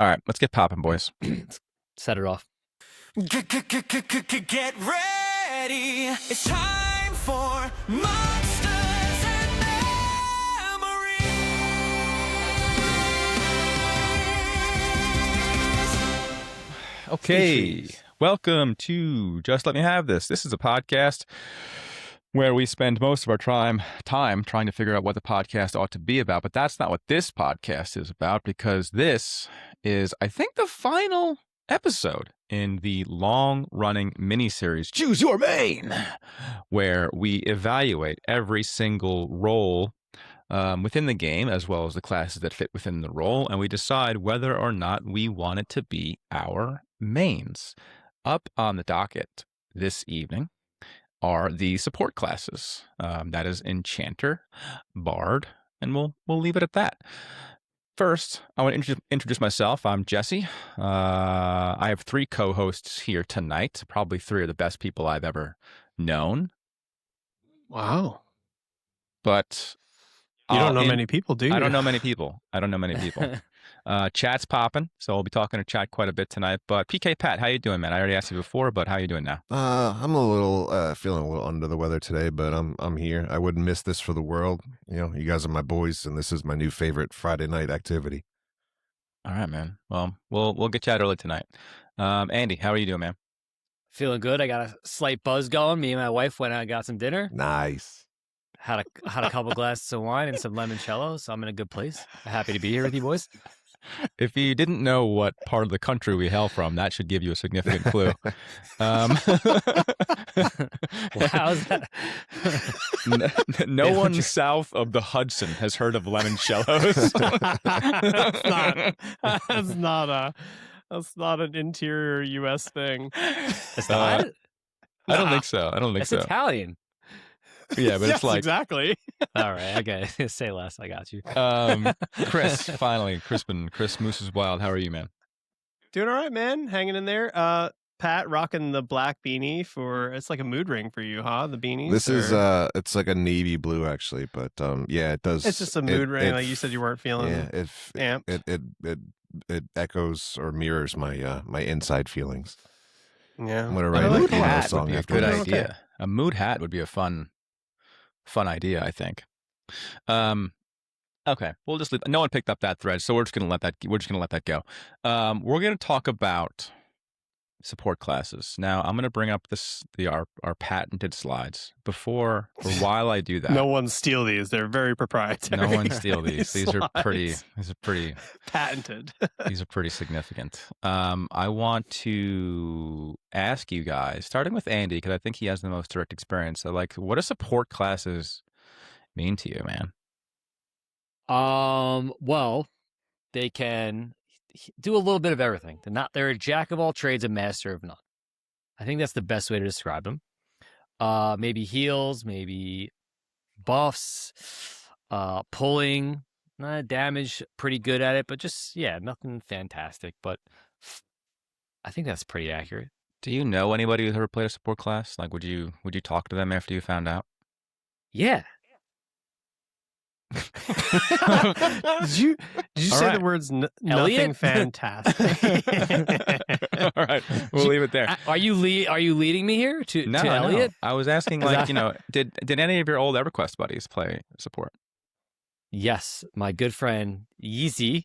All right, let's get popping, boys. Set it off. Get ready. It's time for Monsters and Memories. Okay, welcome to Just Let Me Have This. This is a podcast where we spend most of our time trying to figure out what the podcast ought to be about, but that's not what this podcast is about, because this is, I think, the final episode in the long-running miniseries Choose Your Main, where we evaluate every single role within the game, as well as the classes that fit within the role, and we decide whether or not we want it to be our mains. Up on the docket this evening are the support classes. That is Enchanter, Bard, and we'll leave it at that. First, I want to introduce myself. I'm Jesse. I have 3 co-hosts here tonight. Probably 3 of the best people I've ever known. Wow. But you don't know many people, do you? I don't know many people. Chat's popping, so we'll be talking to chat quite a bit tonight. But PK Pat, how you doing, man? I already asked you before, but how you doing now? I'm a little feeling a little under the weather today, but I'm here. I wouldn't miss this for the world. You know, you guys are my boys, and this is my new favorite Friday night activity. All right, man. Well, we'll get chat early tonight. Andy, how are you doing, man? Feeling good. I got a slight buzz going. Me and my wife went out and got some dinner. Nice. Had a couple glasses of wine and some limoncello, so I'm in a good place. Happy to be here with you boys. If you didn't know what part of the country we hail from, that should give you a significant clue. How's that? No one south of the Hudson has heard of limoncellos. That's not an interior U.S. thing. It's not? I don't think so. It's Italian. Yeah, but yes, it's like exactly. All right, okay. Say less. I got you. Chris, finally, Chris Moose is Wild. How are you, man? Doing all right, man. Hanging in there. Pat rocking the black beanie it's like a mood ring for you, huh? The beanies. This is it's like a navy blue actually, but yeah, it does. It's just a mood ring. Like you said, you weren't feeling. Yeah, amped. It echoes or mirrors my my inside feelings. Yeah, I'm gonna write a mood emo hat song would be a after good this. idea. Okay. A mood hat would be a fun idea, I think. Okay, we'll just leave. No one picked up that thread, so we're just gonna let that go. We're gonna talk about support classes. Now, I'm gonna bring up our patented slides while I do that. No one steal these. They're very proprietary. No one steal these. These are pretty patented. These are pretty significant. I want to ask you guys, starting with Andy, because I think he has the most direct experience. So, like, what do support classes mean to you, man? Well, they can do a little bit of everything. They're a jack of all trades, a master of none. I think that's the best way to describe them. Maybe heals, maybe buffs, pulling, damage, pretty good at it, but just, nothing fantastic. But I think that's pretty accurate. Do you know anybody who's ever played a support class? Like, would you talk to them after you found out? Yeah. Did you say the words nothing fantastic? All right, we'll leave it there. Are you leading me here to Elliot? No. I was asking, like, did any of your old EverQuest buddies play support? Yes, my good friend Yeezy.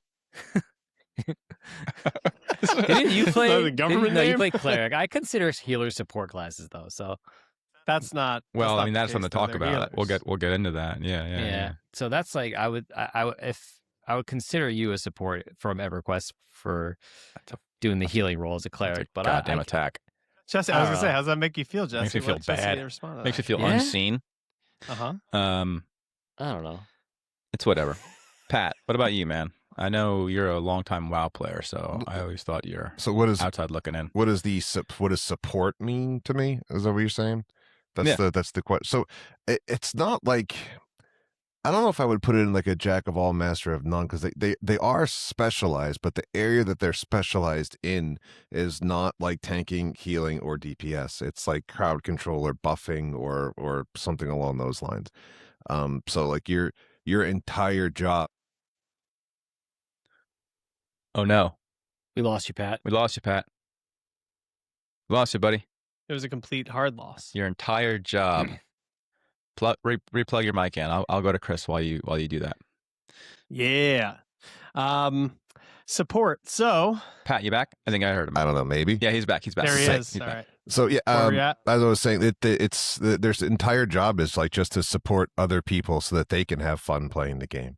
Didn't you play the government name? You play cleric. I consider healers support classes though, so that's not. Well, that's that's something to talk about. Healers. We'll get into that. Yeah. So that's like I would consider you a support from EverQuest for doing the healing role as a cleric. But goddamn attack. Jesse, I was gonna say, how does that make you feel, Jesse? Makes me feel bad. Makes me feel unseen. I don't know. It's whatever. Pat, what about you, man? I know you're a longtime WoW player, so I always thought you're outside looking in. What does support mean to me? Is that what you're saying? That's the question. So it's not like, I don't know if I would put it in like a jack of all, master of none, because they are specialized, but the area that they're specialized in is not like tanking, healing, or DPS. It's like crowd control or buffing or something along those lines. So like your entire job. Oh no. We lost you, Pat. We lost you, Pat. We lost you, buddy. It was a complete hard loss. Your entire job. Replug your mic in. I'll go to Chris while you do that. Yeah. Support. So Pat, you back? I think I heard him. I don't know, maybe. Yeah, he's back. He's back. there he He's is. All back. right. So yeah, Where we at? as I was saying, their entire job is like just to support other people so that they can have fun playing the game.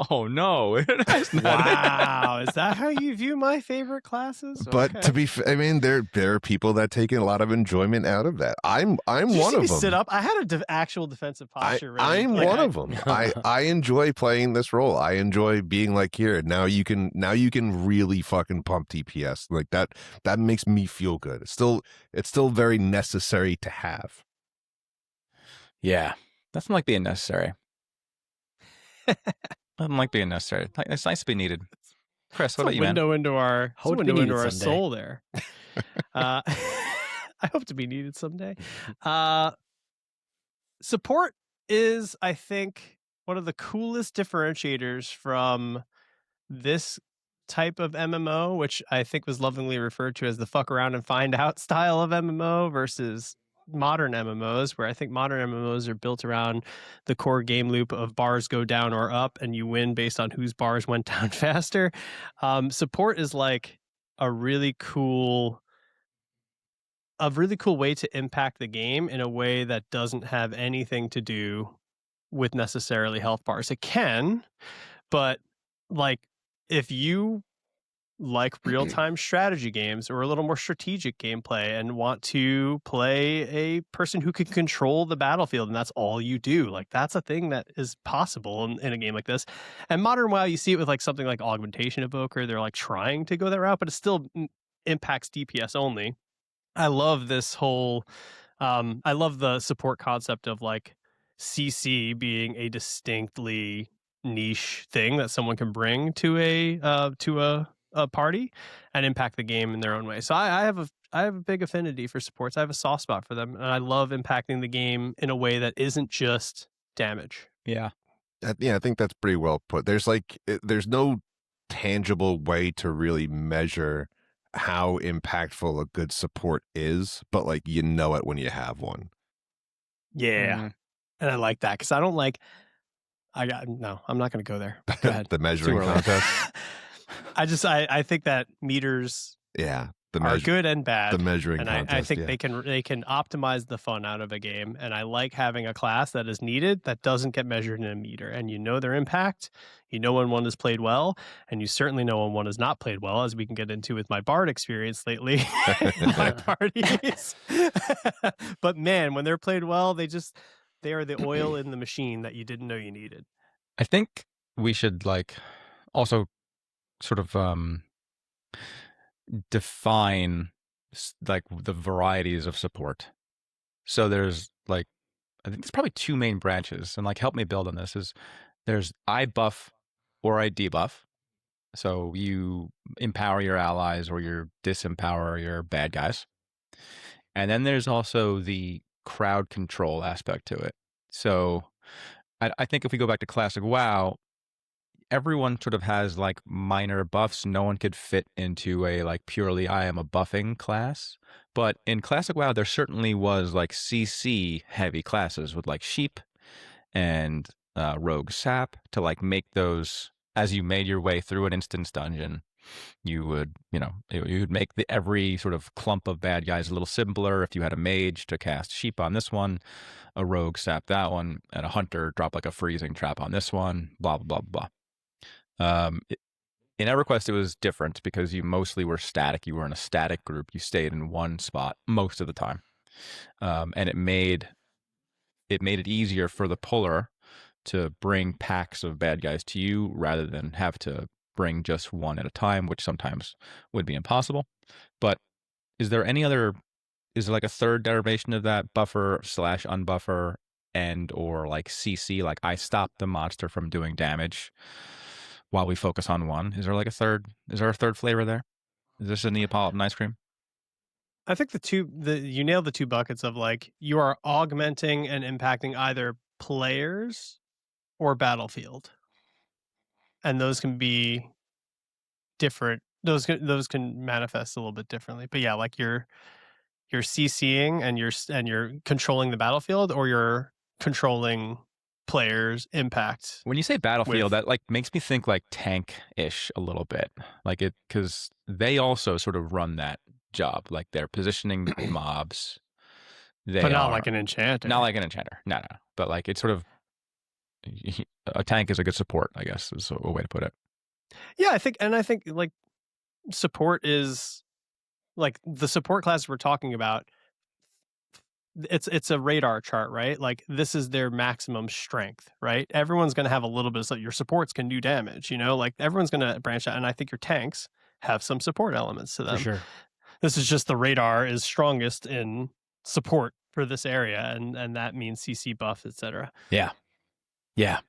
Oh no! That's not Wow. Is that how you view my favorite classes? But to be, I mean, there are people that take a lot of enjoyment out of that. I'm Did you one see of me them. sit up. I had an actual defensive posture. ready. I'm Like, one of them. I enjoy playing this role. I enjoy being like, here now you can really fucking pump DPS like that. That makes me feel good. It's still very necessary to have. Yeah, doesn't like being necessary. Doesn't like being necessary. It's nice to be needed. Chris, what about It's a you, man? window into our Hope to be window into needed our someday. soul there. I hope to be needed someday. Support is, I think, one of the coolest differentiators from this type of MMO, which I think was lovingly referred to as the fuck around and find out style of MMO versus modern MMOs, where I think modern MMOs are built around the core game loop of bars go down or up and you win based on whose bars went down faster. Support is like a really cool way to impact the game in a way that doesn't have anything to do with necessarily health bars. It can, but like if you like real-time strategy games or a little more strategic gameplay and want to play a person who can control the battlefield and that's all you do, like that's a thing that is possible in a game like this. And modern WoW, you see it with like something like Augmentation Evoker. They're like trying to go that route, but it still impacts DPS only. I love this whole I love the support concept of like CC being a distinctly niche thing that someone can bring to a party and impact the game in their own way. So I have a big affinity for supports. I have a soft spot for them, and I love impacting the game in a way that isn't just damage. Yeah. I think that's pretty well put. There's no tangible way to really measure how impactful a good support is, but like you know it when you have one. Yeah. Mhm. And I like that because I don't like. I'm not going to go there. Go ahead. The measuring Too early. contest. I think that meters Yeah, are good and bad. the measuring and contest. I think yeah. they can optimize the fun out of a game. And I like having a class that is needed that doesn't get measured in a meter. And you know their impact. You know when one is played well, and you certainly know when one is not played well, as we can get into with my Bard experience lately in my parties. But man, when they're played well, they are the oil in the machine that you didn't know you needed. I think we should like also sort of define like the varieties of support. So there's like, I think there's probably two main branches, and like help me build on this. Is there's I buff or I debuff. So you empower your allies or you disempower your bad guys. And then there's also the crowd control aspect to it. So I think if we go back to classic WoW, everyone sort of has like minor buffs. No one could fit into a like purely I am a buffing class. But in classic WoW, there certainly was like CC heavy classes with like sheep and rogue sap to like make those, as you made your way through an instance dungeon, you would, you would make every sort of clump of bad guys a little simpler. If you had a mage to cast sheep on this one, a rogue sap that one, and a hunter drop like a freezing trap on this one, blah, blah, blah, blah. In EverQuest, it was different because you mostly were static. You were in a static group. You stayed in one spot most of the time. And it made it easier for the puller to bring packs of bad guys to you rather than have to bring just one at a time, which sometimes would be impossible. But is there like a third derivation of that, buffer / unbuffer and or like CC, like I stop the monster from doing damage while we focus on one? Is there a third flavor there? Is this a Neapolitan ice cream? I think you nailed the two buckets of like you are augmenting and impacting either players or battlefield. And those can be different those can manifest a little bit differently. But yeah, like you're CCing and you're controlling the battlefield, or you're controlling players' impact. When you say battlefield, With- that like makes me think like tank-ish a little bit, like it, because they also sort of run that job, like they're positioning mobs. They but not are like an enchanter. not like an enchanter, no, but like it's sort of a tank is a good support, I guess, is a way to put it. Yeah, I think like support is like the support class we're talking about. It's a radar chart, right? Like this is their maximum strength, right? Everyone's going to have a little bit of your supports can do damage, like everyone's going to branch out. And I think your tanks have some support elements to them. For sure. This is just the radar is strongest in support for this area. And that means CC buff, etc. Yeah.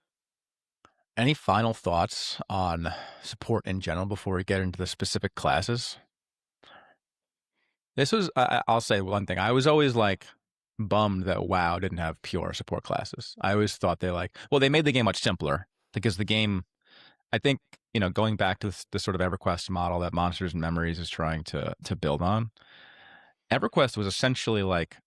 Any final thoughts on support in general before we get into the specific classes? This was, I'll say one thing. I was always like bummed that WoW didn't have pure support classes. I always thought they made the game much simpler, because the game, I think, going back to the sort of EverQuest model that Monsters and Memories is trying to build on, EverQuest was essentially like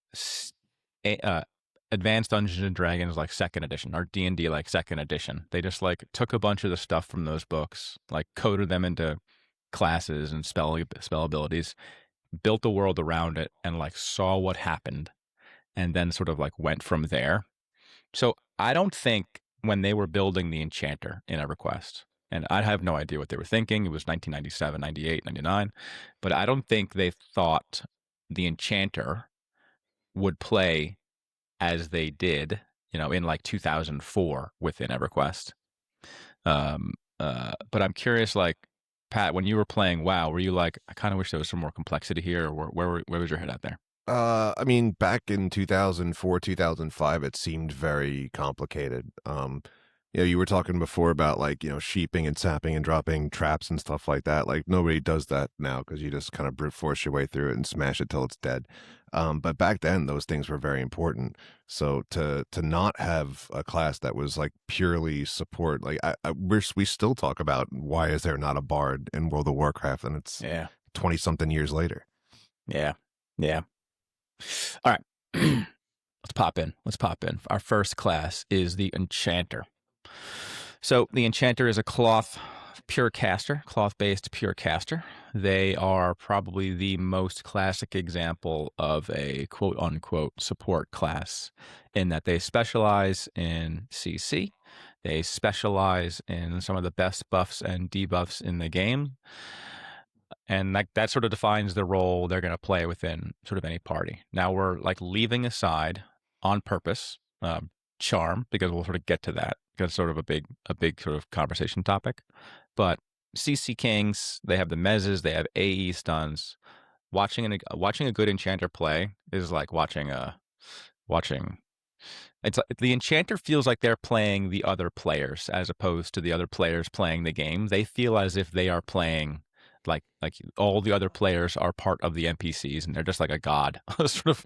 Advanced Dungeons and Dragons like 2nd edition, or D&D like 2nd edition. They just like took a bunch of the stuff from those books, like coded them into classes and spell abilities, built a world around it, and like saw what happened, and then sort of like went from there. So I don't think when they were building the Enchanter in EverQuest, and I have no idea what they were thinking, it was 1997, 98, 99, but I don't think they thought the Enchanter would play as they did, in like 2004 within EverQuest. But I'm curious, like, Pat, when you were playing WoW, were you like, I kind of wish there was some more complexity here, or where was your head at there? I mean, back in 2004, 2005, it seemed very complicated. You were talking before about like, sheeping and sapping and dropping traps and stuff like that. Like nobody does that now, because you just kind of brute force your way through it and smash it till it's dead. But back then, those things were very important. So to not have a class that was like purely support, like we still talk about why is there not a bard in World of Warcraft, and it's 20 something years later. Yeah. All right, let's pop in. Our first class is the Enchanter. So the Enchanter is a cloth-based pure caster. They are probably the most classic example of a quote-unquote support class, in that they specialize in CC. They specialize in some of the best buffs and debuffs in the game. And that sort of defines the role they're going to play within sort of any party. Now we're like leaving aside on purpose charm, because we'll sort of get to that, because it's sort of a big sort of conversation topic. But CC Kings, they have the mezzes, they have AE stuns. Watching a good Enchanter play is like watching. It's like the Enchanter feels like they're playing the other players as opposed to the other players playing the game. They feel as if they are playing like all the other players are part of the NPCs, and they're just like a god. Sort of,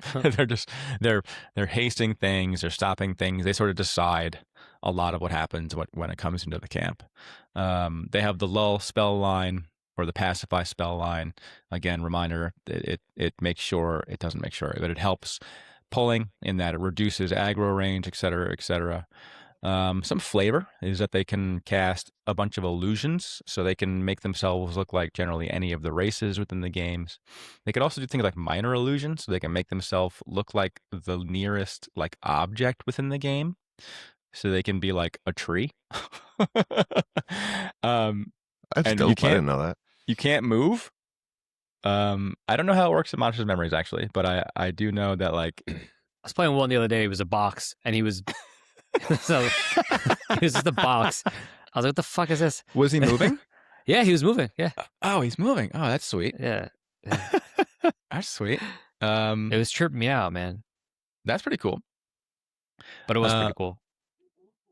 they're hasting things, they're stopping things. They sort of decide a lot of what happens when it comes into the camp. They have the lull spell line, or the pacify spell line. Again, reminder, it doesn't make sure, but it helps pulling in that it reduces aggro range, etc. Some flavor is that they can cast a bunch of illusions, so they can make themselves look like generally any of the races within the games. They can also do things like minor illusions, so they can make themselves look like the nearest like object within the game. So they can be like a tree. I didn't know that. You can't move. I don't know how it works in Monsters and Memories, actually, but I do know that like I was playing one the other day. It was a box, and he was so it was just a box. I was like, "What the fuck is this?" Was he moving? Yeah, he was moving. Yeah. Oh, he's moving. Oh, that's sweet. Yeah. That's sweet. It was tripping me out, man. That's pretty cool. But it was pretty cool.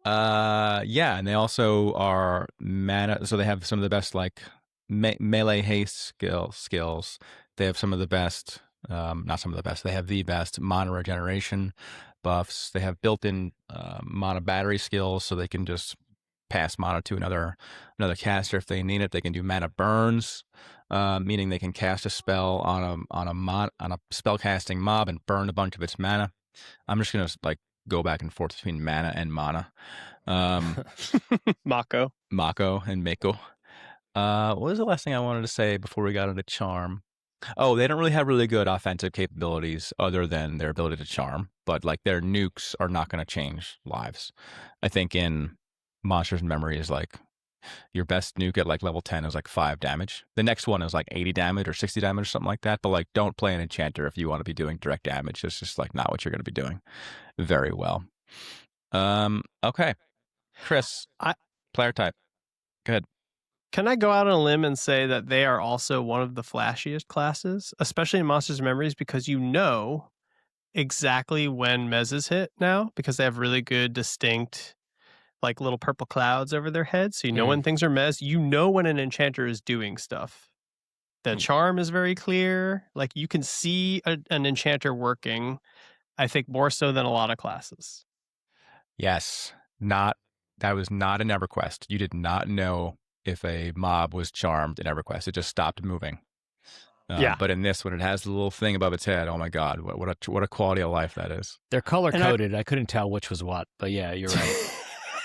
Yeah, and they also are mana, so they have some of the best like melee haste skills. They have some of the best, not some of the best. They have the best mana regeneration buffs. They have built-in mana battery skills, so they can just pass mana to another caster if they need it. They can do mana burns. meaning they can cast a spell on a spell casting mob and burn a bunch of its mana. I'm just gonna like go back and forth between mana and mana. Mako. Mako and Mako. What was the last thing I wanted to say before we got into charm? Oh, they don't really have really good offensive capabilities other than their ability to charm, but like their nukes are not going to change lives. I think in Monsters in Memory is like your best nuke at like level 10 is like 5 damage. The next one is like 80 damage or 60 damage or something like that. But like don't play an Enchanter if you want to be doing direct damage. It's just like not what you're going to be doing very well. Okay. Chris, player type. Good. Can I go out on a limb and say that they are also one of the flashiest classes, especially in Monsters and Memories, because you know exactly when mezzes hit now because they have really good, distinct, like little purple clouds over their heads. So you know when things are mez. You know when an Enchanter is doing stuff. The charm is very clear. Like you can see an Enchanter working, I think, more so than a lot of classes. Yes. That was not in EverQuest. You did not know if a mob was charmed in EverQuest. It just stopped moving. Yeah. But in this, when it has the little thing above its head, oh my God, what a quality of life that is. They're color coded. I couldn't tell which was what, but yeah, you're right.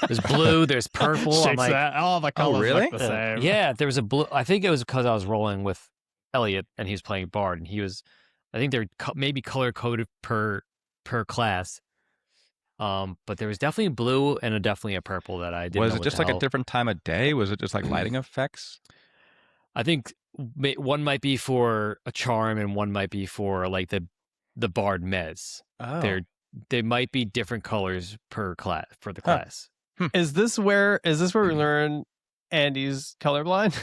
There's blue, there's purple. I'm like, all the colors really? look the same. yeah, there was a blue. I think it was because I was rolling with Elliot and he was playing Bard, and he was. I think they're maybe color coded per class. But there was definitely blue and definitely a purple that I didn't. Was know it just like a different time of day? Was it just like lighting effects? I think one might be for a charm and one might be for like the Bard mez. Oh. They might be different colors per class for the class. Is this where we learn Andy's colorblind?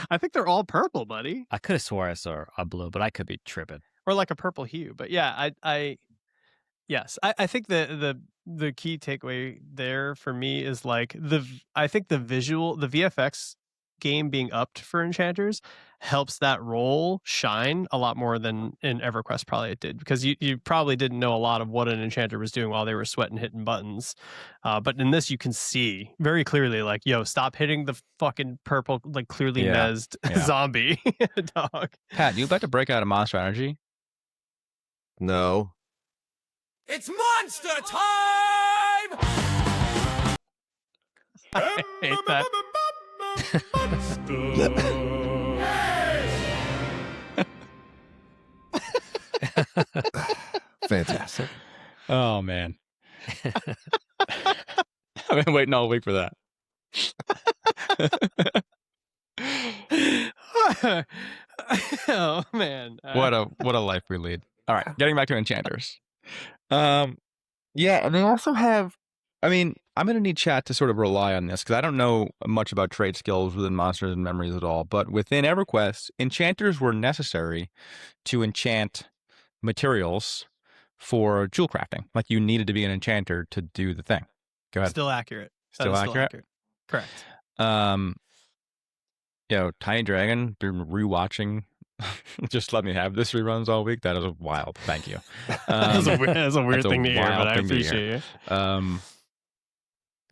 I think they're all purple, buddy. I could have swore I saw a blue, but I could be tripping. Or like a purple hue. But yeah, I think the key takeaway there for me is like I think the VFX game being upped for Enchanters helps that role shine a lot more than in EverQuest probably it did, because you probably didn't know a lot of what an Enchanter was doing while they were sweating hitting buttons, but in this you can see very clearly like, yo, stop hitting the fucking purple like clearly mezzed zombie dog. Pat, you'd like to break out of Monster Energy? No. It's monster time! I hate that. Fantastic. Oh man. I've been waiting all week for that. Oh man. What a life we lead. All right, getting back to Enchanters. Yeah, and they also have, I mean, I'm going to need chat to sort of rely on this because I don't know much about trade skills within Monsters and Memories at all. But within EverQuest, Enchanters were necessary to enchant materials for jewel crafting. Like you needed to be an Enchanter to do the thing. Go ahead. Still accurate. Still accurate? Correct. Tiny Dragon, been rewatching. Just let me have this reruns all week. That is wild. Thank you. That's a weird thing to hear, but I appreciate you.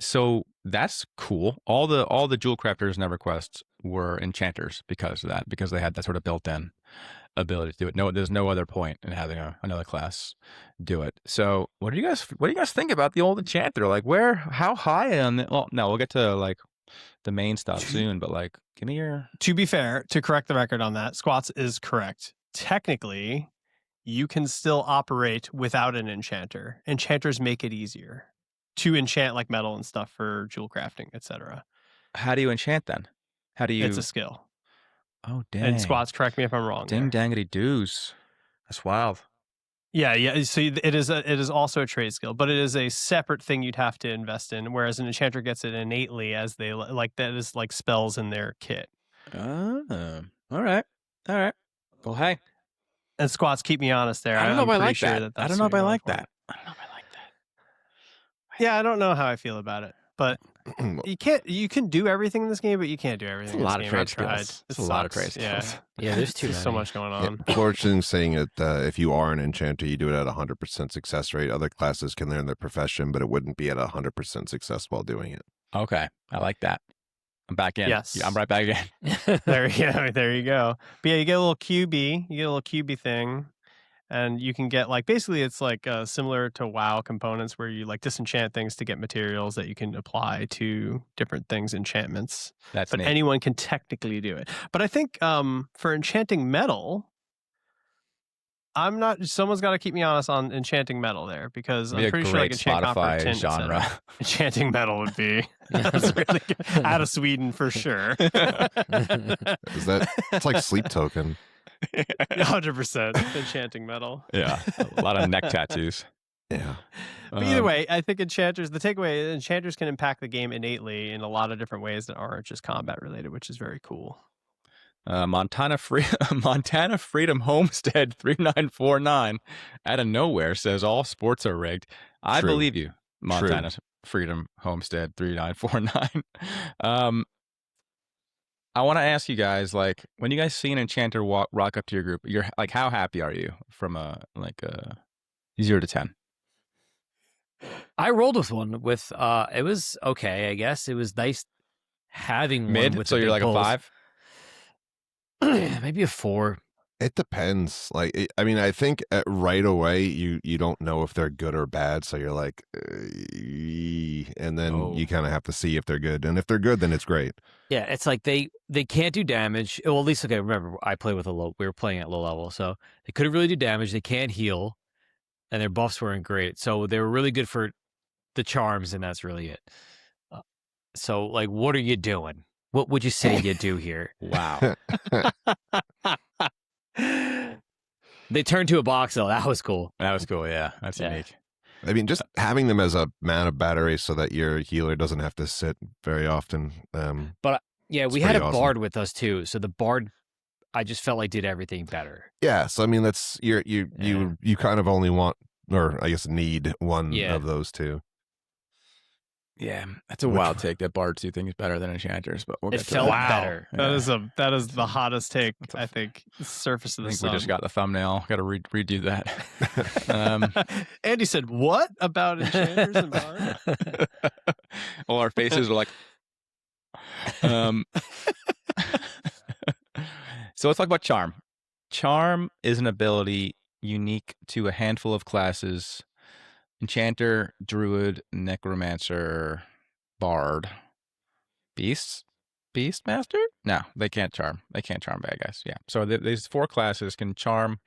So that's cool. All the jewel crafters in EverQuest were Enchanters because of that, because they had that sort of built-in ability to do it. No, there's no other point in having another class do it. So what do you guys think about the old Enchanter? Like how high on the? Well, no, we'll get to like the main stuff soon, but like, give me your. To be fair, to correct the record on that, Squats is correct. Technically, you can still operate without an Enchanter. Enchanters make it easier to enchant like metal and stuff for jewel crafting, etc. How do you enchant then? How do you? It's a skill. Oh, dang. And Squats, correct me if I'm wrong. Ding dangity doos. That's wild. Yeah. So it is also a trade skill, but it is a separate thing you'd have to invest in. Whereas an Enchanter gets it innately as they like that is like spells in their kit. Oh, all right. Well, hey. And Squats, keep me honest there. I don't know if I like sure that. I don't know if I like that. Yeah, I don't know how I feel about it, but you can do everything in this game, but you can't do everything. It's a lot of trade skills. It's a lot of trade skills. Yeah, there's so much going on. Yeah, Fortune saying that if you are an Enchanter, you do it at 100% success rate. Other classes can learn their profession, but it wouldn't be at 100% success while doing it. Okay, I like that. I'm back in. Yes. Yeah, I'm right back in. There you go. But yeah, you get a little QB thing, and you can get like basically it's like similar to WoW components where you like disenchant things to get materials that you can apply to different things, enchantments. That's But neat. anyone can technically do it. But I think for enchanting metal, I'm not. Someone's got to keep me honest on enchanting metal there because Be I'm a pretty sure like great enchant copper Spotify tin genre. enchanting metal would be that's really good. Out of Sweden for sure. Is that it's like sleep token? 100% enchanting metal. Yeah, a lot of neck tattoos. Yeah. But either way, I think the takeaway, enchanters can impact the game innately in a lot of different ways that aren't just combat related, which is very cool. Montana Freedom Homestead 3949 out of nowhere says all sports are rigged. I True. believe you, Montana Freedom Homestead 3949. I want to ask you guys, like, when you guys see an enchanter rock up to your group, you're like, how happy are you from a 0 to 10? I rolled with one with it was okay, I guess. It was nice having one Mid, with so the you're big like bulls. a 5? Maybe a 4. It depends. Like, I mean, I think right away you don't know if they're good or bad, so you're like, and then you kind of have to see if they're good, and if they're good, then it's great. Yeah, it's like they can't do damage. Well, at least okay. Remember, I play with we were playing at low level, so they couldn't really do damage. They can't heal, and their buffs weren't great. So they were really good for the charms, and that's really it. So, like, what are you doing? What would you say you do here? Wow. They turned to a box though. That was cool. That was cool. Yeah, that's Yeah. unique. I mean, just having them as a mana battery so that your healer doesn't have to sit very often. Yeah, It's we had a pretty awesome. bard with us too. So the bard, I just felt like did everything better. Yeah, so I mean, that's you kind of only want, or I guess need one Yeah. of those two. Yeah, that's a Which wild one? take that bards do things better than enchanters, but we'll It get to felt that. better. That is the hottest take, I think. Surface of I the think sun. we just got the thumbnail. Got to redo that. Andy said, "What about enchanters and bards?" All our faces are like. So let's talk about charm. Charm is an ability unique to a handful of classes: Enchanter, Druid, Necromancer, Bard, Beastmaster? No, they can't charm. They can't charm bad guys. Yeah. So these 4 classes can charm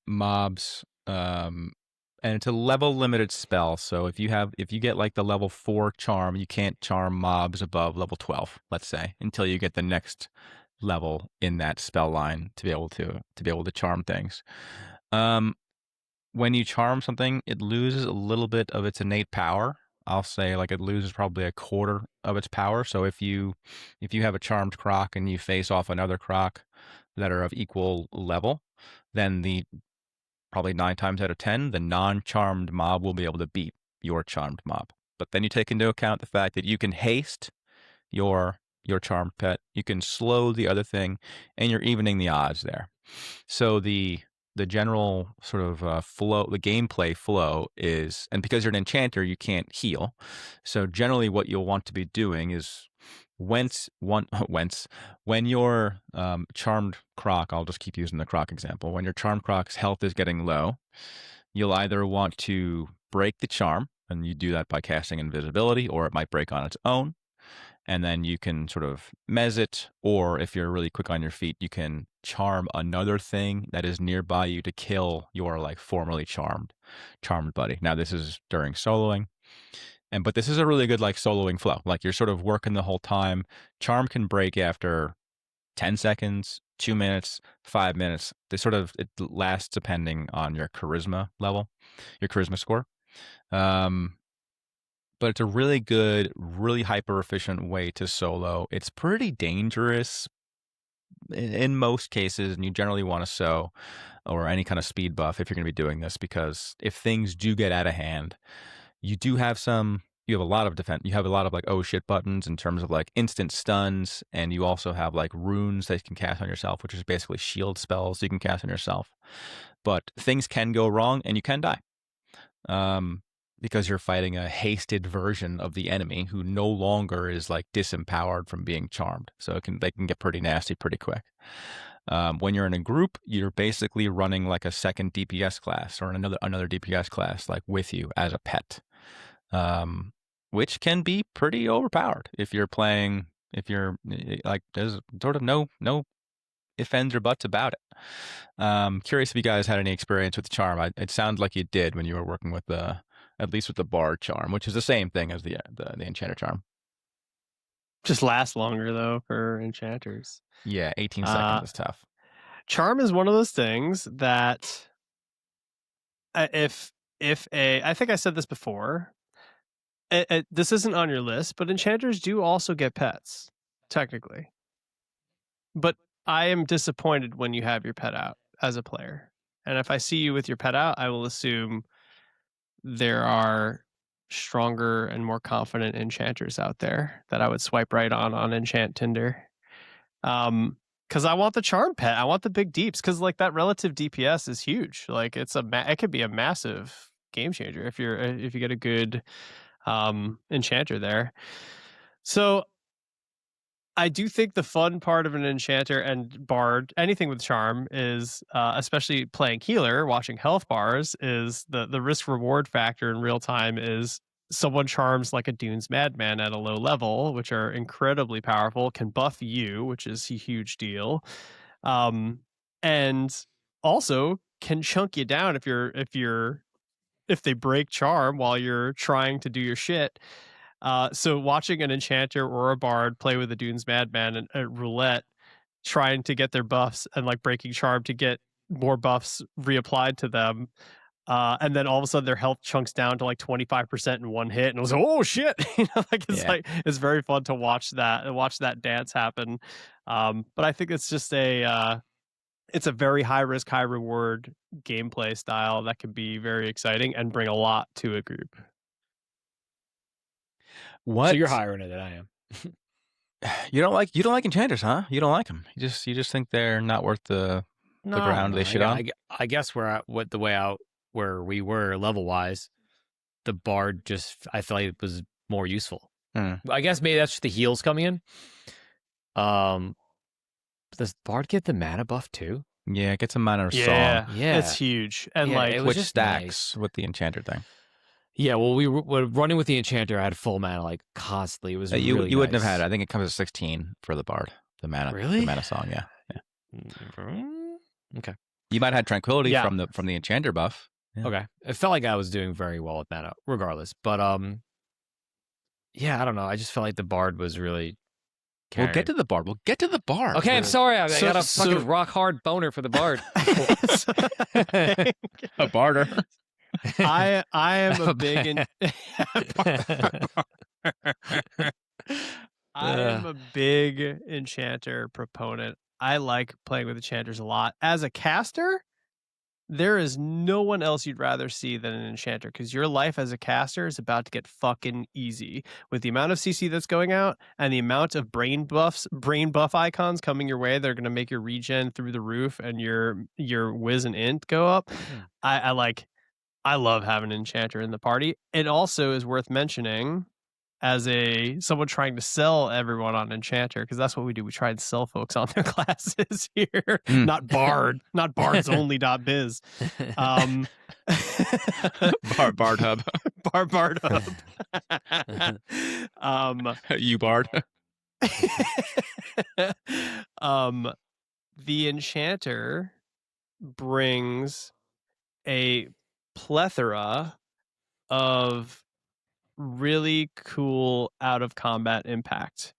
mobs, and it's a level limited spell. So if you get like the level 4 charm, you can't charm mobs above level 12, let's say, until you get the next level in that spell line to be able to charm things. When you charm something, it loses a little bit of its innate power. I'll say like it loses probably a quarter of its power. So if you have a charmed croc and you face off another croc that are of equal level, then probably 9 times out of 10, the non-charmed mob will be able to beat your charmed mob. But then you take into account the fact that you can haste your charmed pet, you can slow the other thing, and you're evening the odds there. So the general sort of flow, the gameplay flow is, and because you're an enchanter, you can't heal. So generally what you'll want to be doing is when your charmed croc, I'll just keep using the croc example, when your charmed croc's health is getting low, you'll either want to break the charm, and you do that by casting invisibility, or it might break on its own. And then you can sort of mez it, or if you're really quick on your feet, you can charm another thing that is nearby you to kill your like formerly charmed buddy. Now this is during soloing, but this is a really good like soloing flow. Like you're sort of working the whole time. Charm can break after 10 seconds, 2 minutes, 5 minutes. It lasts depending on your charisma level, your charisma score. But it's a really good, really hyper efficient way to solo. It's pretty dangerous in most cases, and you generally want to sow or any kind of speed buff if you're going to be doing this, because if things do get out of hand, you have a lot of defense. You have a lot of like, oh shit buttons in terms of like instant stuns, and you also have like runes that you can cast on yourself, which is basically shield spells you can cast on yourself. But things can go wrong and you can die. because you're fighting a hasted version of the enemy who no longer is like disempowered from being charmed. So they can get pretty nasty pretty quick. When you're in a group, you're basically running like a second DPS class or another DPS class like with you as a pet, which can be pretty overpowered if you're like there's sort of no ifs, ands, or buts about it. Curious if you guys had any experience with the charm. It sounds like you did when you were working with at least with the Bard charm, which is the same thing as the Enchanter charm. Just lasts longer though for enchanters. Yeah, 18 seconds is tough. Charm is one of those things that I think I said this before. This isn't on your list, but enchanters do also get pets, technically. But I am disappointed when you have your pet out as a player. And if I see you with your pet out, I will assume there are stronger and more confident enchanters out there that I would swipe right on Enchant Tinder. Because I want the charm pet. I want the big deeps because like that relative DPS is huge. Like it could be a massive game changer if you get a good enchanter there. So I do think the fun part of an enchanter and bard, anything with charm, is especially playing healer, watching health bars, is the risk reward factor in real time is someone charms like a Dune's Madman at a low level, which are incredibly powerful, can buff you, which is a huge deal, and also can chunk you down if they break charm while you're trying to do your shit. So watching an enchanter or a bard play with a Dune's Madman and a roulette, trying to get their buffs and like breaking charm to get more buffs reapplied to them, and then all of a sudden their health chunks down to like 25% in one hit, and I was like, oh shit, it's very fun to watch that dance happen. But I think it's just it's a very high risk, high reward gameplay style that can be very exciting and bring a lot to a group. What? So you're higher in it than I am. You don't like enchanters, huh? You don't like them. You just think they're not worth the ground they shit on. I guess where we were level wise, the bard I felt like it was more useful. I guess maybe that's just the heals coming in. Does bard get the mana buff too? Yeah, it gets a mana song. Yeah, it's huge, and it was which just stacks with the enchanter thing. Yeah, well, we were running with the enchanter. I had full mana like constantly. It was you really wouldn't nice. have had it. I think it comes at 16 for the bard. The mana, really? The mana song. Yeah. Okay. You might have had tranquility from the enchanter buff. Yeah. Okay, it felt like I was doing very well with mana, regardless. But yeah, I don't know. I just felt like the bard was really. We'll get to the bard. Okay, I'm sorry. I got a fucking rock hard boner for the bard. A barter. I am a big I am a big enchanter proponent. I like playing with enchanters a lot. As a caster, there is no one else you'd rather see than an enchanter because your life as a caster is about to get fucking easy with the amount of CC that's going out and the amount of brain buff icons coming your way. They're going to make your regen through the roof and your whiz and int go up. I love having an enchanter in the party. It also is worth mentioning as someone trying to sell everyone on enchanter, because that's what we do. We try and sell folks on their classes here. Not bards only.biz. Bard hub. Bard hub. You bard. The enchanter brings a plethora of really cool out of combat impact,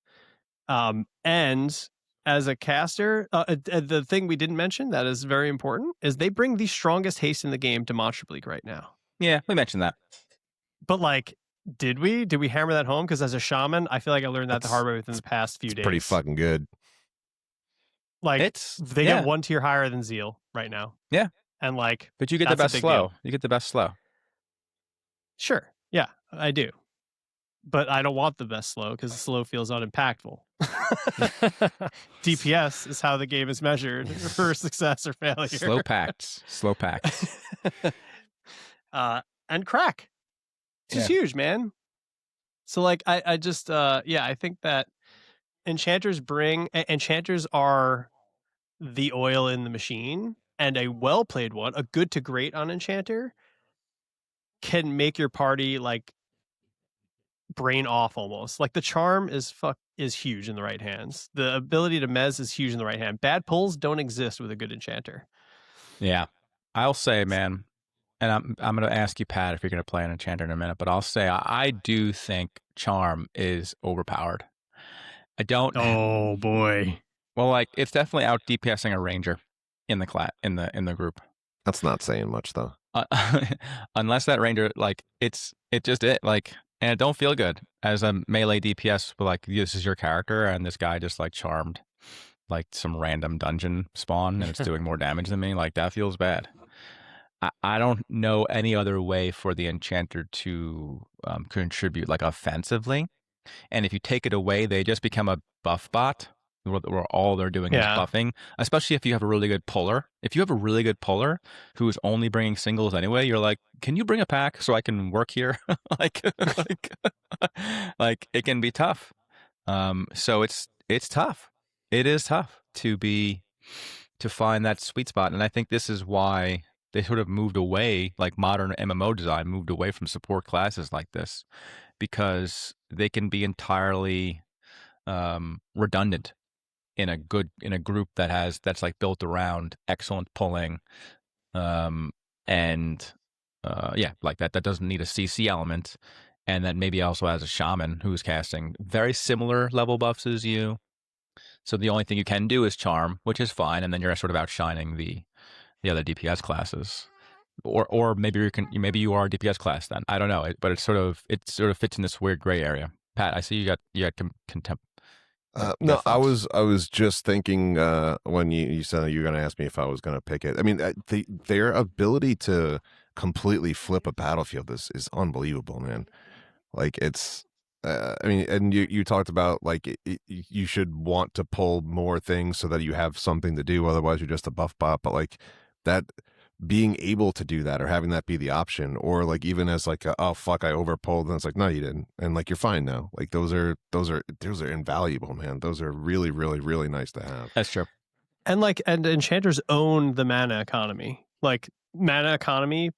and as a caster, the thing we didn't mention that is very important is they bring the strongest haste in the game demonstrably right now. Yeah, we mentioned that, but like, did we hammer that home? Because as a shaman, I feel like I learned that the hard way within the past few days. Pretty fucking good. Like they get one tier higher than Zeal right now. Yeah, and like, but you get the best slow. You get the best slow. Sure. Yeah, I do. But I don't want the best slow because the slow feels unimpactful. DPS is how the game is measured for success or failure. Slow packs. And crack. It's just huge, man. So like I just I think that enchanters are the oil in the machine, and a well played one, a good to great on enchanter, can make your party like brain off almost. Like the charm is huge in the right hands. The ability to mez is huge in the right hand. Bad pulls don't exist with a good enchanter. Yeah. I'll say, man, and I'm going to ask you, Pat, if you're going to play an enchanter in a minute, but I'll say I do think charm is overpowered. I don't. Oh boy. Well, like it's definitely out DPSing a ranger in the group. That's not saying much though. Unless that ranger, like it's just it, like, and it don't feel good as a melee DPS. But like this is your character, and this guy just like charmed like some random dungeon spawn, and it's doing more damage than me. Like that feels bad. I don't know any other way for the enchanter to contribute like offensively. And if you take it away, they just become a buff bot where all they're doing is buffing, especially if you have a really good puller. If you have a really good puller who is only bringing singles anyway, you're like, can you bring a pack so I can work here? like it can be tough. So it's tough. It is tough to find that sweet spot. And I think this is why they sort of moved away, like modern MMO design moved away from support classes like this, because they can be entirely redundant in a group that's like built around excellent pulling, and like that doesn't need a CC element, and that maybe also has a shaman who's casting very similar level buffs as you. So the only thing you can do is charm, which is fine, and then you're sort of outshining the other DPS classes. Or maybe you are a DPS class then. I don't know, but it sort of fits in this weird gray area. Pat, I see you got contempt. No, I was just thinking when you said you were going to ask me if I was going to pick it. I mean, their ability to completely flip a battlefield is unbelievable, man. Like it's, I mean, and you talked about like you should want to pull more things so that you have something to do. Otherwise, you're just a buff bot. But like that, being able to do that or having that be the option, or like even as like oh fuck, I overpulled, and it's like no, you didn't, and like you're fine now. Like those are invaluable, man. Those are really really really nice to have. That's true. And like enchanters own the mana economy. Like mana economy,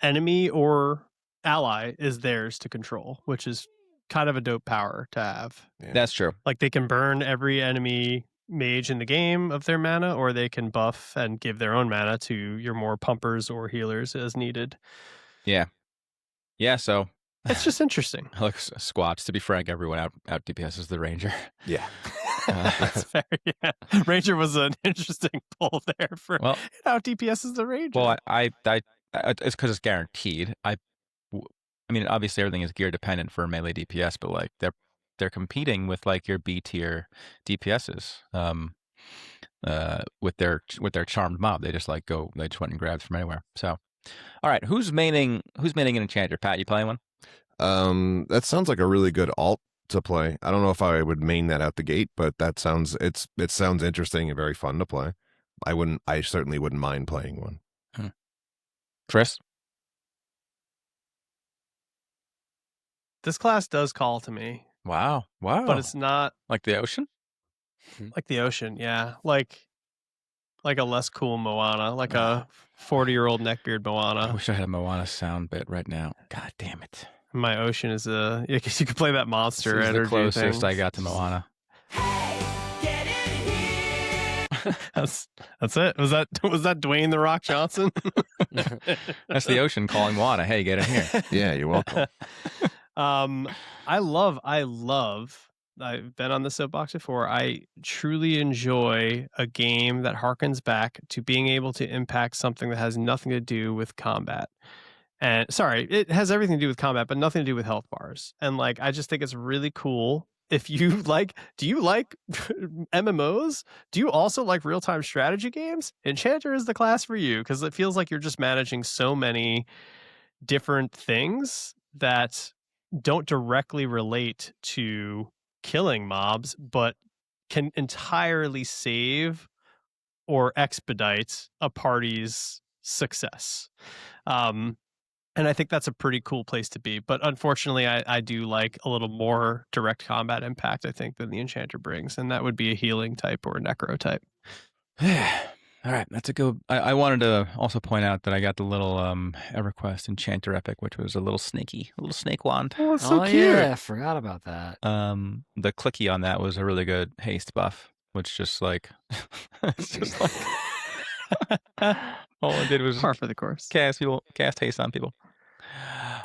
enemy or ally is theirs to control, which is kind of a dope power to have. Yeah. That's true. Like they can burn every enemy mage in the game of their mana, or they can buff and give their own mana to your more pumpers or healers as needed. Yeah. So it's just interesting. Look, squats. To be frank, everyone out DPS is the ranger. Yeah. That's fair. Yeah, ranger was an interesting pull there for out DPS is the ranger. Well, I it's because it's guaranteed. I mean, obviously everything is gear dependent for melee DPS, but like they're competing with like your B tier DPSs with their charmed mob. They just went and grabbed from anywhere. So, all right, who's maining an enchanter? Pat, you playing one? That sounds like a really good alt to play. I don't know if I would main that out the gate, but it sounds interesting and very fun to play. I certainly wouldn't mind playing one. Chris? This class does call to me. Wow. But it's not like the ocean? Like the ocean, yeah. Like a less cool Moana, like a 40-year-old neckbeard Moana. I wish I had a Moana sound bit right now. God damn it. My ocean is I guess you could play that monster energy the closest thing. I got to Moana. Hey, get in here! That's it. Was that Dwayne the Rock Johnson? That's the ocean calling Moana. Hey, get in here. Yeah, you're welcome. I love I've been on the soapbox before. I truly enjoy a game that harkens back to being able to impact something that has nothing to do with combat. And sorry, it has everything to do with combat, but nothing to do with health bars. And like, I just think it's really cool. If you do you like MMOs? Do you also like real-time strategy games? Enchanter is the class for you, because it feels like you're just managing so many different things that don't directly relate to killing mobs, but can entirely save or expedite a party's success. And I think that's a pretty cool place to be. But unfortunately, I do like a little more direct combat impact, I think, than the Enchanter brings. And that would be a healing type or a necro type. All right, that's a go. I wanted to also point out that I got the little EverQuest Enchanter Epic, which was a little snaky, a little snake wand. Oh, it's so oh cute. yeah, I forgot about that. The clicky on that was a really good haste buff, which just like it's just like all I did was Par for the course. cast haste on people.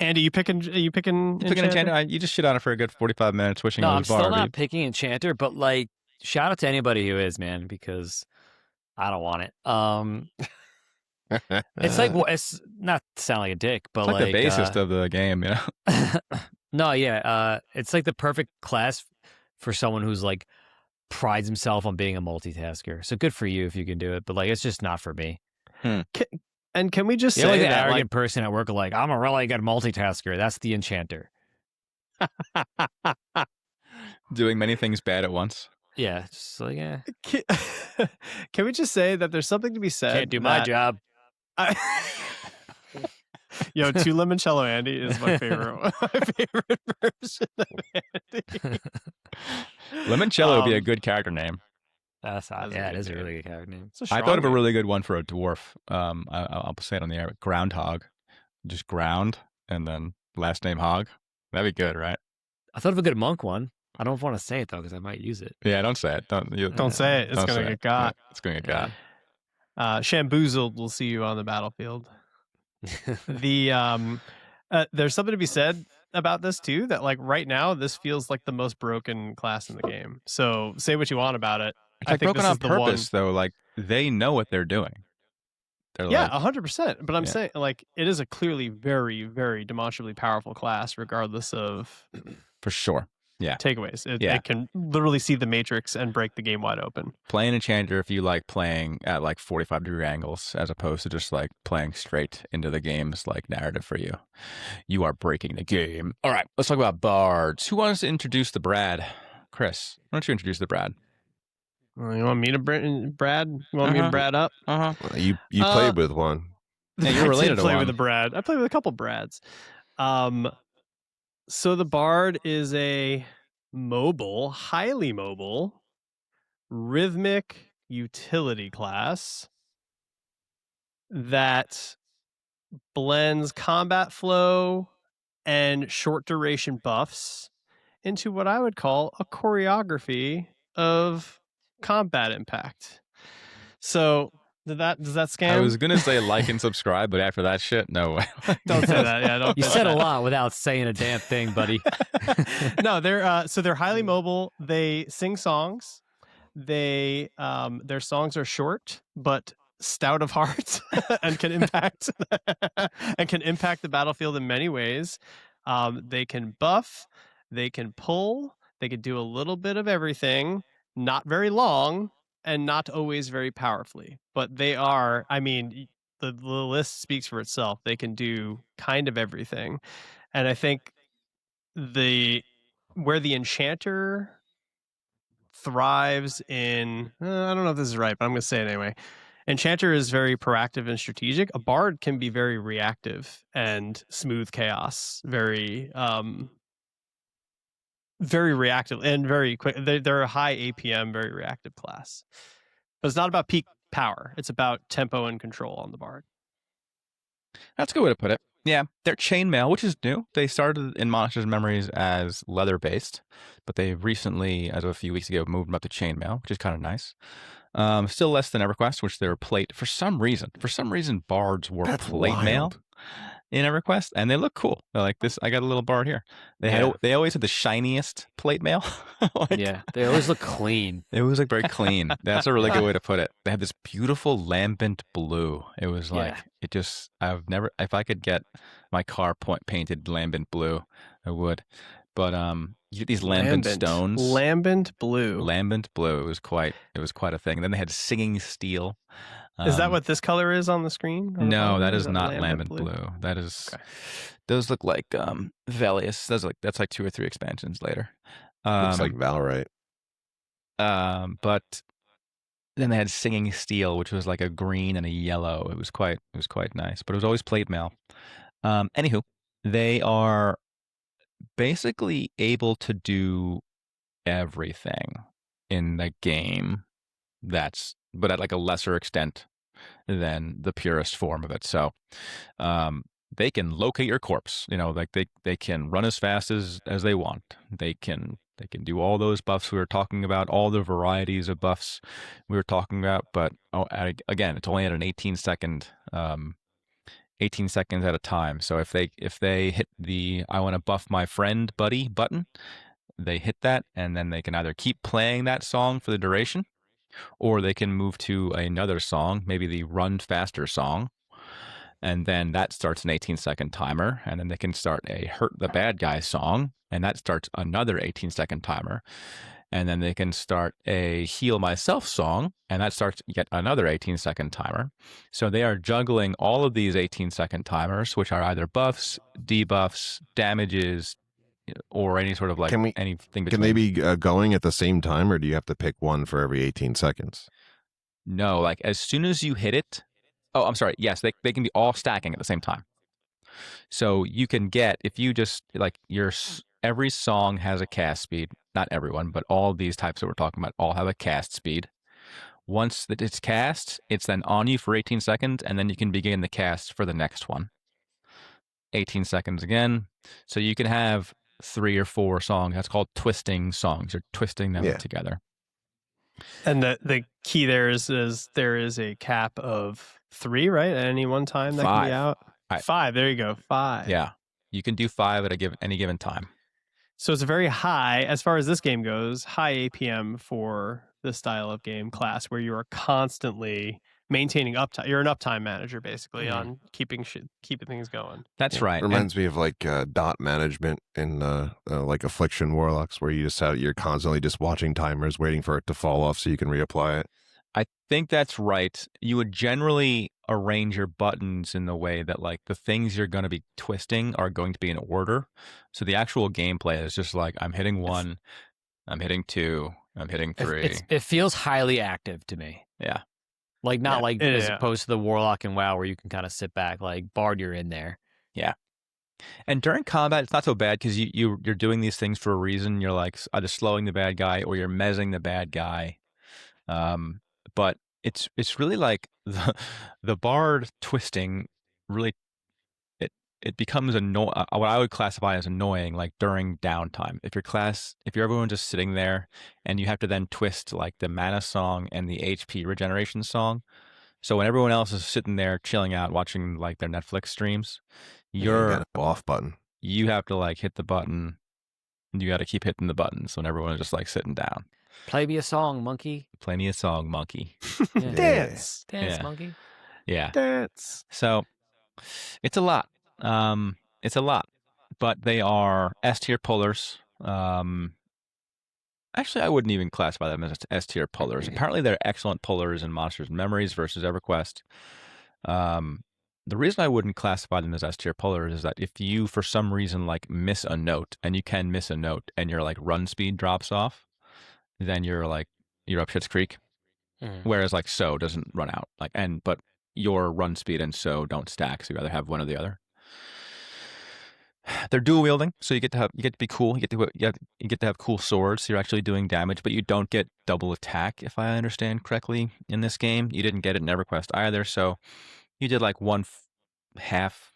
Andy, you picking You pick an Enchanter, you just shit on it for a good 45 minutes, wishing No, it I'm was still Barbie. not picking Enchanter, but like, shout out to anybody who is, man, because I don't want it. It's like, well, it's not to sound like a dick, but It's like the basest of the game, you know? no, yeah, it's like the perfect class for someone who's like prides himself on being a multitasker. So good for you if you can do it, but like, it's just not for me. And can we just The only say that, arrogant person at work, like, I'm a really good multitasker. That's the Enchanter. Doing many things bad at once. Yeah, just like, yeah, can we just say that there's something to be said? can't do my job. Yo, 2 Limoncello Andy is my favorite version of Andy. Limoncello would be a good character name. That's That's a yeah, it good is a name. really good character name. It's a I thought of a strong really good one for a dwarf. I'll say it on the air. Groundhog. Just ground and then last name hog. That'd be good, right? I thought of a good monk one. I don't want to say it though because I might use it. Yeah, don't say it. Don't say it. It's don't gonna say get it. got. Yeah, it's gonna get got. Shamboozled will see you on the battlefield. The there's something to be said about this too, that like right now this feels like the most broken class in the game. So say what you want about it. It's like broken this on is the one- purpose, though. Like they know what they're doing. They're Yeah, like, 100%. But I'm Yeah. saying like it is a clearly very, very demonstrably powerful class, regardless of for sure. Yeah. takeaways. Yeah. It can literally see the matrix and break the game wide open. Play an Enchanter if you like playing at like 45-degree angles, as opposed to just like playing straight into the game's like narrative for you. You are breaking the game. All right, let's talk about bards. Who wants to introduce the Brad? Chris, why don't you introduce the Brad? You want me to Brad? You want me to Brad up? Uh-huh. You played with one. Yeah, you're I related did to play one. with a Brad. I played with a couple Brads. So the Bard is a mobile, highly mobile, rhythmic utility class that blends combat flow and short duration buffs into what I would call a choreography of combat impact. So does that scam? I was gonna say like and subscribe, but after that shit, no way. Don't say that. Yeah, don't. You say said a that. lot without saying a damn thing, buddy. No, they're highly mobile. They sing songs. They their songs are short but stout of heart and can impact the battlefield in many ways. They can buff, they can pull, they can do a little bit of everything, not very long and not always very powerfully. But they are, I mean, the list speaks for itself. They can do kind of everything. And I think where the Enchanter thrives in, I don't know if this is right, but I'm going to say it anyway. Enchanter is very proactive and strategic. A Bard can be very reactive and smooth chaos, very reactive and very quick. They're a high APM, very reactive class. But it's not about peak power. It's about tempo and control on the Bard. That's a good way to put it. Yeah, they're chainmail, which is new. They started in Monsters and Memories as leather-based, but they recently, as of a few weeks ago, moved them up to chainmail, which is kind of nice. Still less than EverQuest, which they were plate. For some reason, bards were That's plate mail wild. in EverQuest, and they look cool. They're like this. I got a little bard here. They always had the shiniest plate mail. Like, Yeah, they always look clean. it was like very clean. That's a really good way to put it. They had this beautiful lambent blue. It was like if I could get my car painted lambent blue, I would. But you get these lambent stones. Lambent blue. Lambent blue. It was quite a thing. And then they had singing steel. Is that what this color is on the screen? No, that is not lambent blue. That is. Okay. Those look like Velius. That's like 2 or 3 expansions later. Looks like Valorite. But then they had singing steel, which was like a green and a yellow. It was quite nice, but it was always plate mail. Anywho, they are basically able to do everything in the game. But at like a lesser extent than the purest form of it. So, they can locate your corpse. Like they can run as fast as they want. They can do all those buffs we were talking about, all the varieties of buffs we were talking about. But again, it's only at an 18 seconds at a time. So if they hit the "I want to buff my friend buddy" button, they hit that, and then they can either keep playing that song for the duration, or they can move to another song, maybe the "Run Faster" song, and then that starts an 18-second timer, and then they can start a "Hurt the Bad Guy" song, and that starts another 18-second timer, and then they can start a "Heal Myself" song, and that starts yet another 18-second timer. So they are juggling all of these 18-second timers, which are either buffs, debuffs, damages, or any sort of like anything between. Can they be going at the same time, or do you have to pick one for every 18 seconds? No, like as soon as you hit it. Oh, I'm sorry. Yes, they can be all stacking at the same time. So you can get, if you just like every song has a cast speed. Not everyone, but all these types that we're talking about all have a cast speed. Once that it's cast, it's then on you for 18 seconds, and then you can begin the cast for the next one. 18 seconds again. So you can have 3 or 4 songs. That's called twisting songs. You're twisting them together. And the key there is there is a cap of 3, right? At any one time that 5. can be out. 5. There you go. 5. Yeah, you can do 5 at any given time. So it's a very high, as far as this game goes, high APM for this style of game class, where you are constantly maintaining uptime. You're an uptime manager, basically, on keeping things going. That's right. Reminds me of like dot management in like Affliction Warlocks, where you're constantly just watching timers, waiting for it to fall off so you can reapply it. I think that's right. You would generally arrange your buttons in the way that like the things you're going to be twisting are going to be in order. So the actual gameplay is just like, I'm hitting 1, I'm hitting 2, I'm hitting 3. It feels highly active to me. Yeah. Like not as opposed to the Warlock and WoW, where you can kind of sit back, like Bard, you're in there. Yeah. And during combat, it's not so bad because you're doing these things for a reason. You're like either slowing the bad guy or you're mezzing the bad guy. But it's really like the Bard twisting really it becomes what I would classify as annoying, like during downtime. If you're everyone just sitting there and you have to then twist like the mana song and the HP regeneration song. So when everyone else is sitting there chilling out watching like their Netflix streams, you got an off button. You have to like hit the button. You got to keep hitting the buttons when everyone is just like sitting down. Play me a song, monkey. Play me a song, monkey. Yeah. Dance, monkey. Yeah. Dance. So it's a lot. It's a lot, but they are S tier pullers. Actually, I wouldn't even classify them as S tier pullers. Apparently, they're excellent pullers in Monsters and Memories versus EverQuest. The reason I wouldn't classify them as S tier pullers is that if you, for some reason, like miss a note, and you can miss a note, and your like run speed drops off, then you're up shit's creek. Whereas like So doesn't run out, but your run speed and So don't stack, so you either have one or the other. They're dual wielding, so you get to be cool. You get to have cool swords. So you're actually doing damage, but you don't get double attack, if I understand correctly, in this game. You didn't get it in EverQuest either, so you did like half,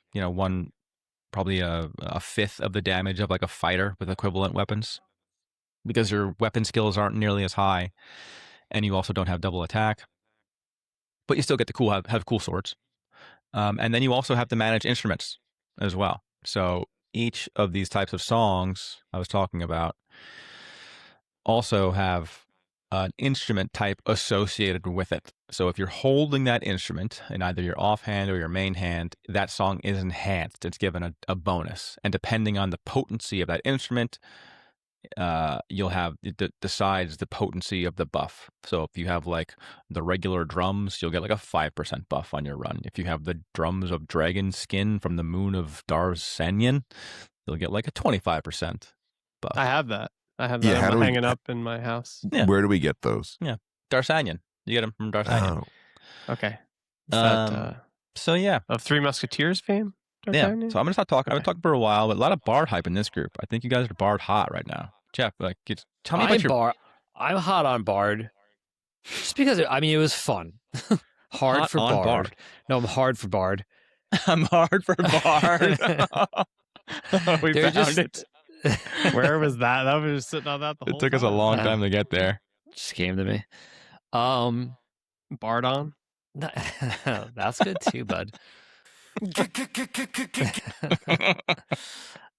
probably a fifth of the damage of like a fighter with equivalent weapons, because your weapon skills aren't nearly as high, and you also don't have double attack, but you still get to have cool swords. And then you also have to manage instruments as well. So each of these types of songs I was talking about also have an instrument type associated with it. So if you're holding that instrument in either your offhand or your main hand, that song is enhanced. It's given a bonus. And depending on the potency of that instrument, you'll have decides the potency of the buff. So if you have like the regular drums, you'll get like a 5% buff on your run. If you have the drums of dragon skin from the moon of Darsanyan, you'll get like a 25% buff. I have that. Hanging up in my house. Yeah. Where do we get those? Yeah, Darsanyan. You get them from Darsanyan. Okay. So yeah, of Three Musketeers fame. Yeah, D'Artagnan? so I'm gonna stop talking. I've been Okay. talking for a while, but a lot of Bard hype in this group. I think you guys are Bard hot right now. Jeff, like, tell me about your I'm hot on Bard, just because it was fun. Hard Hot for on Bard. No, I'm hard for Bard. I'm hard for Bard. We They're found just- it. Where was that? That was just sitting on that the whole It took us a time. long time to get there. Just came to me. Bardon. That's good too, bud.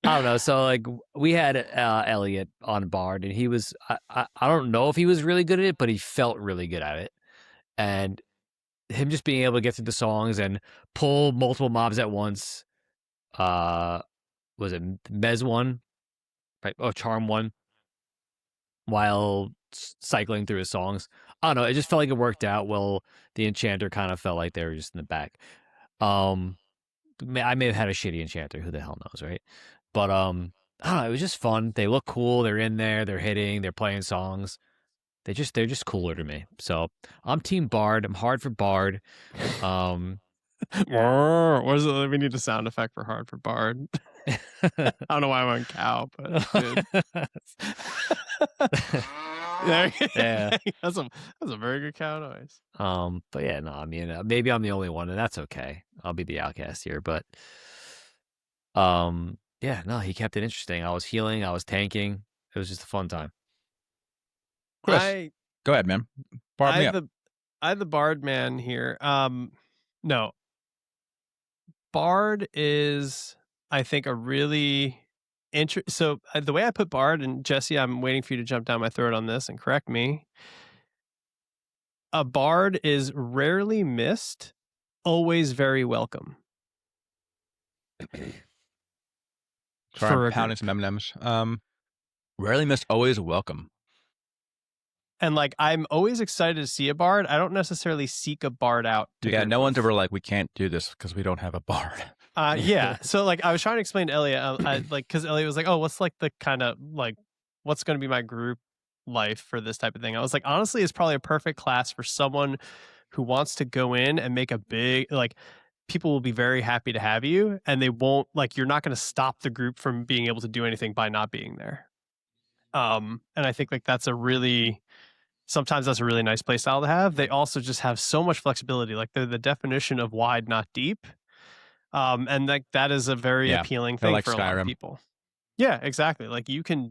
I don't know. So like we had Elliot on Bard, and he was I don't know if he was really good at it, but he felt really good at it. And him just being able to get through the songs and pull multiple mobs at once. Was it Mez one? Right? Oh, Charm one. While cycling through his songs, I don't know. It just felt like it worked out. Well, the Enchanter kind of felt like they were just in the back. I may have had a shitty Enchanter. Who the hell knows, right? But I don't know. It was just fun. They look cool. They're in there. They're hitting. They're playing songs. They're just cooler to me. So I'm Team Bard. I'm hard for Bard. What is it? We need a sound effect for hard for Bard. I don't know why I went cow, but dude. Yeah. that's a very good cow noise. But yeah, no, I mean, maybe I'm the only one, and that's okay. I'll be the outcast here, but yeah, no, he kept it interesting. I was healing, I was tanking. It was just a fun time. Chris, go ahead, man. Bard me up. I had the Bard man here. No. Bard is, I think, a really so the way I put Bard, and Jesse, I'm waiting for you to jump down my throat on this and correct me. A Bard is rarely missed, always very welcome. Sorry, I'm pounding some M&Ms. Rarely missed, always welcome. And like, I'm always excited to see a Bard. I don't necessarily seek a Bard out. Yeah, no one's ever like, we can't do this because we don't have a Bard. Yeah. So like, I was trying to explain to Elliot, because Elliot was like, "Oh, what's like the kind of like, what's going to be my group life for this type of thing?" I was like, honestly, it's probably a perfect class for someone who wants to go in and make a big like. People will be very happy to have you, and they won't like. You're not going to stop the group from being able to do anything by not being there. And I think like sometimes that's a really nice play style to have. They also just have so much flexibility. Like they're the definition of wide, not deep. And like that is a very appealing thing like for a lot of people. Yeah, exactly. Like you can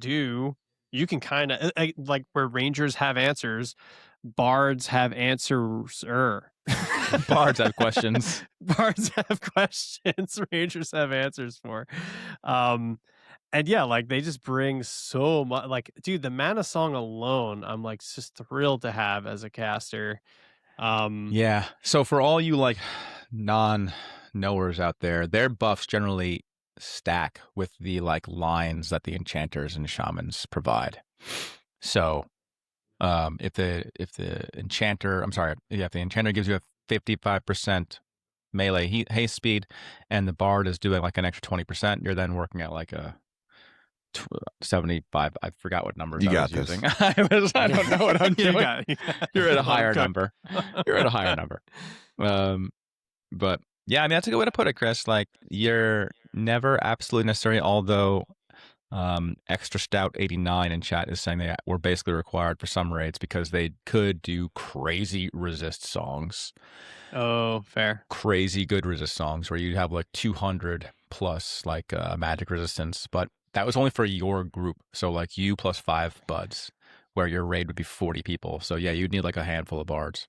kind of like where Rangers have answers, Bards have answers. Bards have questions. Bards have questions. Rangers have answers for. And yeah, like they just bring so much. Like, dude, the Mana Song alone, I'm like just thrilled to have as a caster. Yeah. So for all you like non-knowers out there, their buffs generally stack with the like lines that the enchanters and shamans provide. So if the enchanter, if the enchanter gives you a 55% melee haste speed, and the bard is doing like an extra 20%, you're then working at like a 75. I forgot what numbers I was using. I don't know what I'm doing. You're at a higher number. You're at a higher number. But yeah, I mean, that's a good way to put it, Chris. Like, you're never absolutely necessary, although Extra Stout 89 in chat is saying they were basically required for some raids because they could do crazy resist songs. Oh, fair. Crazy good resist songs where you'd have like 200 plus like magic resistance, but that was only for your group. So like you plus 5 buds, where your raid would be 40 people. So yeah, you'd need like a handful of bards.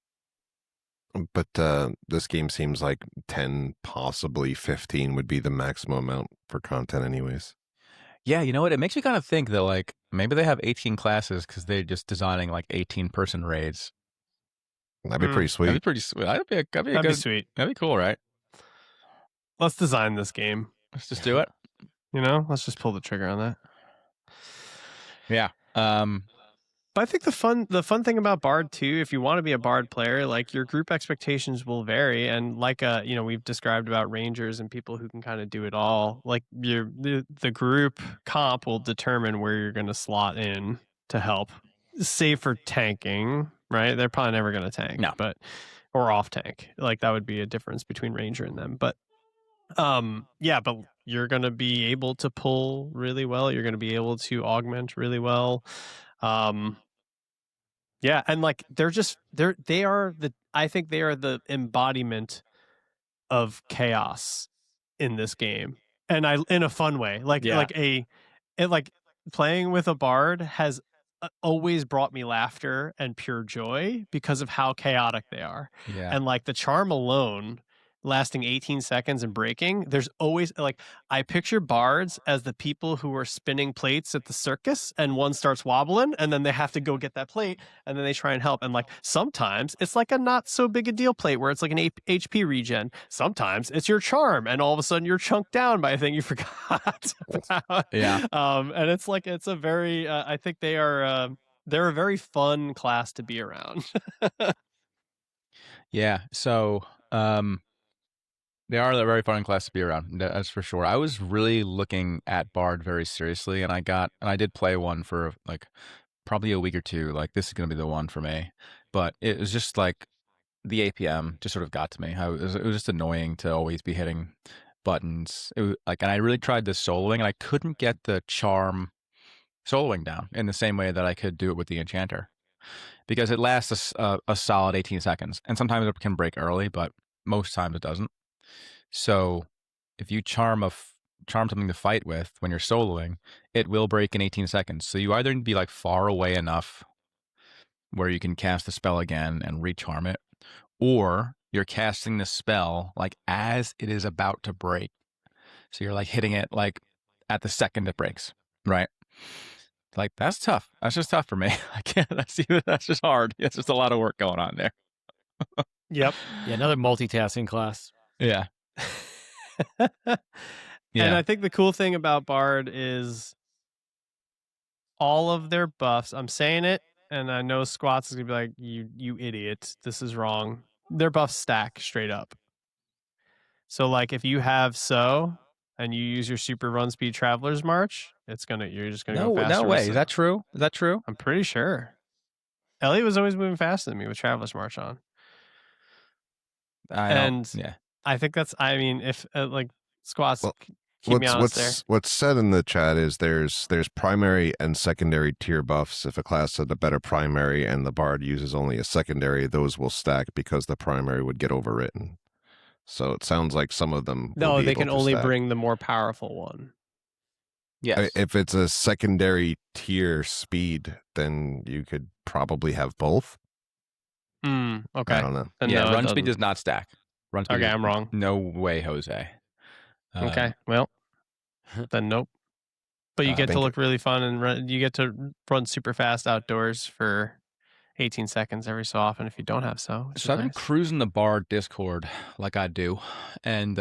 But this game seems like 10, possibly 15 would be the maximum amount for content anyways. Yeah, you know what? It makes me kind of think that like maybe they have 18 classes because they're just designing like 18-person raids. That'd be pretty sweet. That'd be pretty sweet. That'd be sweet. That'd be cool, right? Let's design this game. Let's just do it. You know, let's just pull the trigger on that. Yeah. But I think the fun thing about Bard too, if you want to be a Bard player, like your group expectations will vary, and like we've described about Rangers and people who can kind of do it all. Like the group comp will determine where you're going to slot in to help. Save for tanking, right? They're probably never going to tank, no. or off tank. Like that would be a difference between Ranger and them. But Yeah, but you're going to be able to pull really well. You're going to be able to augment really well. Yeah, and like I think they are the embodiment of chaos in this game, and in a fun way. Like playing with a bard has always brought me laughter and pure joy because of how chaotic they are. Yeah. And like the charm alone lasting 18 seconds and breaking, there's always like I picture bards as the people who are spinning plates at the circus, and one starts wobbling and then they have to go get that plate and then they try and help. And like sometimes it's like a not so big a deal plate where it's like an HP regen. Sometimes it's your charm and all of a sudden you're chunked down by a thing you forgot about. Yeah. And it's like it's a very I think they're a very fun class to be around. Yeah. So they are a very fun class to be around. That's for sure. I was really looking at Bard very seriously, and I did play one for like probably a week or two. Like, this is going to be the one for me. But it was just like the APM just sort of got to me. It was just annoying to always be hitting buttons. It was like, and I really tried this soloing, and I couldn't get the charm soloing down in the same way that I could do it with the Enchanter, because it lasts a solid 18 seconds, and sometimes it can break early, but most times it doesn't. So if you charm something to fight with when you're soloing, it will break in 18 seconds. So you either need to be like far away enough where you can cast the spell again and recharm it, or you're casting the spell like as it is about to break. So you're like hitting it like at the second it breaks, right? Like, that's tough. That's just tough for me. I can't. That's just hard. It's just a lot of work going on there. Yep. Yeah, another multitasking class. Yeah. And Yeah. I think the cool thing about Bard is all of their buffs. I'm saying it, and I know Squats is gonna be like, "You idiot! This is wrong." Their buffs stack straight up. So, like, if you have and you use your super run speed Traveler's March, you're just gonna go faster. No with way. Is So. that true? Is that true? I'm pretty sure. Elliot was always moving faster than me with Traveler's March on. Yeah. I think that's. I mean, if like Squats, Well, keep me honest there. What's said in the chat is there's primary and secondary tier buffs. If a class had a better primary and the bard uses only a secondary, those will stack because the primary would get overwritten. So it sounds like some of them. No, will be they able can to only stack. bring the more powerful one. Yes. If it's a secondary tier speed, then you could probably have both. Okay. I don't know. Then yeah. no, it Run speed doesn't. does not stack. Run speed. Okay, I'm wrong. No way, Jose. Okay, well, then nope. But you I get to think- look really fun and you get to run super fast outdoors for 18 seconds every so often if you don't have which So is I've been nice. cruising the Bard Discord like I do, and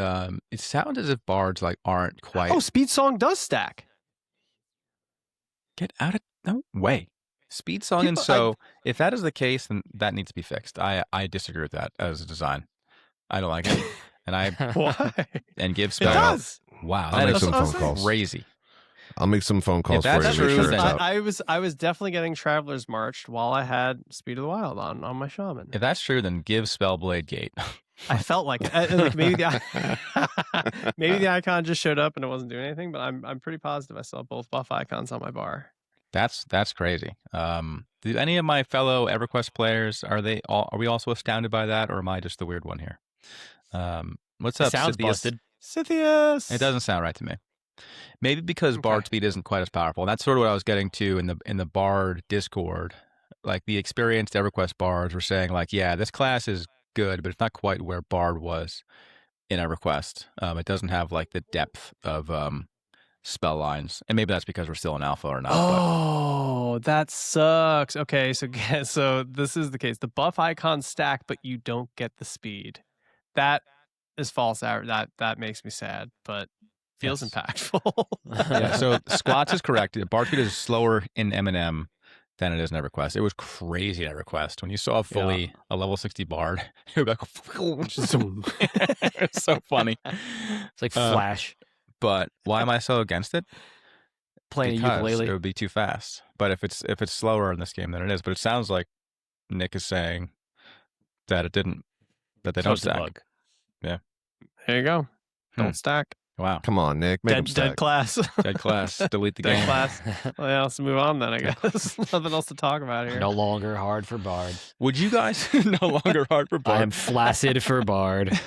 it sounds as if Bards like aren't quite. Oh, Speed Song does stack. Get out of no way. Speed song, and People- so if that is the case, then that needs to be fixed. I disagree with that as a design. I don't like it, and I Why? and give It spell. does. Wow, I'll that make is some That's phone what I'm calls. crazy. I'll make some phone calls for that's you. Make true, sure it's then- out. I was definitely getting Traveler's Marched while I had Speed of the Wild on my Shaman. If that's true, then give Spellblade Gate. I felt like it. Like maybe the icon just showed up and it wasn't doing anything, but I'm pretty positive I saw both buff icons on my bar. That's crazy. Do any of my fellow EverQuest players are we also astounded by that, or am I just the weird one here? What's up? Sounds Scythius? busted. Scythius. It doesn't sound right to me. Maybe because Okay. Bard speed isn't quite as powerful. And that's sort of what I was getting to in the Bard Discord. Like, the experienced EverQuest bards were saying, like, yeah, this class is good, but it's not quite where Bard was in EverQuest. It doesn't have like the depth of spell lines, and maybe that's because we're still in alpha or not. Oh, that sucks. Okay, so this is the case. The buff icons stack, but you don't get the speed. That is false. That makes me sad, but feels Yes. impactful. Yeah, so Squats is correct. Bard speed is slower in M&M than it is in EverQuest. It was crazy in EverQuest. When you saw a level 60 Bard, you were like, it's so funny. It's like Flash But why am I so against it? playing a Because ukulele. it would be too fast. But if it's slower in this game than it is, but it sounds like Nick is saying that they So don't it's a stack. bug. There you go. Don't stack. Wow. Come on, Nick. Make 'em Dead stack. class. Dead class. Delete the Dead game. class. Well, yeah, let's move on then, I guess. Nothing else to talk about here. No longer hard for Bard. Would you guys no longer hard for I am Bard? flaccid for Bard.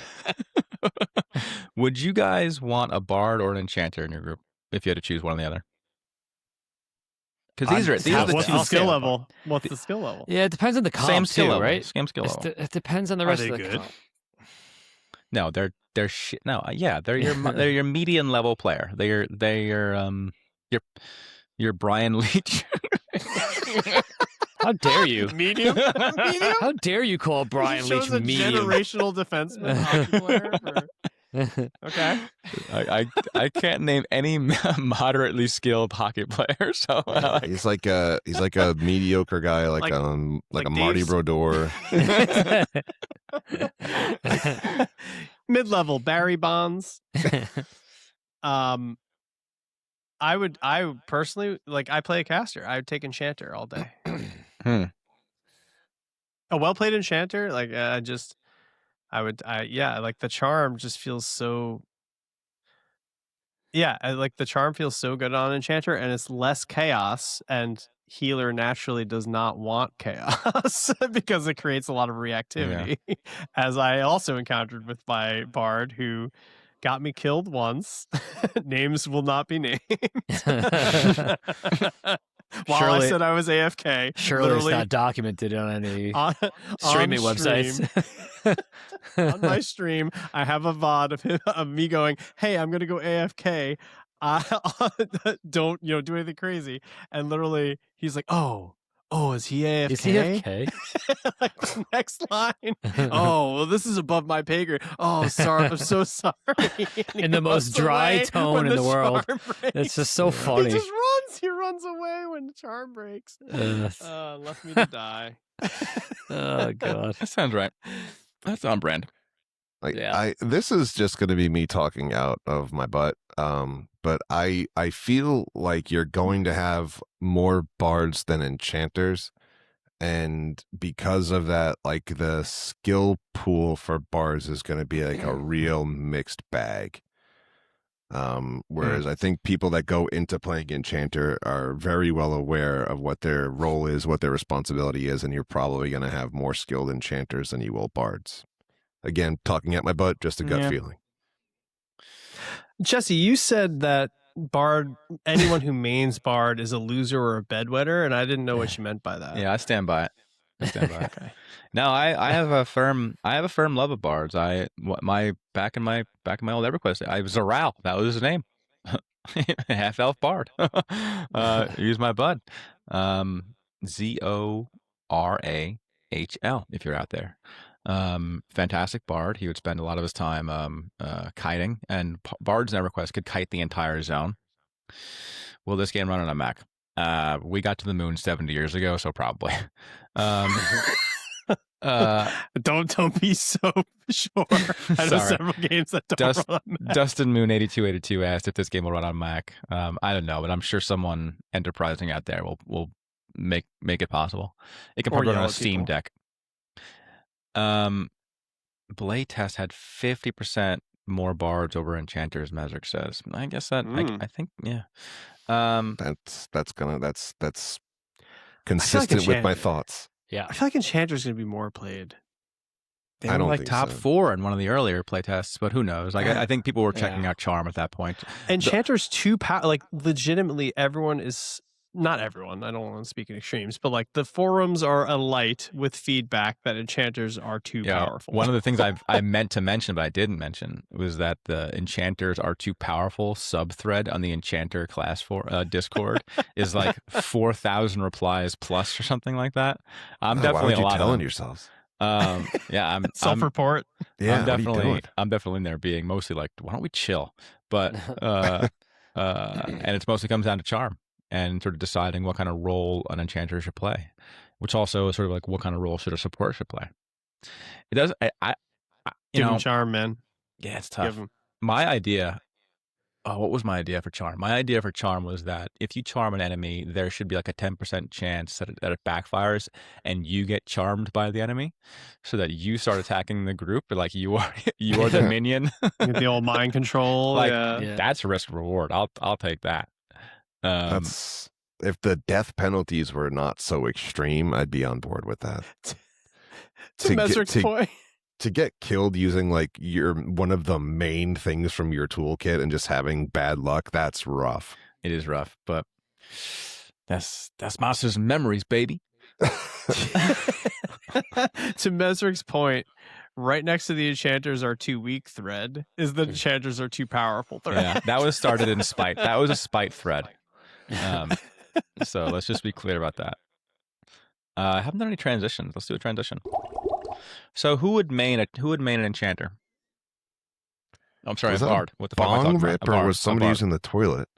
Would you guys want a Bard or an Enchanter in your group if you had to choose one or the other? Because these are the What's two the skill scale level? What's the skill level? Yeah, it depends on the comp Same skill too, level, right? Same skill level. It depends on the Are rest they of the good? comp. No, they're shit. No, yeah, they're your median level player. They're your Brian Leach. How dare you? Medium? Medium? How dare you call Brian He chose Leach a medium? generational defenseman hockey player for... Okay. I can't name any moderately skilled hockey player. So He's like a mediocre guy, like a Marty Dave's- Brodeur. Mid-level Barry Bonds. I personally, like, I play a caster. I would take Enchanter all day. A well-played Enchanter, like, like the charm just feels so. Yeah, like the charm feels so good on Enchanter, and it's less chaos, and healer naturally does not want chaos because it creates a lot of reactivity. As I also encountered with my Bard, who got me killed once. Names will not be named. While Surely- I said I was AFK. Surely it's literally not documented on any on streaming stream. websites. On my stream, I have a VOD of me going, "Hey, I'm gonna go AFK. Don't do anything crazy." And literally, he's like, "Oh, is he AFK? Is he okay? Like, next line. Oh, well, this is above my pay grade. Oh, sorry, I'm so sorry." In the most dry tone in the world. It's just so He funny. just runs. He runs away when the charm breaks. Left me to die. Oh god. That sounds right. That's on brand. Like Yeah. this is just going to be me talking out of my butt. But I feel like you're going to have more bards than enchanters, and because of that, like the skill pool for bards is going to be like a real mixed bag. Whereas I think people that go into playing enchanter are very well aware of what their role is, what their responsibility is, and you're probably going to have more skilled enchanters than you will bards. Again, talking at my butt, just a gut Yeah. feeling. Jesse, you said that Bard, anyone who mains Bard is a loser or a bedwetter, and I didn't know what you meant by that. Yeah, I stand by it. I stand by it. Okay. No, I have a firm love of bards. Back in my old EverQuest, I was Zoral. That was his name. Half elf bard. Use my bud. ZORAHL. If you're out there. Fantastic bard. He would spend a lot of his time kiting, and bards in EverQuest could kite the entire zone. Will this game run on a Mac? We got to the moon 70 years ago, so probably. Don't be so sure. I know Sorry. several games that don't run on Mac. Dustin Moon 8282 asked if this game will run on Mac. I don't know, but I'm sure someone enterprising out there will make it possible. It can Or probably run on yell a at Steam people. Deck. Blade Test had 50% more bards over enchanters, Mesrick says. I guess that I think yeah. That's consistent with my Enchanter- thoughts. Yeah. I feel like Enchanter's going to be more played. They I were don't like think top so. 4 in one of the earlier playtests, but who knows? Like I think people were checking out Charm at that point. Enchanter's too like legitimately everyone is not everyone. I don't want to speak in extremes, but like the forums are alight with feedback that enchanters are too powerful. One of the things I meant to mention, but I didn't mention, was that the enchanters are too powerful subthread on the Enchanter class for Discord is like 4,000 replies plus or something like that. I'm Why definitely would a you lot telling of them. yourselves? Yeah, I'm self-report. Yeah, what are you doing? I'm definitely in there being mostly like, why don't we chill? But and it mostly comes down to charm and sort of deciding what kind of role an enchanter should play, which also is sort of like what kind of role should a support should play. It does. I you Give know, him charm, man. yeah, it's Give tough. him. My idea Oh, what was my idea for charm? My idea for charm was that if you charm an enemy, there should be like a 10% chance that it backfires and you get charmed by the enemy, so that you start attacking the group. But like you are the minion. Get the old mind control. Like, yeah. That's risk reward. I'll take that. That's if the death penalties were not so extreme, I'd be on board with that. To Mesric's point. To get killed using like one of the main things from your toolkit and just having bad luck, that's rough. It is rough, but that's Monsters and Memories, baby. To Mesric's point, right next to the enchanters are too weak thread is the enchanters are too powerful thread. Yeah, that was started in spite. That was a spite thread. So let's just be clear about that. I haven't done any transitions. Let's do a transition. So who would main an enchanter? Oh, I'm sorry, Was a that a bard. What the fuck am I Bong talking rip, about? A or bard, was somebody a bard. using the toilet?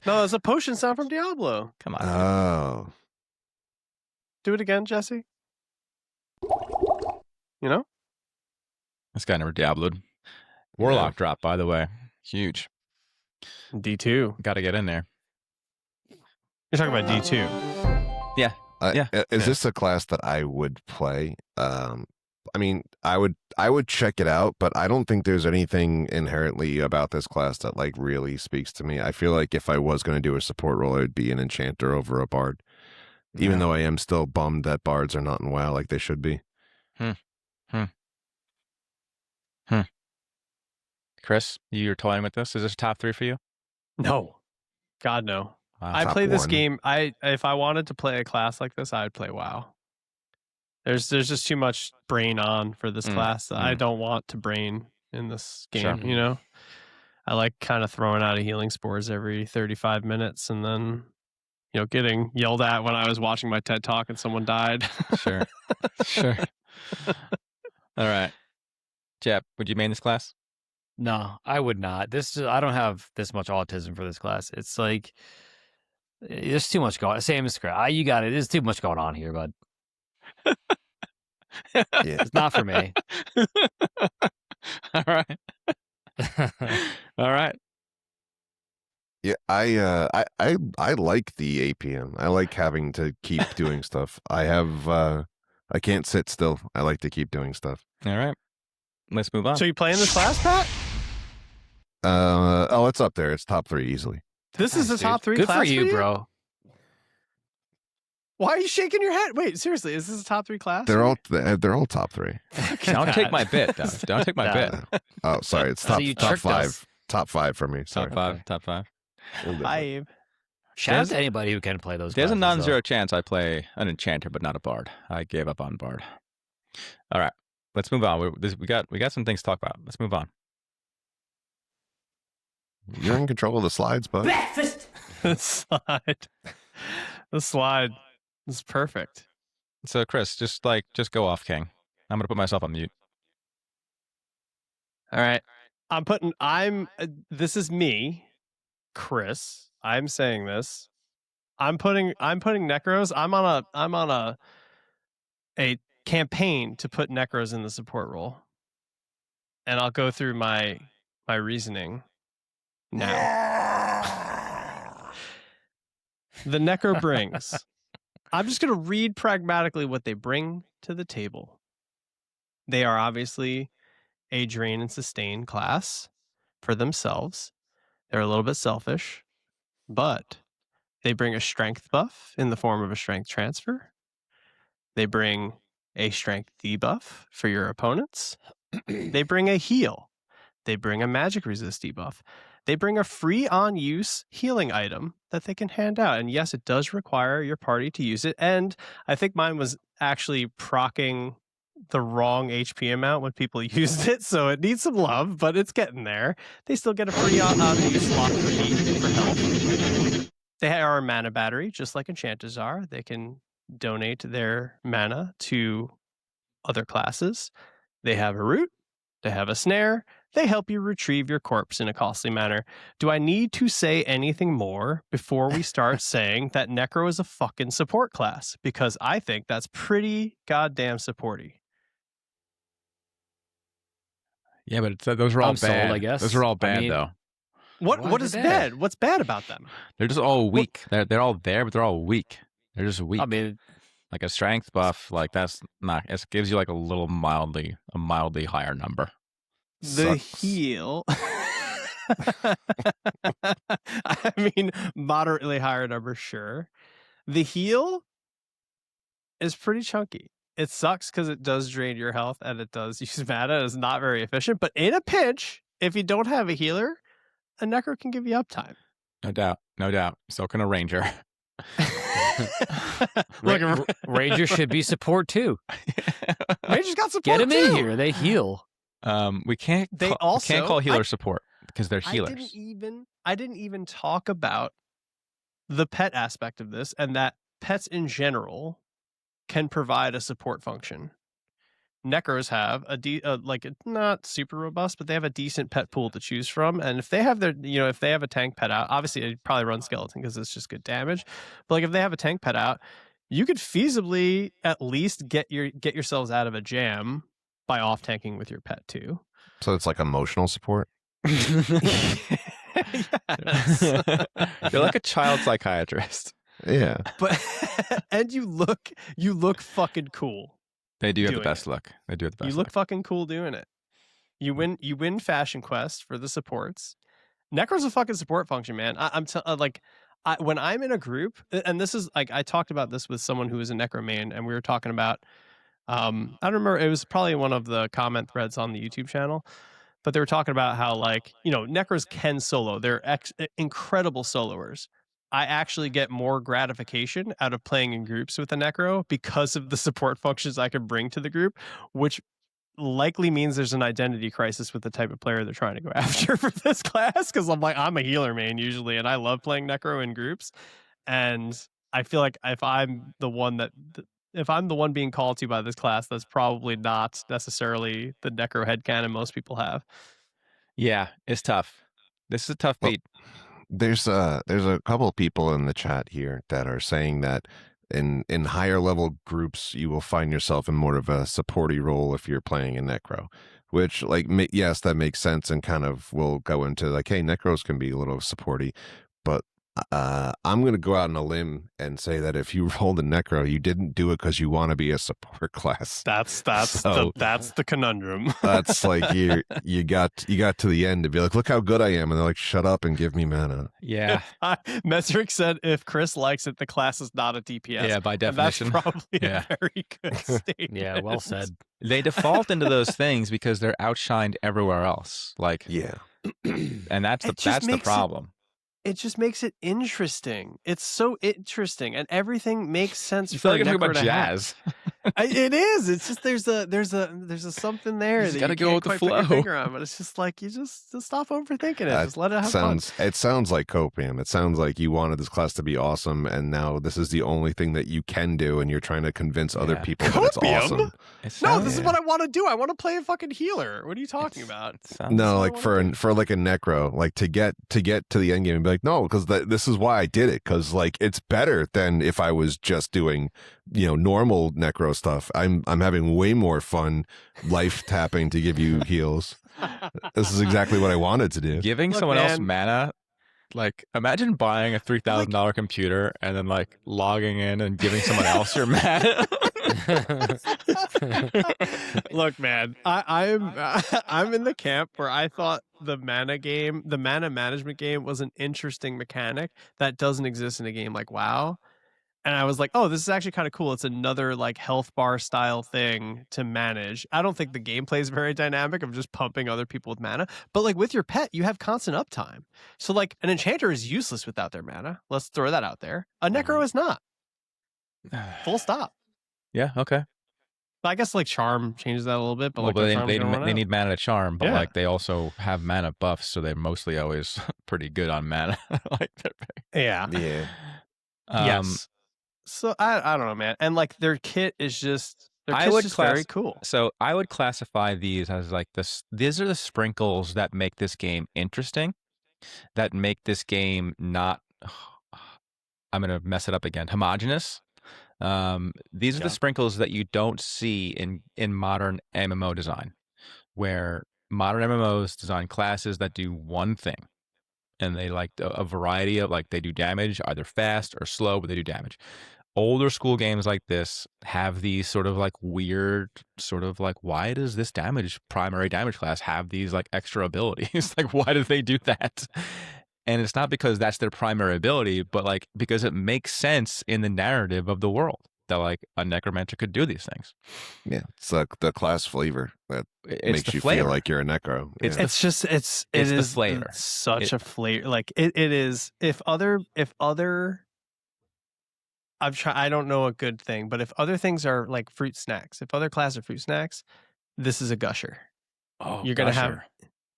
No, it's a potion sound from Diablo. Come on. Oh, Do it again, Jesse. You know? This guy never Diabloed. Warlock drop, by the way. Huge. D2. Got to get in there. You're talking about D2. Yeah. Is this a class that I would play? I mean, I would check it out, but I don't think there's anything inherently about this class that like really speaks to me. I feel like if I was going to do a support role, it would be an enchanter over a bard. Even though I am still bummed that bards are not in WoW like they should be. Chris, you're toying with this? Is this top 3 for you? No. God, no. Wow. I Top play this 1. game. If I wanted to play a class like this, I would play WoW. There's just too much brain on for this class. I don't want to brain in this game, Sure. you know? I like kind of throwing out a healing spores every 35 minutes and then, you know, getting yelled at when I was watching my TED Talk and someone died. Sure. Sure. All right. Jep, would you main this class? No, I would not. I don't have this much autism for this class. It's like there's too much going. Same as Chris. You got it. There's too much going on here, bud. Yeah. It's not for me. All right. All right. Yeah, I like the APM. I like having to keep doing stuff. I can't sit still. I like to keep doing stuff. All right. Let's move on. So you playing this class, Pat? It's up there. It's top 3 easily. This is the Dude, top 3 Good class for you, bro. Why are you shaking your head? Wait, seriously, is this a top 3 class? They're all top 3. Don't take my bit, though. Don't take my Nah. bit. Oh, sorry. It's So top you top tricked 5. us. Top 5 for me. Sorry. Top five. Five. Shout out There's- to anybody who can play those. There's a classes, non-zero chance I play an enchanter, but not a bard. I gave up on bard. All right. Let's move on. We got some things to talk about. Let's move on. You're in control of the slides, bud. Breakfast. The slide is perfect. So, Chris, just go off, King. I'm gonna put myself on mute. All right. This is me, Chris. I'm saying this. I'm putting Necros. I'm on a campaign to put Necros in the support role. And I'll go through my reasoning now. The Necro brings. I'm just going to read pragmatically what they bring to the table. They are obviously a drain and sustain class for themselves. They're a little bit selfish, but they bring a strength buff in the form of a strength transfer. They bring a strength debuff for your opponents. They bring a heal. They bring a magic resist debuff. They bring a free on use healing item that they can hand out. And yes, it does require your party to use it. And I think mine was actually procking the wrong HP amount when people used it. So it needs some love, but it's getting there. They still get a free on use slot for health. They are a mana battery, just like enchanters are. They can donate their mana to other classes. They have a root. They have a snare. They help you retrieve your corpse in a costly manner. Do I need to say anything more before we start saying that Necro is a fucking support class? Because I think that's pretty goddamn supporty. Yeah, but those are all I'm bad. sold, I guess. Those are all bad, I mean, though. What Why is are they bad? What's bad about them? They're just all weak. They're all there, but they're all weak. They're just weak. I mean, Like a strength buff, like that's not. It gives you like a mildly higher number. The Sucks. heal. I mean, moderately higher number, sure. The heal is pretty chunky. It sucks because it does drain your health and it does use mana. It's not very efficient, but in a pinch, if you don't have a healer, a Necro can give you uptime. No doubt. So can a ranger. Look, Ranger should be support too. Ranger's got support. Get them in too. here. They heal. We can't. They we can't call also- healer support because they're healers. I didn't even talk about the pet aspect of this, and that pets in general can provide a support function. Necros have like not super robust, but they have a decent pet pool to choose from. And if they have if they have a tank pet out, obviously they'd probably run skeleton because it's just good damage. But like if they have a tank pet out, you could feasibly at least get yourselves out of a jam by off tanking with your pet too. So it's like emotional support. Yes. You're like a child psychiatrist. Yeah. But and you look fucking cool. They do have the Doing best look. They do have the best You look look. fucking cool doing it. You win Fashion Quest for the supports. Necro's a fucking support function, man. When I'm in a group, and this is like I talked about this with someone who was a Necro main, and we were talking about I don't remember, it was probably one of the comment threads on the YouTube channel, but they were talking about how Necros can solo. They're incredible soloers. I actually get more gratification out of playing in groups with a Necro because of the support functions I can bring to the group, which likely means there's an identity crisis with the type of player they're trying to go after for this class. Because I'm a healer main usually, and I love playing Necro in groups. And I feel like if I'm the one being called to by this class, that's probably not necessarily the Necro headcanon most people have. Yeah, it's tough. This is a tough Well, beat. There's a couple of people in the chat here that are saying that in higher level groups you will find yourself in more of a supporty role if you're playing a Necro, which yes, that makes sense and kind of will go into like, hey, Necros can be a little supporty, but I'm going to go out on a limb and say that if you rolled a Necro, you didn't do it because you want to be a support class. That's So- that's the conundrum. That's like you got to the end to be like, look how good I am, and they're like, shut up and give me mana. Yeah. Mesrick said if Chris likes it, the class is not a DPS. Yeah, by And definition. that's probably Yeah. a very good statement. Yeah, well said. They default into those things because they're outshined everywhere else. Like, Yeah. and that's It just the makes it- problem. It just makes it interesting. It's so interesting, and everything makes sense You for feel like a you're talking Necro about to have. jazz. It is. It's just there's a something there just that gotta you go can't with the quite put your flow. finger on, but it's just like you just stop overthinking it. That Just let it have fun. It sounds like copium. It sounds like you wanted this class to be awesome, and now this is the only thing that you can do, and you're trying to convince other Yeah. people that it's Copium? awesome. It No, sounds- this is what I want to do. I want to play a fucking healer. What are you talking it's- about? it sounds- No, what I like for like a Necro, like to get to the end game and be like, no, because this is why I did it, because like it's better than if I was just doing normal Necro stuff. I'm having way more fun life tapping to give you heals. This is exactly what I wanted to do. Giving Look, someone else man. mana, like imagine buying a $3,000 computer and then like logging in and giving someone else your mana. Look, man, I'm in the camp where I thought the mana management game was an interesting mechanic that doesn't exist in a game like WoW. And I was like, oh, this is actually kind of cool. It's another like health bar style thing to manage. I don't think the gameplay is very dynamic of just pumping other people with mana. But like with your pet, you have constant uptime. So like an enchanter is useless without their mana. Let's throw that out there. A necro is not. Full stop. Yeah, okay. I guess like charm changes that a little bit, but Well, like but their charm's gonna run they out. need mana to charm, but Yeah. like they also have mana buffs, so they're mostly always pretty good on mana. Like Yeah. Yeah. Yes. So I don't know, man. And like their kit is just I kit's would just class- very cool. So I would classify these as like this. These are the sprinkles that make this game interesting, that make this game not. I'm gonna mess it up again. Homogeneous. These are Yeah. the sprinkles that you don't see in modern MMO design, where modern MMOs design classes that do one thing, and they like a variety of like they do damage either fast or slow, but they do damage. Older school games like this have these sort of like weird sort of like, why does this primary damage class have these like extra abilities? Like, why do they do that? And it's not because that's their primary ability, but like because it makes sense in the narrative of the world that like a necromancer could do these things. Yeah, it's like the class flavor that It's makes the you flavor. feel like you're a necro. It's Yeah. It's just it the is flavor. such a flavor. Like it is. If other I don't know a good thing, but if other things are like fruit snacks, if other classes are fruit snacks, this is a gusher. Oh, You're gonna have, Gusher.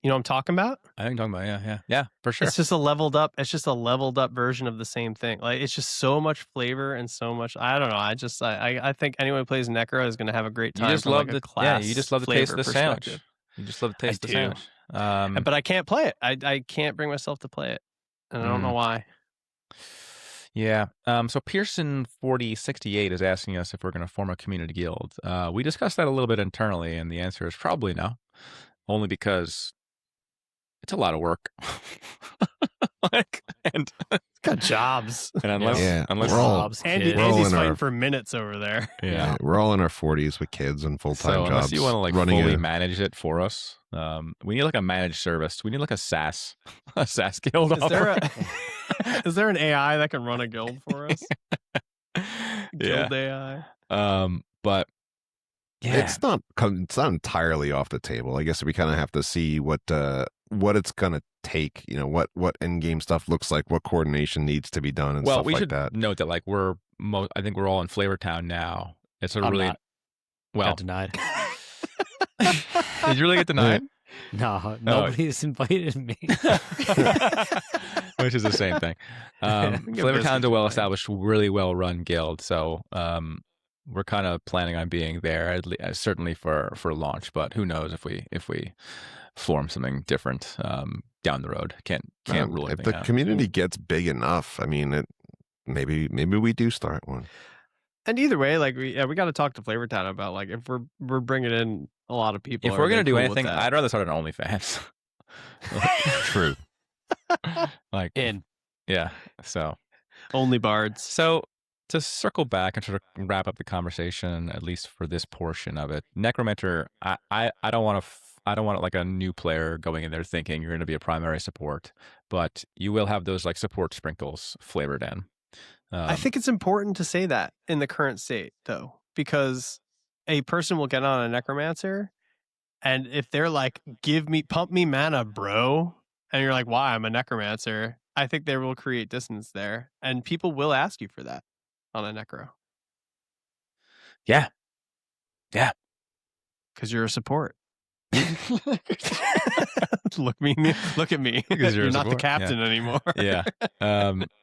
you know what I'm talking about? I think I'm talking about yeah, for sure. It's just a leveled up. It's just a leveled up version of the same thing. Like it's just so much flavor and so much. I don't know. I think anyone who plays Necro is gonna have a great You time. just from love like a the class you just love the taste of flavor the sandwich. perspective. You just love the taste of the do. sandwich. But I can't play it. I can't bring myself to play it, and I don't know why. Yeah. So Pearson 4068 is asking us if we're going to form a community guild. We discussed that a little bit internally, and the answer is probably no, only because it's a lot of work. Like, and Got jobs. unless Yeah, unless we're all- Jobs, Andy, kids. we're all Andy's in our- fighting for minutes over there. yeah. We're all in our 40s with kids and full-time So unless jobs. you want to like running fully a, manage it for us, we need like a managed service. We need like a SaaS, a SaaS guild. Is there is there an AI that can run a guild for us? Yeah. Guild AI. But yeah, it's not entirely off the table. I guess we kind of have to see what it's gonna take. You know, what end game stuff looks like, what coordination needs to be done, and well, stuff we like should that. note that like I think we're all in Flavortown now. It's a I'm really not. well. Got denied. Did you really get denied? No, nobody's invited me. Which is the same thing. Flavortown's a well-established, really well-run guild, so we're kind of planning on being there, certainly for launch. But who knows if we form something different down the road? Can't rule If anything the out. community gets big enough, I mean, maybe we do start one. And either way, like we got to talk to Flavortown about like if we're bringing in a lot of people. If are we're gonna they do cool with anything, that? I'd rather start an OnlyFans. True. Like, In. yeah. So Only bards. So to circle back and sort of wrap up the conversation, at least for this portion of it, Necromancer, I don't want to like a new player going in there thinking you're going to be a primary support, but you will have those like support sprinkles flavored in. I think it's important to say that in the current state, though, because a person will get on a Necromancer, and if they're like, pump me mana, bro, and you're like, why? I'm a Necromancer. I think they will create distance there, and people will ask you for that on a Necro. Yeah. Because you're a support. Look at me. Because you're a not the support, captain anymore. Yeah.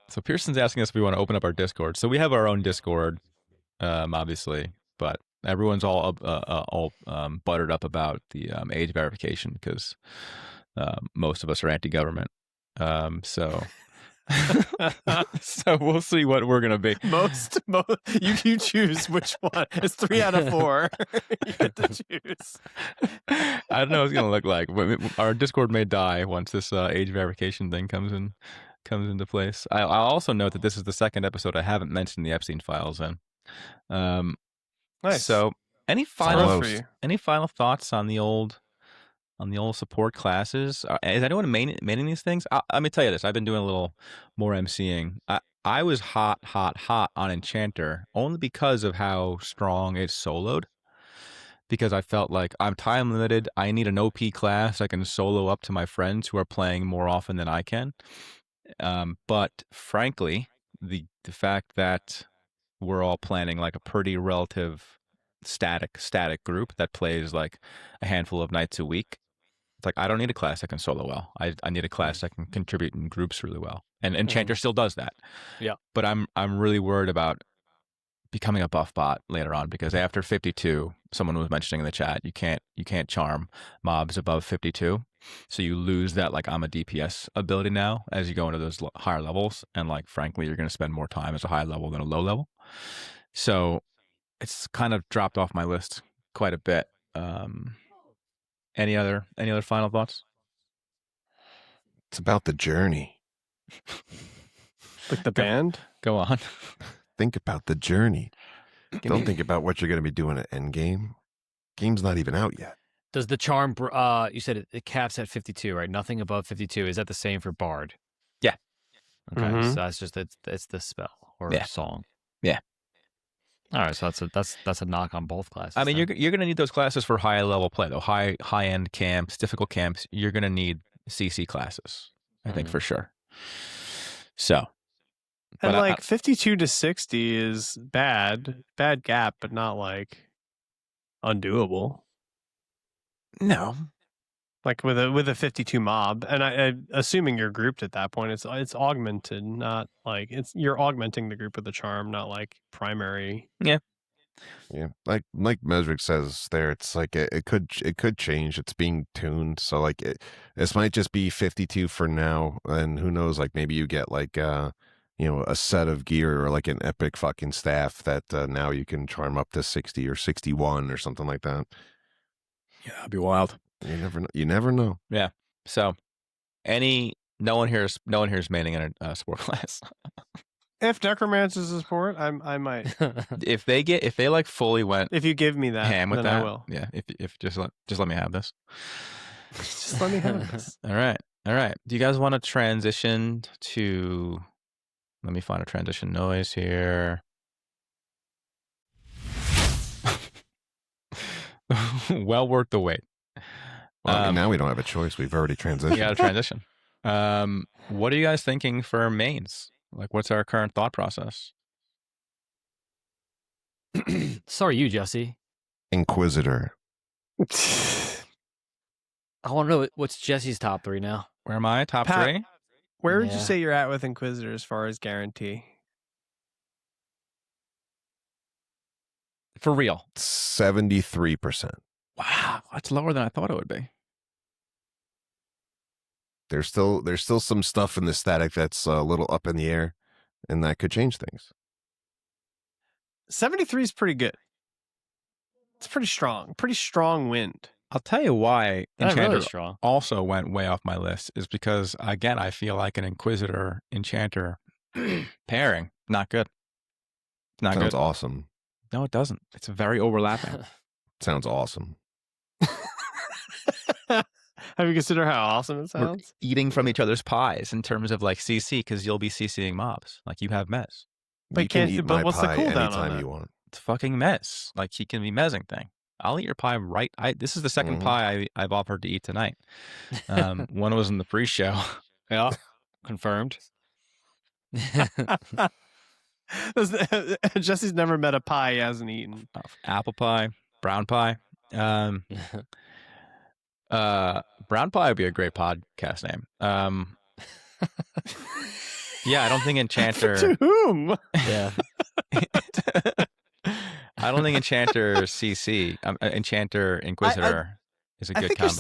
So Pearson's asking us if we want to open up our Discord. So we have our own Discord, obviously, but everyone's all buttered up about the age verification because most of us are anti-government. So we'll see what we're gonna be. Most you choose which one. It's 3 out of 4. You get to choose. I don't know what it's gonna look like. Our Discord may die once this age verification thing comes into place. I'll also note that this is the second episode I haven't mentioned the Epstein files in. Nice. So any Growth final for you. thoughts on the old support classes? Is anyone maining these things? Let me tell you this. I've been doing a little more MCing. I was hot on Enchanter only because of how strong it's soloed. Because I felt like I'm time limited. I need an OP class I can solo up to my friends who are playing more often than I can. But frankly, the fact that we're all planning like a pretty relative static group that plays like a handful of nights a week. It's like, I don't need a class that can solo well. I need a class that can contribute in groups really well. And Enchanter still does that. Yeah. But I'm really worried about becoming a buff bot later on because after 52, someone was mentioning in the chat, you can't charm mobs above 52. So you lose that like I'm a DPS ability now as you go into those higher levels. And like, frankly, you're going to spend more time as a high level than a low level. So it's kind of dropped off my list quite a bit. Any other final thoughts? It's about the journey. Like the band? Go on. Think about the journey. Give Don't me- think about what you're going to be doing at endgame. Game's not even out yet. Does the charm? You said it caps at 52, right? Nothing above 52. Is that the same for bard? Yeah. Okay, Mhm. so that's just it's the spell or Yeah. song. Yeah. All right, so that's a knock on both classes. I mean, then. you're going to need those classes for high level play, though. High end camps, difficult camps. You're going to need CC classes, I think, Mhm. for sure. So, And but I- like 52 to 60 is bad gap, but not like undoable. no, Like with a 52 mob, and I assuming you're grouped at that point, it's augmented, not like you're augmenting the group with the charm, not like primary. Yeah, like Mesrick says there, it's like it could change. It's being tuned, so like this might just be 52 for now, and who knows? Like maybe you get like a set of gear or like an epic fucking staff that now you can charm up to 60 or 61 or something like that. yeah, that'd be wild. You never know. You never know. So, no one here is manning in a sport class. If Necromancer is a sport, I might. If they like fully went If you give me that, ham with then that, I will. yeah. If just let me have this. Just let me have this. All right. Do you guys want to transition to? Let me find a transition noise here. Well worth the wait. Well, I mean, now we don't have a choice. We've already transitioned. We got to transition. What are you guys thinking for mains? Like, what's our current thought process? Sorry, you Jesse. Inquisitor. I want to know what's Jesse's top 3 now. Where am I? Top Pat. 3? Where would you Yeah. say you're at with Inquisitor as far as guarantee? For real. 73%. Wow, that's lower than I thought it would be. There's still some stuff in the static that's a little up in the air, and that could change things. 73 is pretty good. It's pretty strong wind. I'll tell you why That's Enchanter really strong. also went way off my list is because, again, I feel like an Inquisitor Enchanter pairing, not good. Not Sounds good. awesome. No, it doesn't. It's very overlapping. Sounds awesome. Have you considered how awesome it We're sounds? eating from each other's pies in terms of like CC because you'll be CCing mobs like you have Mez. But you can can't- eat but my what's the pie cooldown on anytime that? you want. It's fucking Mez. Like he can be mezzing thing. I'll eat your pie right. This is the second Mhm. pie I've offered to eat tonight. One was in the pre-show. Yeah, confirmed. Jesse's never met a pie he hasn't eaten. Apple pie, brown pie. Brown pie would be a great podcast name. Yeah, I don't think Enchanter. To whom? Yeah. I don't think Enchanter CC, Enchanter Inquisitor is a good I think combo. you're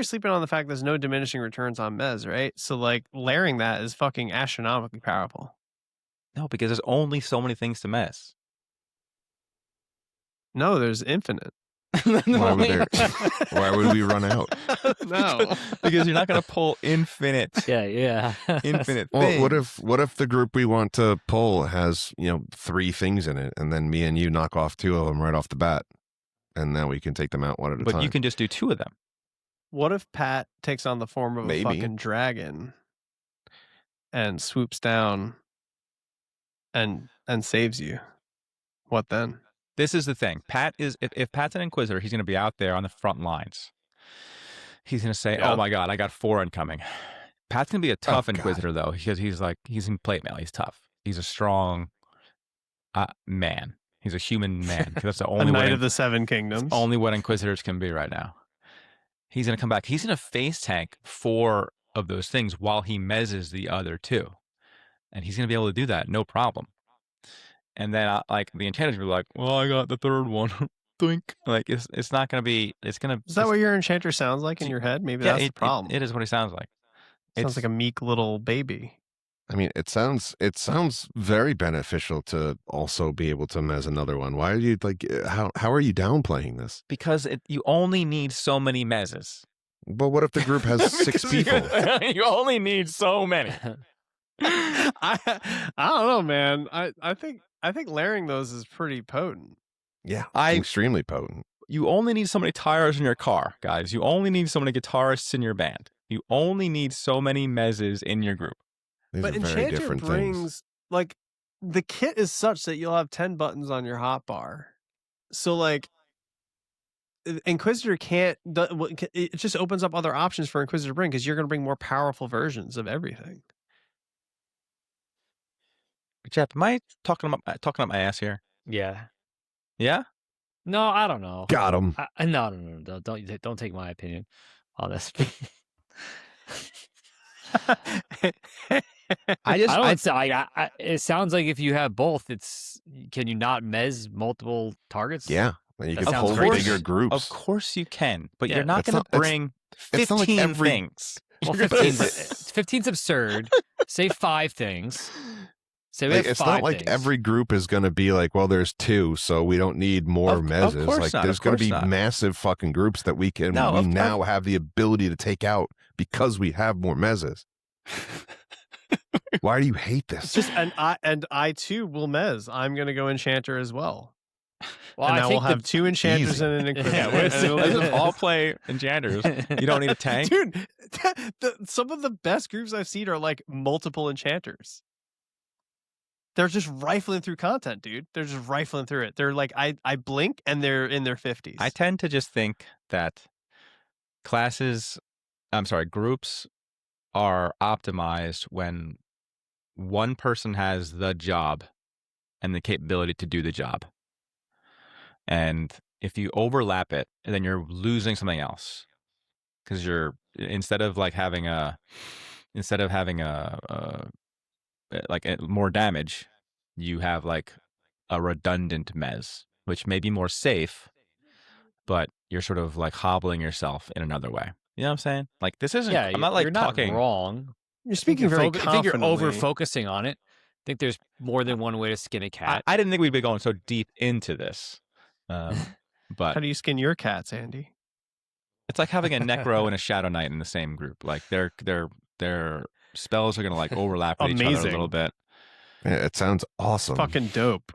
sleeping on the fact there's no diminishing returns on Mez, right? So like layering that is fucking astronomically powerful. No, because there's only so many things to mess. No, there's infinite. Why would we run out? No. Because you're not going to pull infinite Yeah. things. Well, what if the group we want to pull has 3 things in it, and then me and you knock off 2 of them right off the bat, and then we can take them out one at a But time. you can just do 2 of them. What if Pat takes on the form of Maybe. a fucking dragon and swoops down and saves you? What then? This is the thing. Pat is if Pat's an Inquisitor, he's going to be out there on the front lines. He's going to say, Yeah. "Oh my God, I got 4 incoming." Pat's going to be a tough God. Inquisitor though, because he's in plate mail. He's tough. He's a strong man. He's a human man. 'Cause that's the A only knight way. of the 7 kingdoms. Only what Inquisitors can be right now. He's going to come back. He's going to face tank 4 of those things while he mezzes the other 2. And he's going to be able to do that, no problem. And then like the Enchanter's going to be like, well, I got the 3rd one. Think. Like it's not going to be, it's going to. Is that what your enchanter sounds like in your head? Maybe that's the problem. It is what he sounds like. Sounds like a meek little baby. I mean, it sounds very beneficial to also be able to mez another one. Why are you how are you downplaying this? Because you only need so many mezzes. But what if the group has 6 Because you- people? You only need so many. I don't know, man. I think layering those is pretty potent. Yeah, I- extremely potent. You only need so many tires in your car, guys. You only need so many guitarists in your band. You only need so many mezzes in your group. These But are very Enchanter different brings things. like the kit is such that you'll have 10 buttons on your hotbar. So like Inquisitor it just opens up other options for Inquisitor to bring because you're going to bring more powerful versions of everything. Jeff, am I talking up my ass here? Yeah. Yeah? No, I don't know. Got him. No. Don't take my opinion on this. It sounds like if you have both, can you not mez multiple targets? Yeah. You That can sounds pull great. bigger groups. Of course you can, but Yeah, you're not it's going to not- bring it's not like 15 every- things. Well, You're gonna 15's absurd. Say 5 things. Say we Like, have it's 5 not like things. every group is going to be like, well, there's 2, so we don't need more Of mezzes. course Like, not, there's of going to course be not. massive fucking groups that we No, of- now have the ability to take out because we have more mezzes. Why do you hate It's this? just I too will mez. I'm going to go Enchanter as well. Well, and I I will think have 2 Enchanters Easy. and an Inquisitor. Yeah, Let's And it'll be just the- all play enchanters. You don't need a tank. Dude, some of the best groups I've seen are like multiple Enchanters. They're just rifling through content, dude. They're just rifling through it. They're like, I blink and they're in their 50s. I tend to just think that groups are optimized when one person has the job and the capability to do the job. And if you overlap it, then you're losing something else. Because instead of having more damage, you have like a redundant mez, which may be more safe, but you're sort of like hobbling yourself in another way. You know what I'm saying? Like this isn't. yeah, I'm not like you're talking. not wrong. You're speaking very I think you're confidently. over focusing on it. I think there's more than one way to skin a cat. I didn't think we'd be going so deep into this, How but do you skin your cats, Andy? it's like having a Necro and a Shadow Knight in the same group. Like their spells are gonna like overlap with each other a Amazing. little bit. Yeah, it sounds awesome. Fucking dope.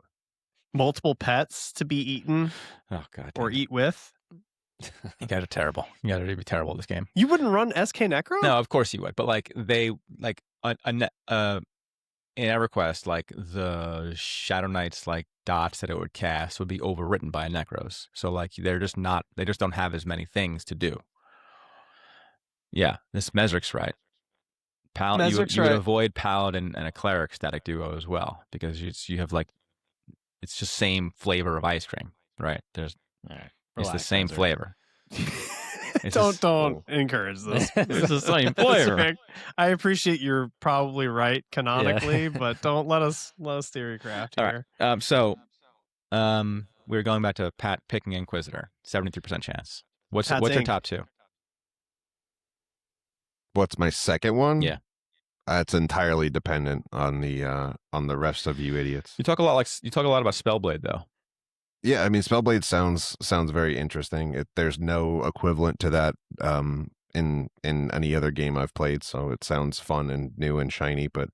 Multiple pets to be eaten Oh god, or damn it. eat with. You guys are terrible. You guys are be terrible at this game. You wouldn't run SK Necro? No, of course you would, but like they like in EverQuest, like the Shadow Knight's like dots that it would cast would be overwritten by a Necros. So like they just don't have as many things to do. Yeah, this Mesric's right. Paladin, you Mesric's would right. avoid Paladin and a Cleric static duo as well because you have like it's just same flavor of ice cream, right? All right, It's the relax, same Ezra. flavor. It's don't just- encourage this. It's the same flavor. I appreciate you're probably right canonically, but don't let us theorycraft All here. right. So we're going back to Pat picking Inquisitor. 73% chance. What's Pat's your Inc. top 2? What's my second one? Yeah. It's entirely dependent on the rest of you idiots. You talk a lot about Spellblade though. Yeah, I mean, Spellblade sounds very interesting. There's no equivalent to that in any other game I've played, so it sounds fun and new and shiny. But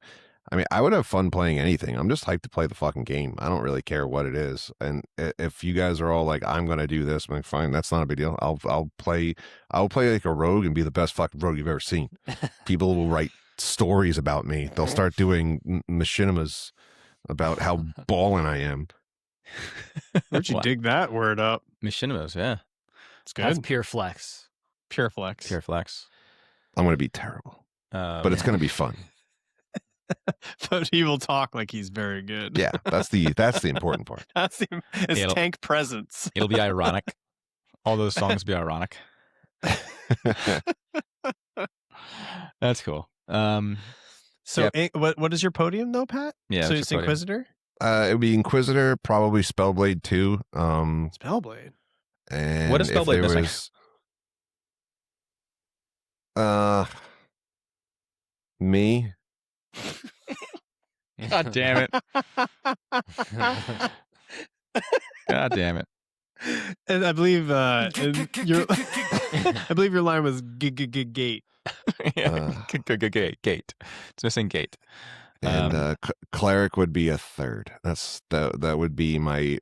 I mean, I would have fun playing anything. I'm just hyped to play the fucking game. I don't really care what it is. And if you guys are all like, I'm gonna do this, I'm like, fine, that's not a big deal. I'll play like a rogue and be the best fucking rogue you've ever seen. People will write stories about me. They'll start doing machinimas about how ballin' I am. Where'd you Wow. dig that word up? Machinimas, yeah. It's That's good. pure flex. Pure flex. Pure flex. I'm gonna be terrible, but it's gonna be fun. But he will talk like he's very good. Yeah, that's the important part. That's his It'll- tank presence. It'll be ironic. All those songs be ironic. That's cool. So Yep. what is your podium though, Pat? Yeah. So what's it's your podium? Inquisitor? It would be Inquisitor, probably Spellblade 2. Spellblade. And What is if Spellblade there missing? was, me. God damn it. God damn it. And I believe you're I believe your line was gate. Gate. It's missing gate. And cleric would be a third. That would be my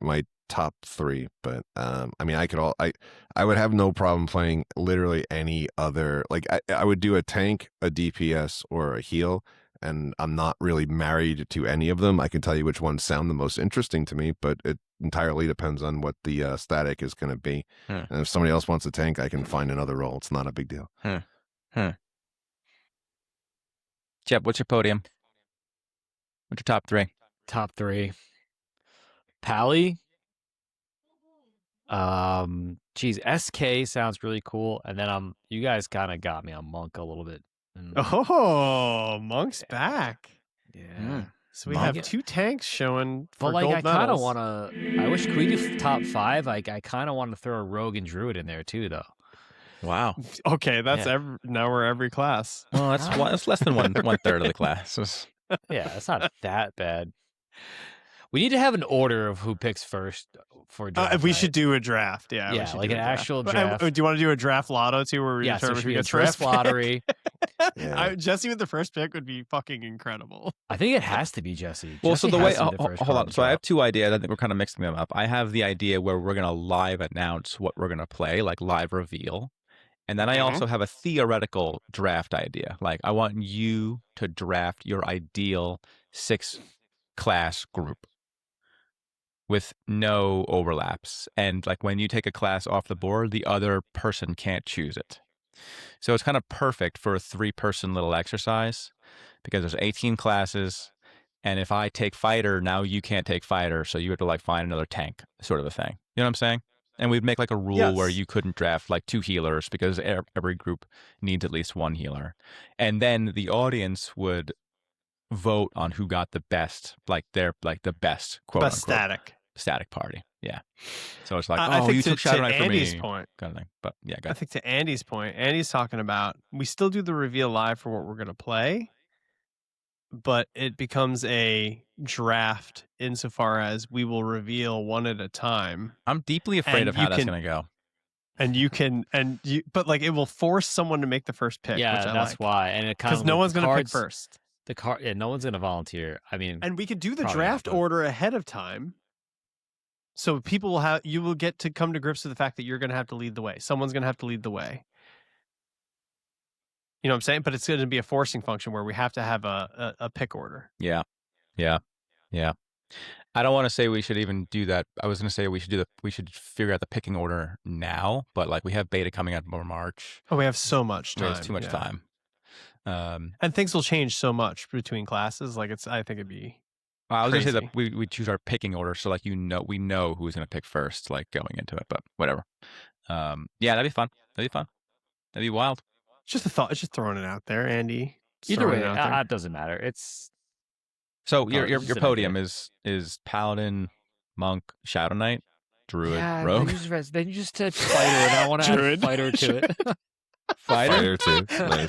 top three. But I mean, I would have no problem playing literally any other. Like I would do a tank, a DPS, or a heal. And I'm not really married to any of them. I can tell you which ones sound the most interesting to me, but it entirely depends on what the static is going to be. And if somebody else wants a tank, I can find another role. It's not a big deal. Jeb, what's your podium? What's your top three? Top three. Pally. SK sounds really cool. And then you guys kind of got me on Monk a little bit. Oh, Monk's back. Yeah. So we Monk. have 2 tanks showing for But like, gold I kind of medals. want to. I wish could we do top 5? Like, I kind of want to throw a rogue and druid in there too, though. Wow. Okay, that's Yeah. now we're every class. Well, that's less than one third of the class. Yeah, it's not that bad. We need to have an order of who picks first for draft. We night. should do a draft. Yeah, we Yeah, should like do an a draft. actual But, draft. do you want to do a draft lotto too, where we Yeah, so it determine should who be a gets draft first pick? lottery. Yeah. Jesse with the first pick would be fucking incredible. I think it has to be Jesse. Well, Jesse so the way, has to be the first hold card on. to So I drop. have 2 ideas. I think we're kind of mixing them up. I have the idea where we're going to live announce what we're going to play, like live reveal. And then I also have a theoretical draft idea. Like, I want you to draft your ideal 6-class group with no overlaps. And like, when you take a class off the board, the other person can't choose it. So it's kind of perfect for a 3-person little exercise because there's 18 classes. And if I take fighter, now you can't take fighter. So you have to like find another tank, sort of a thing. You know what I'm saying? And we'd make like a rule where Yes. you couldn't draft like 2 healers because every group needs at least 1 healer. And then the audience would vote on who got the best, like the best, quote Best unquote, static party. Yeah. So it's like, I oh, think you to took Shadow Knight for Andy's me, point. kind of thing. But yeah, go I ahead. think to Andy's point, Andy's talking about we still do the reveal live for what we're going to play, but it becomes a draft insofar as we will reveal one at a time, I'm deeply afraid And of you how that's can- going to go. and but like it will force someone to make the first pick. Yeah, which I that's like. why. And it kind Because of no one's going to pick first, Yeah, no one's gonna volunteer. I mean, and we could do the Probably draft not, but- order ahead of time. So people you will get to come to grips with the fact that you're going to have to lead the way. Someone's going to have to lead the way. You know what I'm saying? But it's going to be a forcing function where we have to have a pick order. Yeah. I don't want to say we should even do that. I was going to say we should figure out the picking order now, but like we have beta coming out in March. Oh, we have so much time. There's too much yeah. time. And things will change so much between classes. Like I think it'd be. I was going to say Crazy. that we choose our picking order, so like we know who's going to pick first, like going into it. But whatever. Yeah, that'd be fun. That'd be wild. Just a thought. Just throwing it out there, Andy. Just either throwing way, it out there. it doesn't matter. It's So your just an podium idea. is Paladin, Monk, Shadow Knight, Druid, yeah. Rogue, Then you just said fighter, and I want to add Druid. fighter to it. Fighter. Fighter too. Nice.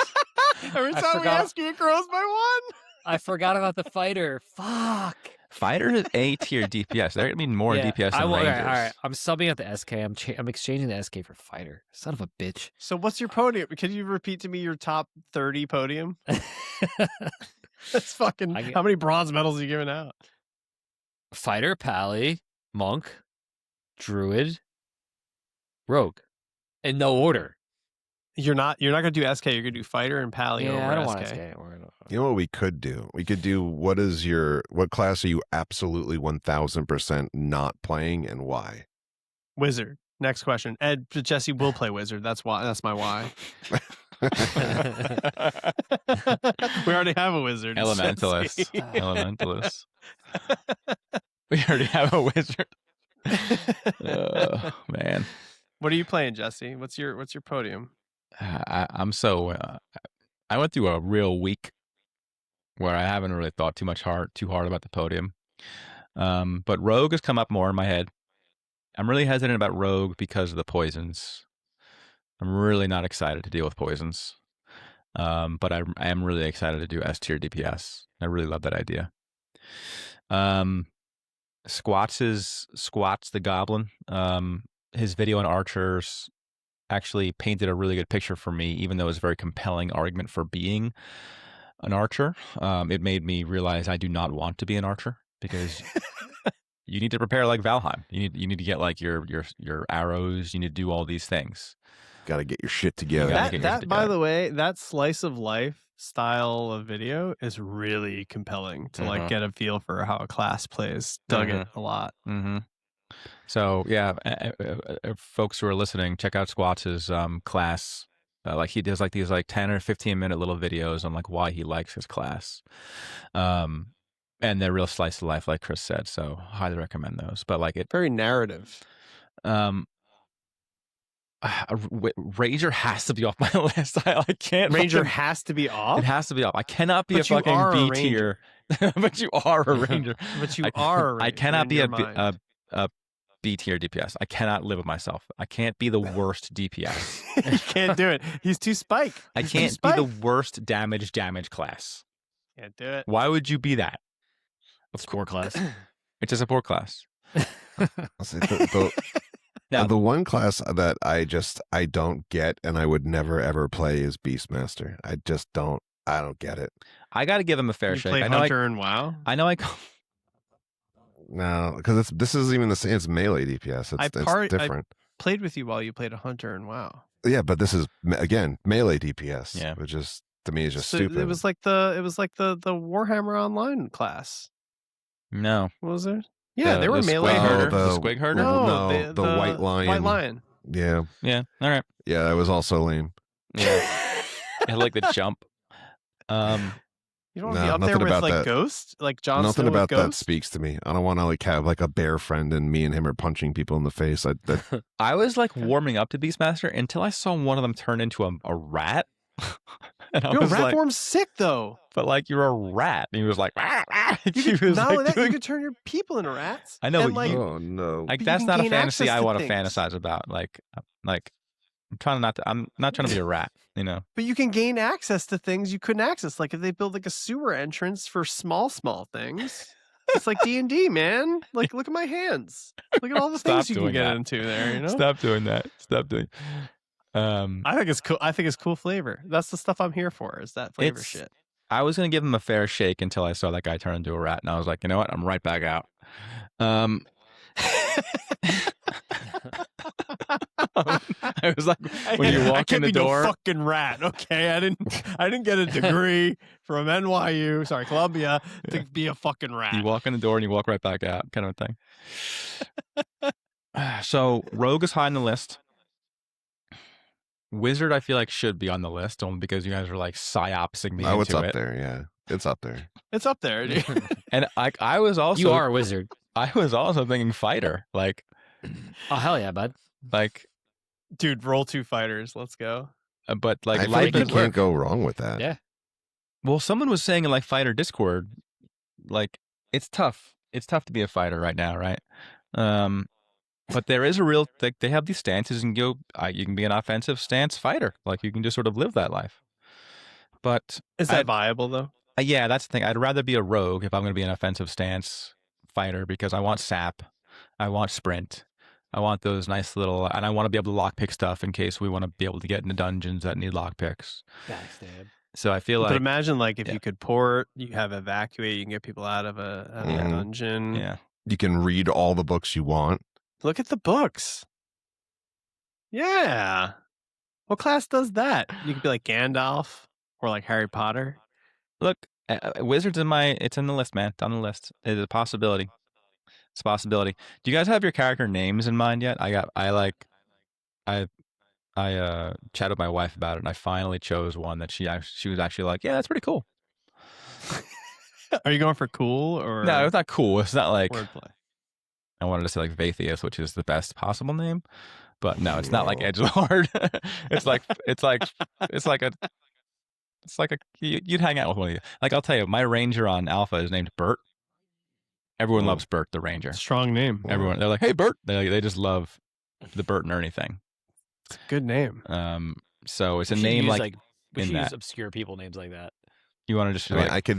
Every I time we forgot- ask you, it grows by one. I forgot about the fighter. Fuck. Fighter is A tier DPS. There are gonna be more Yeah, DPS I than will- Rangers. All right. I'm subbing out the SK. I'm exchanging the SK for fighter. Son of a bitch. So what's your podium? Can you repeat to me your top 30 podium? That's fucking. I get- How many bronze medals are you giving out? Fighter, Pally, Monk, Druid, Rogue, in no order. You're not gonna do SK. You're gonna do fighter and pally over I don't SK. want SK. You know what we could do? We could do what class are you absolutely 1000% not playing and why? Wizard. Next question. Ed, Jesse will play wizard. That's why. That's my why. We already have a wizard. it's Elementalist. Jesse. Elementalist. We already have a wizard. Oh, man. What are you playing, Jesse? What's your podium? I'm so. I went through a real week where I haven't really thought too hard about the podium. But Rogue has come up more in my head. I'm really hesitant about Rogue because of the poisons. I'm really not excited to deal with poisons. But I am really excited to do S tier DPS. I really love that idea. Squats the Goblin. His video on archers actually painted a really good picture for me, even though it was a very compelling argument for being an archer. It made me realize I do not want to be an archer because you need to prepare like Valheim. You need to get like your arrows. You need to do all these things. Got to get your shit together. gotta get your shit That by together. the way, that slice of life style of video is really compelling to like get a feel for how a class plays. Dug it a lot. Mm-hmm. So yeah, folks who are listening, check out Squats' class. Like he does like these like 10 or 15-minute little videos on like why he likes his class. And they're real slice of life, like Chris said. So highly recommend those. But like it, Very narrative. Ranger has to be off my list. I can't. Ranger has to be off. It has to be off. I cannot be But a you are fucking a B tier. But you are a Ranger. But you are a Ranger. I cannot in be your a mind. B tier DPS. I cannot live with myself. I can't be the worst DPS. You can't do it. He's too spike. I He's too can't be the spike. worst damage class. Can't do it. Why would you be that? Score class. It's a support class. I'll say Now- the one class that I don't get and I would never ever play is Beastmaster. I don't get it. I got to give him a fair You shake. play I know Hunter and WoW. I know. No, because this is even the same. It's melee DPS. It's different. Played with you while you played a Hunter and WoW. Yeah, but this is again melee DPS. Yeah. Which is to me is just So stupid. It was like the Warhammer Online class. No. What was it? Yeah, they were the melee. squig herder. the- The squig herder. No, the White Lion. White Lion. Yeah, Yeah. All right. yeah, that was also lame. Yeah. I like the jump. You don't want to No, be up there nothing with about like that. Ghost, like Jon Nothing Snow about with that Ghost. speaks to me. I don't want to like have like a bear friend and me and him are punching people in the face. I was like warming up to Beastmaster until I saw one of them turn into a rat. And I Yo, was rat like, form's sick though. but like you're a rat. And he was like, "Ah, ah." You He could, was not like only that, you doing- could turn your people into rats. I know, and, but like, oh no! like you that's can not a gain fantasy access I to want to things. fantasize about. Like I'm not trying to be a rat, you know. But you can gain access to things you couldn't access. Like if they build like a sewer entrance for small things. It's like D&D, man. Like look at my hands. Look at all the Stop things you can doing get that. into there, you know? Stop doing that. Stop doing. I think it's cool. I think it's cool flavor. That's the stuff I'm here for, is that flavor It's- shit. I was gonna give him a fair shake until I saw that guy turn into a rat, and I was like, you know what? I'm right back out. I was like, when you I walk in can't the be door, no fucking rat. Okay, I didn't get a degree from NYU, sorry, Columbia, to be a fucking rat. you walk in the door and you walk right back out, kind of a thing. So Rogue is high on the list. Wizard, I feel like should be on the list only because you guys are like psyopsing me Oh, it's into up it. there. Yeah, it's up there. It's up there, dude. And I was also You are a wizard. I was also thinking fighter, like Oh hell yeah, bud. Dude, roll 2 fighters. Let's go. but like I feel life like you is can't go wrong with that. Yeah. Well, someone was saying in like fighter Discord, like it's tough. It's tough to be a fighter right now, right? But there is a real like they have these stances and you can be an offensive stance fighter. Like you can just sort of live that life. But Is that viable though? yeah, that's the thing. I'd rather be a rogue if I'm going to be an offensive stance fighter because I want sap, I want sprint, I want those nice little, and I want to be able to lockpick stuff in case we want to be able to get into dungeons that need lockpicks. Backstab. So I feel like But imagine like if yeah. you could port, you have evacuate, you can get people out of a Mhm. dungeon. yeah. You can read all the books you want. Look at the books. Yeah. What class does that? You could be like Gandalf or like Harry Potter. Look, wizards it's in the list, man. It's on the list. It's a possibility. It's a possibility. Do you guys have your character names in mind yet? I chatted with my wife about it, and I finally chose one that she was actually like, yeah, that's pretty cool. Are you going for cool or No, it's not cool. It's not like wordplay? I wanted to say like Vathius, which is the best possible name, but no, it's not like Edgelord. it's like a you'd hang out with one of you. Like I'll tell you, my ranger on Alpha is named Bert. Everyone loves Bert the ranger. Strong name. Everyone, they're like, hey Bert. They just love the Bert and Ernie thing. Good name. So it's a We should name use, like we in should use that. obscure people names like that. You want to just I mean, like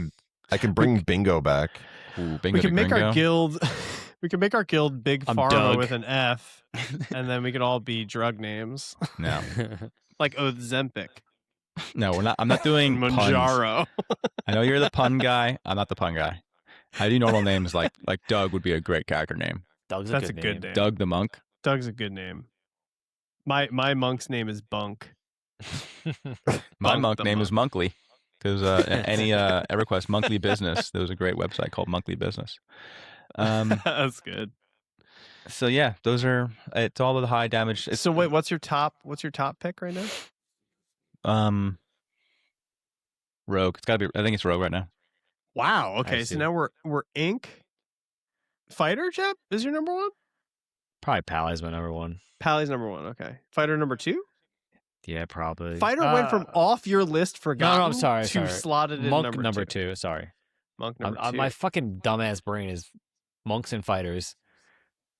I can bring Bingo back. ooh, We bingo could make gringo. our guild We can make our guild Big I'm Pharma Doug. with an F, and then we could all be drug names No, like Ozempic, no, we're not. I'm not doing puns. Manjaro. I know you're the pun guy. I'm not the pun guy. I do normal names like Doug would be a great character name. Doug's That's a good name. Doug the monk. Doug's a good name. My monk's name is Bunk. My Bunk monk the name is Monkley. Because any EverQuest Monthly Business, there was a great website called Monthly Business. That's good. So yeah, those are. It's all of the high damage. So wait, what's your top pick right now? Rogue. It's got to be. I think it's Rogue right now. Wow. Okay, I so see. now we're Ink. Fighter, Jep, is your number one? Probably Pally's my number one. Pally's number one. Okay. Fighter number two? Yeah, probably. Fighter went from off your list forgotten I'm sorry, to sorry. slotted in Monk number two. Sorry. Monk number two. My fucking dumbass brain is monks and fighters.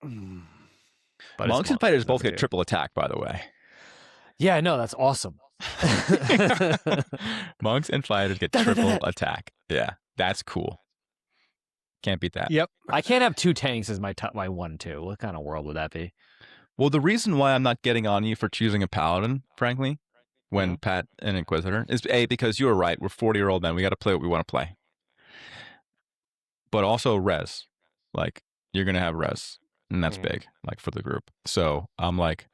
But it's Monks and fighters both number get two. triple attack, by the way. Yeah, I know. That's awesome. Monks and fighters get triple attack. Yeah, that's cool. Can't beat that. Yep. I can't have two tanks as my 1 and 2. What kind of world would that be? Well, the reason why I'm not getting on you for choosing a paladin, frankly, when Pat and Inquisitor, is A, because you were right. We're 40-year-old men. We got to play what we want to play. But also res. Like, you're going to have res. And that's big, like, for the group. So I'm like,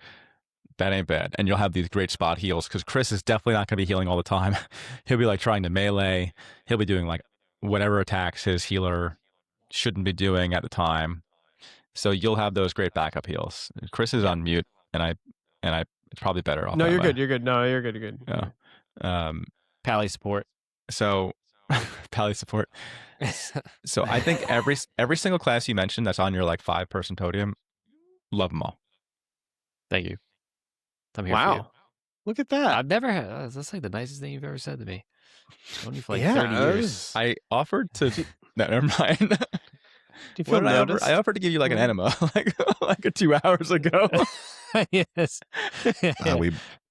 that ain't bad. And you'll have these great spot heals because Chris is definitely not going to be healing all the time. He'll be, like, trying to melee. He'll be doing, like, whatever attacks his healer shouldn't be doing at the time. So you'll have those great backup heals. Chris is on mute, and I it's probably better off. No, that you're way. good. You're good. No, you're good. You're good. Yeah. Pally support. So Pally support. So I think every single class you mentioned that's on your like 5-person podium, love them all. Thank you. I'm here for you. Wow. Look at that. I've never had. That's like the nicest thing you've ever said to me. Known you for like Yeah, 30 that years. was- I offered to. No, never mind. Do you feel What did I offer? noticed? I offered to give you like an enema, like 2 hours ago. Yes.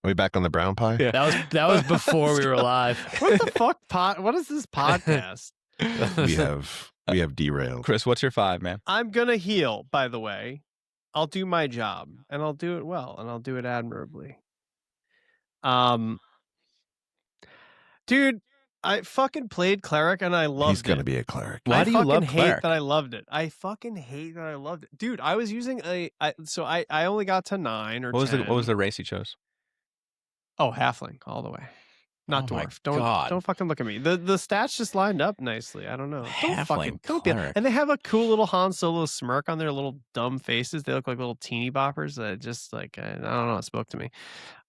We back on the brown pie? Yeah. That was before we were alive. What the fuck? What is this podcast? We have derailed. Chris, what's your 5, man? I'm gonna heal. By the way, I'll do my job, and I'll do it well, and I'll do it admirably. Dude, I fucking played cleric, and I loved He's gonna it. be a cleric. Why I do you fucking love hate cleric? that I loved it. I fucking hate that I loved it, dude. I was using I only got to 9 or What 10. was the race you chose? Oh, halfling all the way. Not Oh my dwarf. God. Don't fucking look at me. The stats just lined up nicely. I don't know. Halfling Don't be. cleric. And they have a cool little Han Solo smirk on their little dumb faces. They look like little teeny boppers that just like I don't know. It spoke to me.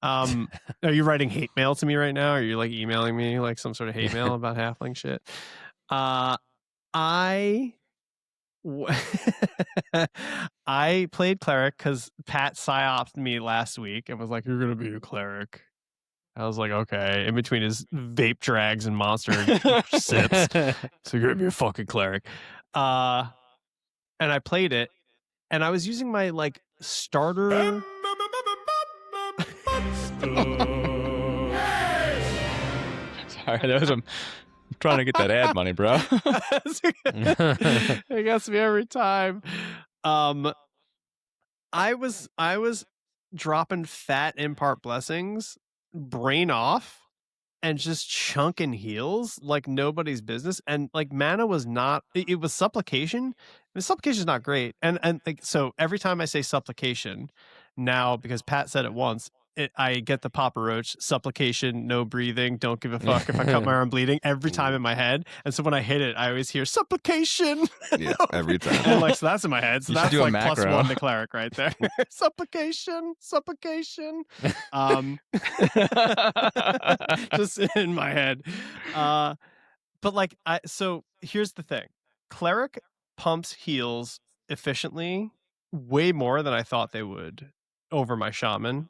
Are you writing hate mail to me right now? Are you like emailing me like some sort of hate mail about halfling shit? I played cleric because Pat psyoped me last week and was like, "You're gonna be a cleric." I was like, "Okay." In between his vape drags and monster sips, so you're gonna be a fucking cleric. And I played it, and I was using my like starter. Sorry, that was I'm trying to get that ad money, bro. It gets me every time. I was dropping fat impart blessings, brain off, and just chunking heals like nobody's business. And like mana was not. It was supplication. And supplication is not great. And like so every time I say supplication now, because Pat said it once. I get the Papa Roach supplication, no breathing, don't give a fuck if I cut my arm bleeding every time in my head. And so when I hit it, I always hear supplication. Yeah, every time. And like, so that's in my head. So You should that's do a like plus macro. 1 to cleric right there. supplication. Just in my head. But like, so here's the thing. Cleric pumps heals efficiently way more than I thought they would over my shaman.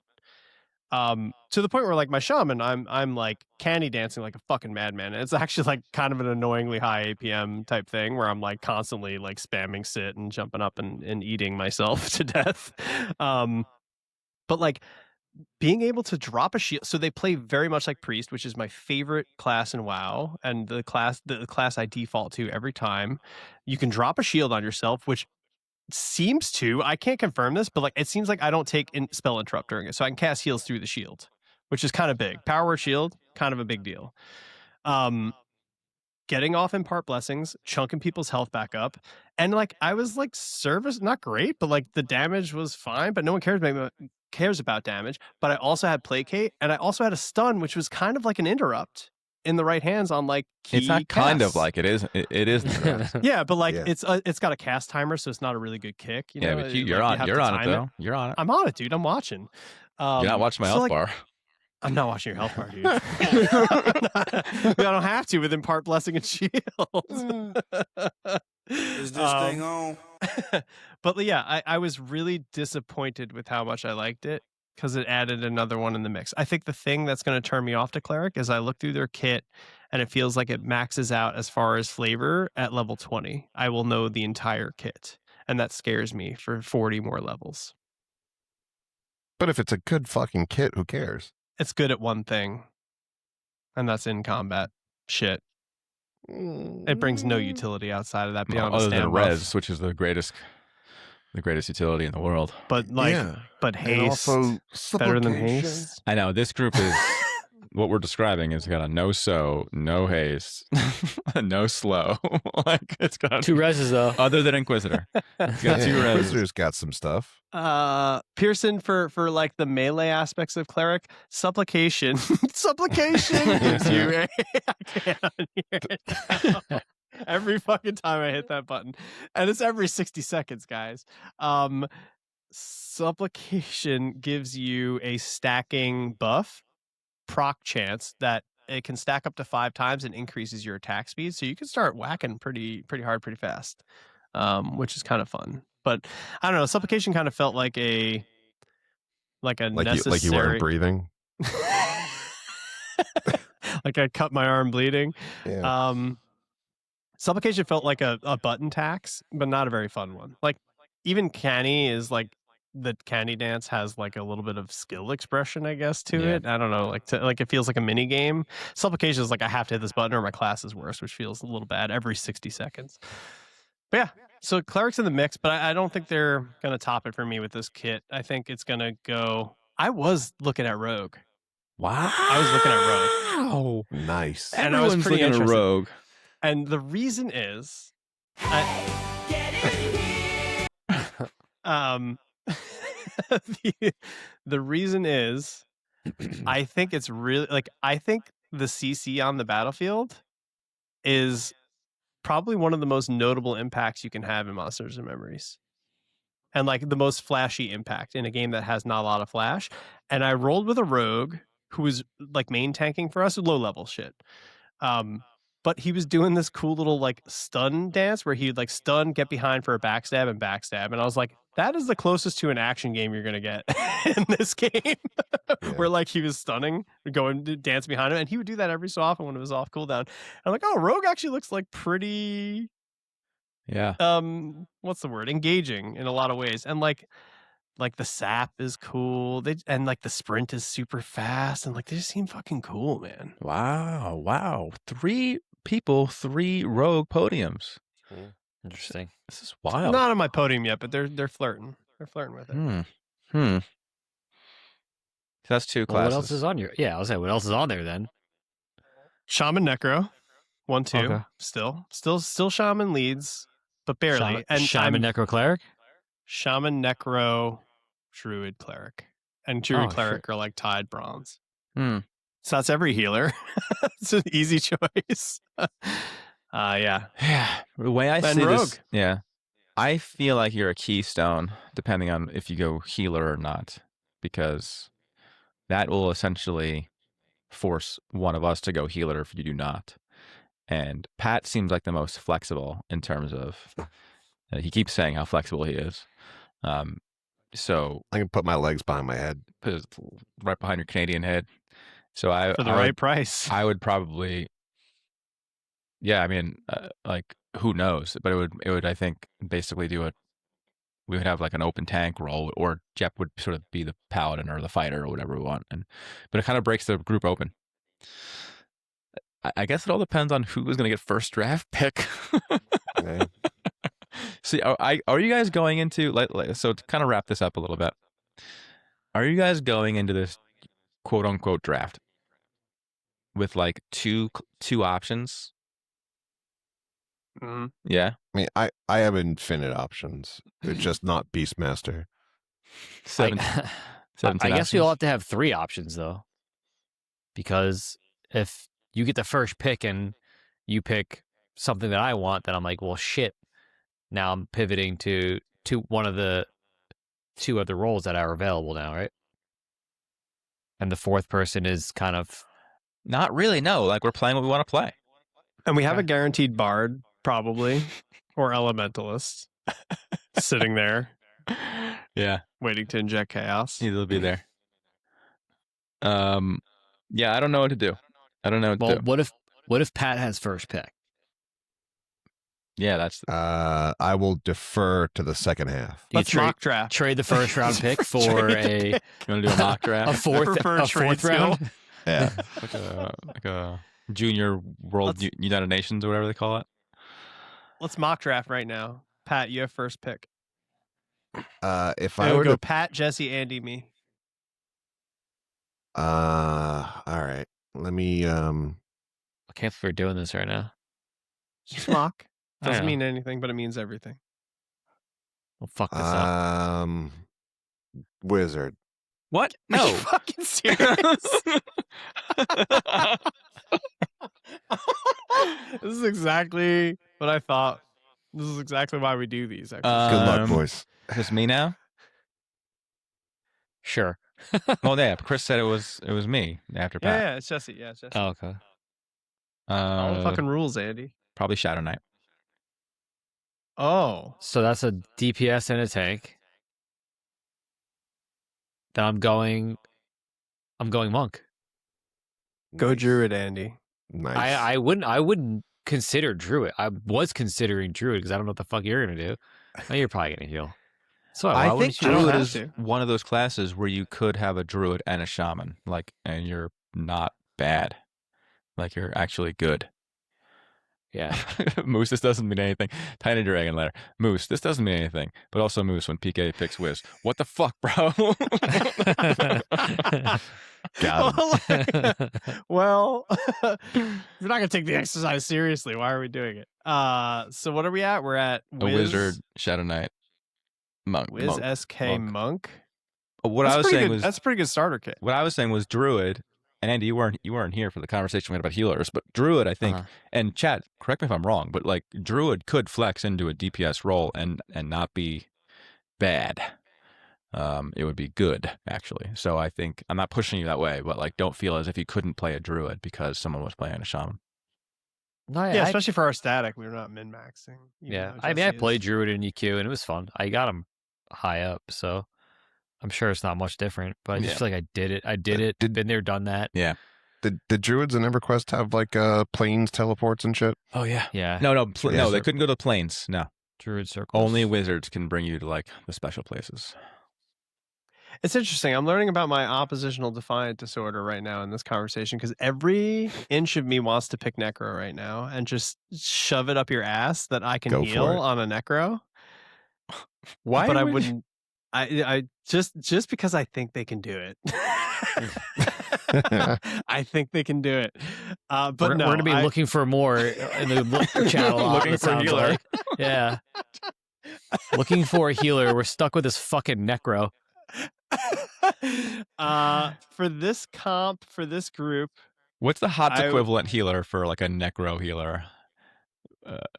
To the point where like my shaman, I'm like candy dancing like a fucking madman. And it's actually like kind of an annoyingly high APM type thing where I'm like constantly like spamming sit and jumping up and eating myself to death. But like being able to drop a shield, so they play very much like priest, which is my favorite class in WoW, and the class I default to every time. You can drop a shield on yourself, which seems to. I can't confirm this, but like it seems like I don't take spell interrupt during it, so I can cast heals through the shield, which is kind of big. Power word shield, kind of a big deal. Getting off impart blessings, chunking people's health back up, and like I was like service not great, but like the damage was fine. But no one cares about damage. But I also had placate, and I also had a stun, which was kind of like an interrupt in the right hands on like key It's not kind of casts. like it is. It is. Yeah, but like Yeah. it's got a cast timer, so it's not a really good kick. You Yeah, know? but Like, you're on. have You're to on it time though. You're on it. I'm on it, dude. I'm watching. You're not watching my so, health like, bar. I'm not watching your health bar, dude. I don't have to with impart blessing and shields. Is this thing on? But yeah, I was really disappointed with how much I liked it because it added another one in the mix. I think the thing that's going to turn me off to Cleric is I look through their kit and it feels like it maxes out as far as flavor at level 20. I will know the entire kit, and that scares me for 40 more levels. But if it's a good fucking kit, who cares? It's good at one thing, and that's in combat shit. It brings no utility outside of that beyond a Other than stand buff. res, which is the greatest utility in the world. But like, Yeah. but And haste also better than supplication. haste. I know this group is what we're describing is got a no haste, no slow. Like it's got 2 reses though. other than Inquisitor. It's got Yeah, 2 res. Inquisitor's got some stuff. Pearson for like the melee aspects of cleric, supplication gives you a I can't unhear it now. Every fucking time I hit that button, and it's every 60 seconds, guys. Supplication gives you a stacking buff proc chance that it can stack up to 5 times and increases your attack speed, so you can start whacking pretty hard pretty fast, which is kind of fun. But I don't know, supplication kind of felt like a necessary Like you weren't breathing. like I cut my arm bleeding. Yeah. Supplication felt like a button tax, but not a very fun one. Like even canny is like the canny dance has like a little bit of skill expression, I guess, to Yeah. it. I don't know, like it feels like a mini game. Supplication is like I have to hit this button or my class is worse, which feels a little bad every 60 seconds. But yeah, so cleric's in the mix, but I don't think they're gonna top it for me with this kit. I think it's gonna go. I was looking at rogue. Wow. I was looking at rogue. Nice. And I was Everyone's pretty looking at interested. rogue. And the reason is, Get in here. the reason is, I think it's really like I think the CC on the battlefield is probably one of the most notable impacts you can have in Monsters and Memories, and like the most flashy impact in a game that has not a lot of flash. And I rolled with a rogue who was like main tanking for us, low level shit. But he was doing this cool little like stun dance where he'd like stun, get behind for a backstab and backstab. And I was like, that is the closest to an action game you're gonna get in this game. Where like he was stunning, going to dance behind him, and he would do that every so often when it was off cooldown. I'm like, oh, rogue actually looks like pretty Yeah. what's the word? Engaging in a lot of ways. And like the sap is cool. And like the sprint is super fast, and like they just seem fucking cool, man. Wow. 3 people, 3 rogue podiums. Interesting. This is wild. Not on my podium yet, but they're flirting. They're flirting with it. So that's 2 Well, classes. what else is on your? Yeah, I was saying, what else is on there then? Shaman Necro, 1-2. Okay. Still Shaman leads, but barely. Shaman, and Shaman Necro Cleric? Shaman Necro, Druid Cleric, and Druid Oh, Cleric are like tied bronze. Hmm. So that's every healer. It's an easy choice. Yeah. Yeah. The way I And see rogue. this, yeah, I feel like you're a keystone, depending on if you go healer or not, because that will essentially force one of us to go healer if you do not. And Pat seems like the most flexible in terms of he keeps saying how flexible he is. So I can put my legs behind my head. put it right behind your Canadian head. So I For the I right would, price. I would probably, yeah. I mean, like who knows? But it would I think basically do it. We would have like an open tank role, or Jep would sort of be the paladin or the fighter or whatever we want. But it kind of breaks the group open. I guess it all depends on who is going to get first draft pick. Okay. See, are you guys going into so to kind of wrap this up a little bit? Are you guys going into this quote unquote draft with like two options? Mhm. Yeah, I mean, I have infinite options. It's just not Beastmaster. seven, I 17 guess we all options? have to have 3 options though, because if you get the first pick and you pick something that I want, then I'm like, well, shit. Now I'm pivoting to one of the 2 other roles that are available now, right? And the 4th person is kind of Not really. No, like we're playing what we want to play. And we have Okay. a guaranteed bard, probably, or elementalist, sitting there Yeah, waiting to inject chaos. he'll be there. Yeah, I don't know what to do. I don't know what to well. do. What if Pat has first pick? Yeah, that's I will defer to the second half. You Let's trade mock draft. trade the first round pick for you want to do a mock a draft? prefer trade fourth round. Yeah. like a junior world United Nations or whatever they call it. Let's mock draft right now. Pat, you have first pick. If I I would were go to, Pat, Jesse, Andy, me. all right, let me, I can't believe we're doing this right now. Just mock. I Doesn't know. mean anything, but it means everything. We'll fuck this up. Wizard. What? Are you No. fucking serious? This is exactly what I thought. This is exactly why we do these. Actually. Good luck, Um, boys. Is this me now? Sure. Well, yeah. Chris said it was me after yeah, Pat. yeah, it's Jesse. Yeah, it's Jesse. Oh, okay. All the fucking rules, Andy. Probably Shadow Knight. Oh, So that's a DPS and a tank. Then I'm going monk. go Nice. Druid, Andy. Nice. I wouldn't consider druid. I was considering druid because I don't know what the fuck you're gonna do. Now you're probably gonna heal. So why I think wouldn't you? I don't Druid have is to. one of those classes where you could have a Druid and a Shaman, and you're not bad. Like you're actually good. Yeah. Moose, this doesn't mean anything. Tiny Dragon letter. Moose, this doesn't mean anything. But also Moose when PK picks Wiz. What the fuck, bro? Got him. Well, we're not gonna take the exercise seriously. Why are we doing it? So what are we at? We're at A wizard, Shadow Knight, monk. Wiz monk. SK monk. monk. What That's I was pretty saying good. was That's a pretty good starter kit. what I was saying was Druid. And Andy, you weren't here for the conversation we had about healers, but Druid, I think, and Chad, correct me if I'm wrong, but like Druid could flex into a DPS role and not be bad. It would be good actually. So I think I'm not pushing you that way, but like don't feel as if you couldn't play a Druid because someone was playing a Shaman. No, Yeah, especially for our static, we were not min maxing. yeah. I mean, I played druid in EQ and it was fun. I got him high up, so I'm sure it's not much different. But I just feel like I did it. I did it. Been there, done that. Yeah. Did Druids in EverQuest have like planes teleports and shit? Oh yeah. Yeah. No, Yeah. they couldn't go to the planes. No, Druid circles. only wizards can bring you to like the special places. It's interesting. I'm learning about my oppositional defiant disorder right now in this conversation because every inch of me wants to pick Necro right now and just shove it up your ass that I can Go for heal it. on a Necro. Why? But I wouldn't. I just because I think they can do it. I think they can do it. But we're no, going to be looking for more in the channel. Looking for a healer. Like. Yeah. Looking for a healer. We're stuck with this fucking Necro. For this comp, for this group, What's the HOTS equivalent healer for like a Necro healer?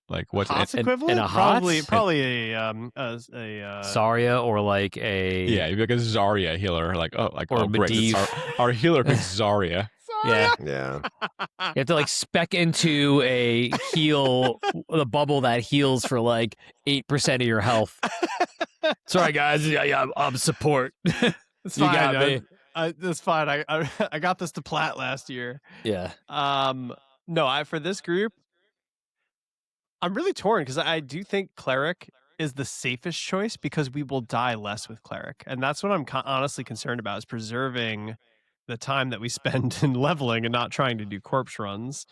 Like what's HOTS it? equivalent? in a HOTS? Probably a Saria or like a Yeah, you'd be like a Zarya healer, like or great, Medivh. our healer picks Zarya. Yeah. Yeah. You have to like spec into a heal, the bubble that heals for like 8% of your health. Sorry guys, yeah, I'm support. It's You fine. got me. That's fine. I got this to plat last year. Yeah. No, for this group, I'm really torn because I do think cleric is the safest choice because we will die less with cleric, and that's what I'm honestly concerned about is preserving the time that we spend in leveling and not trying to do corpse runs.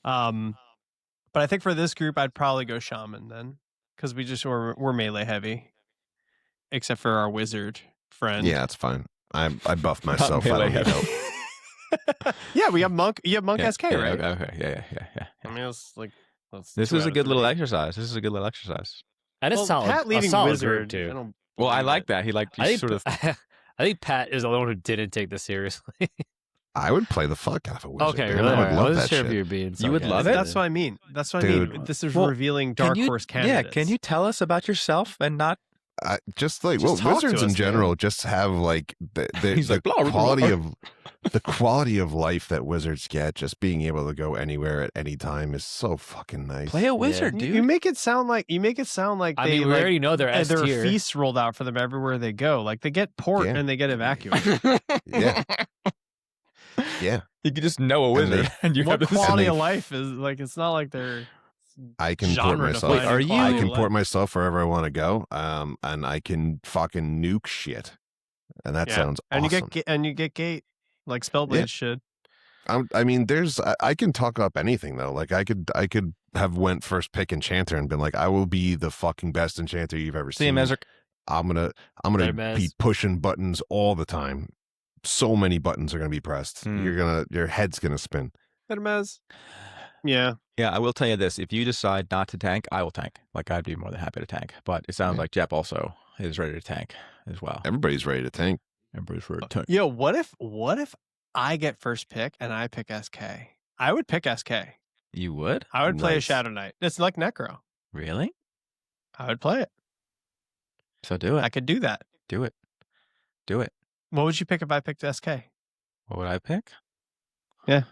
But I think for this group, I'd probably go shaman then. because we're melee heavy, except for our wizard friend. Yeah, it's fine. I buffed myself. I melee don't need heavy. help. Yeah, we have monk. You have monk SK, yeah, right? Okay. Yeah. I mean, it's like This is a good little exercise. And it's solid. Pat leaving a solid wizard group, I too. don't Well, I believe like it. that. He I think, sort of. I think Pat is the one who didn't take this seriously. I would play the fuck out of a wizard. Okay, dude. really? I would I love wasn't that sure shit. if you were being You would love sarcastic. it? That's what I mean. That's what I Dude. mean. This is Well, revealing dark horse candidates. Can you tell us about yourself and not? Just talk to Wizards in us, general man. just have like He's the like, blah, blah, quality blah. the quality of life that wizards get. Just being able to go anywhere at any time is so fucking nice. Play a wizard, dude. You make it sound like I they mean, we like, already know they're S there are tier. feasts rolled out for them everywhere they go. Like they get port Yeah. and they get evacuated. Yeah, yeah. You could just know a And wizard, and you What have this. quality they- of life is like? It's not like they're I can port genre myself. defining Wait, are you- I quality can of port life. myself wherever I want to go. And I can fucking nuke shit. And that Yeah. sounds and awesome. you get gate like Spellblade should. I mean, I can talk up anything though. Like I could have went first pick Enchanter and been like, I will be the fucking best Enchanter you've ever See you, seen. Mezric. I'm gonna Better be Mez. pushing buttons all the time. So many buttons are gonna be pressed. Hmm. Your head's gonna spin. Hermes. Yeah. Yeah, I will tell you this: if you decide not to tank, I will tank. Like I'd be more than happy to tank. But it sounds Yeah. like Jep also is ready to tank as well. Everybody's ready to tank. Everybody's ready to tank. Yo, what if I get first pick and I pick SK? I would pick SK. You would? I would play a Nice. Shadow Knight. It's like Necro. Really? I would play it. So do it. I could do that. Do it. Do it. What would you pick if I picked SK? What would I pick? Yeah.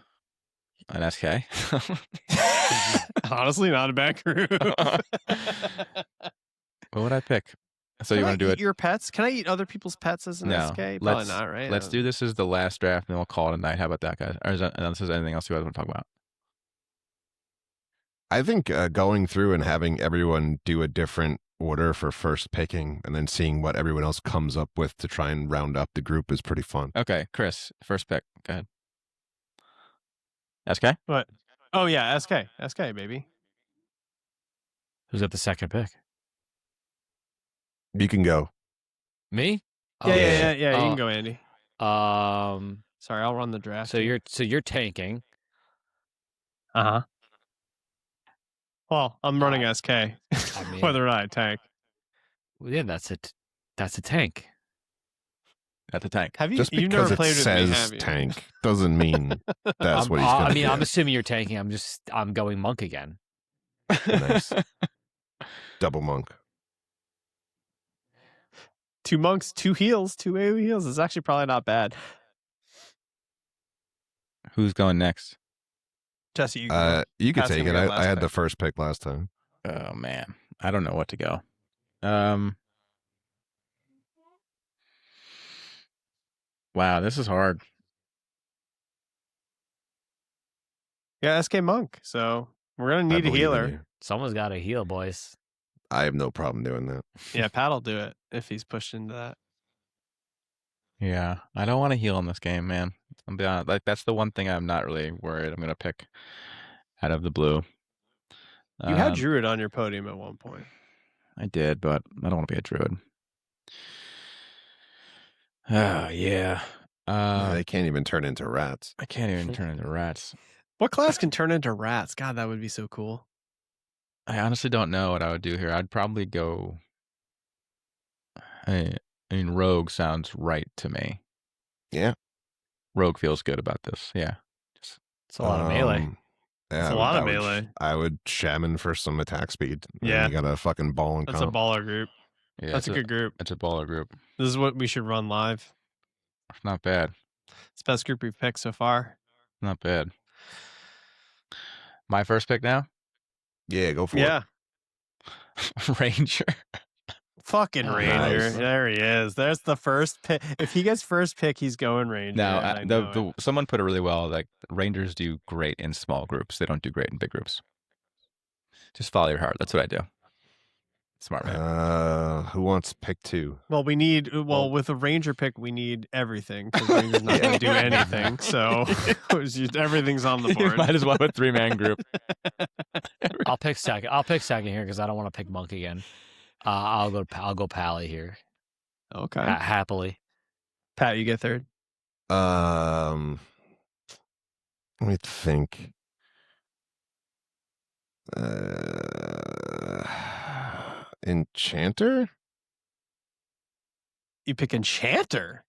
An SK. Honestly, not a bad group. What would I pick? So you Can I want to do eat it? your pets? Can I eat other people's pets as an No. SK? Probably Let's- not, right? Let's do this as the last draft, and then we'll call it a night. How about that, guys? Or is that, unless there's anything else you guys want to talk about? I think going through and having everyone do a different order for first picking and then seeing what everyone else comes up with to try and round up the group is pretty fun. Okay, Chris, first pick. Go ahead. SK? What? Oh yeah, SK, baby. Who's at the second pick? You can go. Me? Yeah, Oh, yeah. shit. You can go, Andy. Sorry, I'll run the draft. So you're tanking. Uh-huh. Well, I'm running SK. mean- Whether or not I tank. Well, yeah, that's it. That's a tank. At the tank. Have you? Just You've because never it played with me, says have you? tank doesn't mean that's what he's going I to mean, do. I'm assuming you're tanking. I'm going monk again. Nice. Double monk. 2 monks, 2 heals, 2 AoE heals. It's actually probably not bad. Who's going next? Jesse, you can go. You could Pat's take it. gonna get I last had the pick. first pick last time. Oh man, I don't know what to go. Wow, this is hard. Yeah, SK monk. So we're gonna I need a believe in healer. you. Someone's got to heal, boys. I have no problem doing that. Yeah, Pat'll do it if he's pushed into that. Yeah, I don't want to heal in this game, man. I'm be honest. Like that's the one thing I'm not really worried. I'm gonna pick out of the blue. You had Druid on your podium at one point. I did, but I don't want to be a druid. Oh yeah. They can't even turn into rats. I can't even turn into rats. What class can turn into rats? God, that would be so cool. I honestly don't know what I would do here. I'd probably go. I mean, rogue sounds right to me. Yeah. Rogue feels good about this. Yeah. It's a lot of melee. Yeah, It's a I would- lot of I would- melee. I would shaman for some attack speed. And Yeah. you got a fucking ball and That's a comp. baller group. Yeah, That's a good group. It's a baller group. This is what we should run live. It's not bad. It's the best group we've picked so far. Not bad. My first pick now? Yeah, go for Yeah. Ranger. Fucking Oh, Ranger. nice. There he is. There's the first pick. If he gets first pick, he's going Ranger. Now, and I know it. someone put it really well. Like Rangers do great in small groups. They don't do great in big groups. Just follow your heart. That's what I do. Smart man. Who wants pick 2? Well, we need Well- with a ranger pick, we need everything because ranger's not going to do anything. So everything's on the You board. might as well have a 3-man group. I'll pick second. I'll pick second here because I don't want to pick monk again. I'll go Pally here. Okay, Happily. Pat, you get third. Let me think. Enchanter? You pick Enchanter.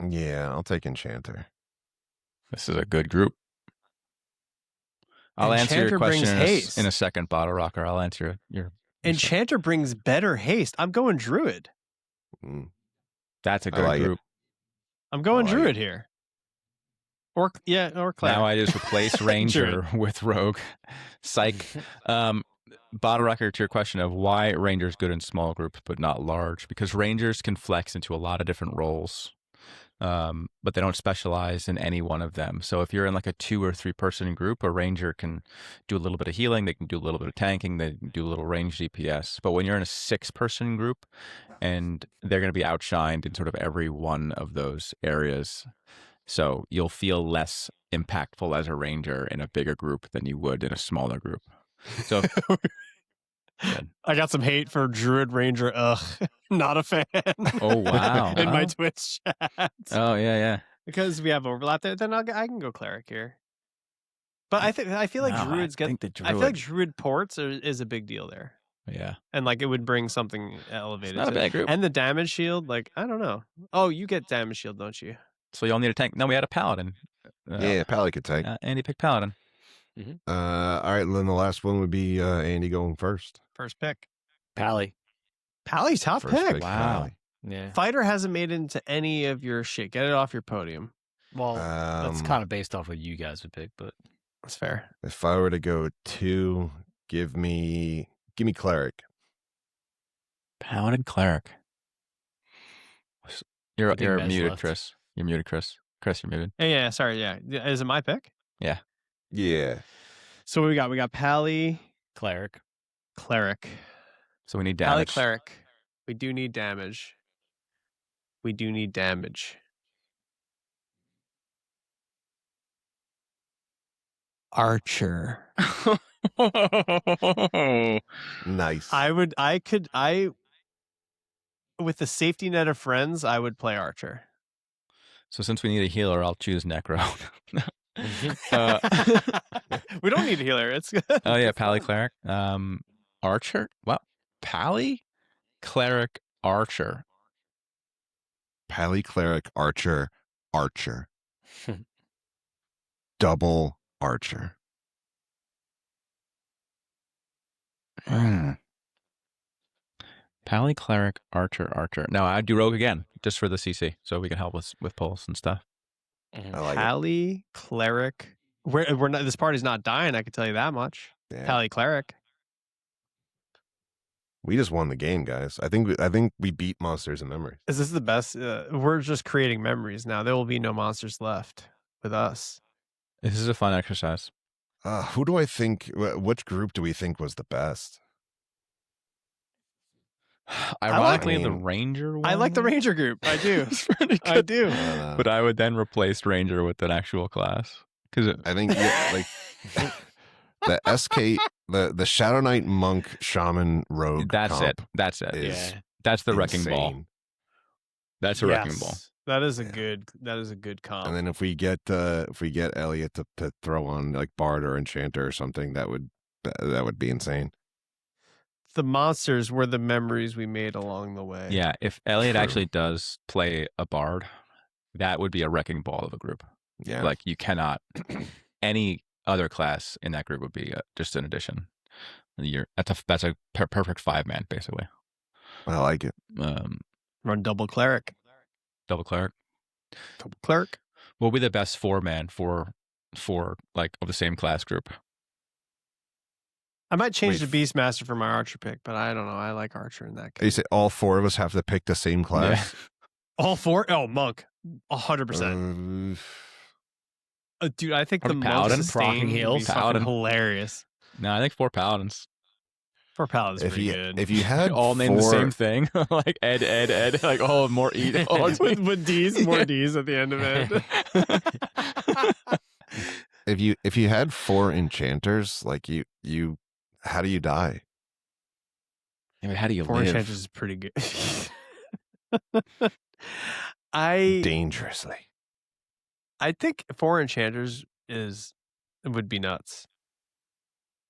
Yeah, I'll take Enchanter. This is a good group. I'll answer your Enchanter question brings haste. in a second, Bottle Rocker. I'll answer your Enchanter brings better haste. I'm going Druid. Mm. That's a I good like it. group. I'm going I like Druid here. Or Claire. Now I just replace Ranger with Rogue. Psych. Bottle Rocker, to your question of why Ranger's good in small groups but not large, because Rangers can flex into a lot of different roles, but they don't specialize in any one of them. So if you're in like a 2 or 3 person group, a Ranger can do a little bit of healing, they can do a little bit of tanking, they can do a little range DPS. But when you're in a 6 person group, and they're going to be outshined in sort of every one of those areas. So you'll feel less impactful as a Ranger in a bigger group than you would in a smaller group. So I got some hate for Druid Ranger. Ugh, not a fan. Oh, wow. In my Oh. Twitch chat. Oh, yeah. Because we have overlap there, then I can go cleric here. But I feel like No, Druids I think the I feel like Druid- Druid ports is a big deal there, Yeah. and like it would bring something It's elevated. not a to it. bad group. And the damage shield, like I don't know. Oh, you get damage shield, don't you? So you all need a tank. No, we had a Paladin. Yeah, Pally could take. Andy picked Paladin. All right, then the last one would be Andy going first. First pick. Pally. Pally's top First pick. pick, Wow. Pally. Yeah. Fighter hasn't made it into any of your shit. Get it off your podium. Well, that's Um, kind of based off what you guys would pick, but That's fair. If I were to go 2, give me cleric. Paladin Cleric. You're I think Mez muted, left. Chris. You're muted, Chris. Chris, you're muted. Yeah, sorry. Yeah, is it my pick? Yeah. So what we got? We got Pally, cleric. cleric. So we need Pally, damage. cleric. We do need damage. Archer. Nice. With the safety net of friends, I would play Archer. So since we need a healer, I'll choose Necro. We don't need a healer. It's good. Oh yeah, Pally Cleric. Archer. Wow. Pally Cleric Archer. Pally, cleric, archer. Double archer. Pally Cleric Archer. No, I'd do Rogue again, just for the CC, so we can help with pulls and stuff. I like it. Pally, cleric. We're not. This party's not dying. I can tell you that much. Yeah. Pally, cleric. We just won the game, guys. I think we beat Monsters and Memories. Is this the best? We're just creating memories now. There will be no monsters left with us. This is a fun exercise. Who do I think? Which group do we think was the best? Ironically, the mean, Ranger one. I like the Ranger group. I do. It's pretty I good. do. I don't know. But I would then replace Ranger with an actual class. Because I think like the SK, the Shadow Knight, Monk, Shaman, Rogue. that's comp it. That's it. is Yeah. That's the wrecking ball. insane. That's a wrecking ball. Yes. That is a Yeah. good. That is a good comp. And then if we get Elliot to throw on like Bard or Enchanter or something, that would be insane. The monsters were the memories we made along the way. Yeah, if Elliot True. actually does play a Bard, that would be a wrecking ball of a group. Yeah. Like you cannot. Any other class in that group would be just an addition. That's a perfect 5-man basically. I like it. Run double cleric. Double cleric. Double cleric. What would be the best 4-man for like of the same class group? I might change Wait. the Beastmaster for my Archer pick, but I don't know. I like Archer in that You case. say all 4 of us have to pick the same class. All 4? Oh, Monk. 100%. Dude, I think Or the Monk Paladin, sustain proccing would be heals. fucking Paladin. hilarious. No, I think 4 Paladins. Four Pal is If pretty you good. if you had all named the four- same thing, like Ed, like more eat. Oh, with D's, more D's at the end of it. if you had 4 enchanters, like you how do you die? I mean, how do you 4 live? Enchanters is pretty good. I Dangerously. think 4 Enchanters would be nuts.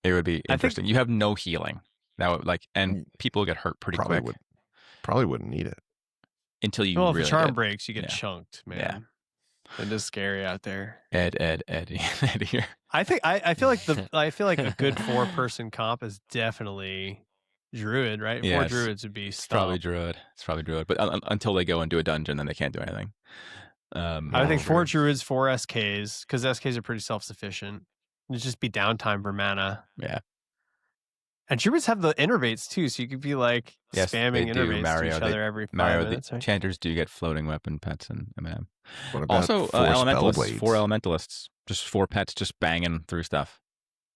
It would be I think- interesting. You have no healing. That would and people get hurt pretty Probably quick probably wouldn't need it. until you Well, if really the charm get breaks, you get yeah. chunked, man. Yeah. It is scary out there. Ed here. I think I feel like a good 4-person comp is definitely Druid, right? 4 Yes. Druids would be It's probably stomp. Druid. But until they go and do a dungeon, then they can't do anything. I think Yeah. 4 Druids, 4 SKs, because SKs are pretty self-sufficient. It'd just be downtime for mana. Yeah. And Druids have the innervates too, so you could be like Yes, they spamming do. innervates Mario, to each they- other every 5 Mario, the minutes. Right? enchanters do get floating weapon pets and M&M. What about Also, 4 elementalists, Spellblades? 4 elementalists, just 4 pets just banging through stuff.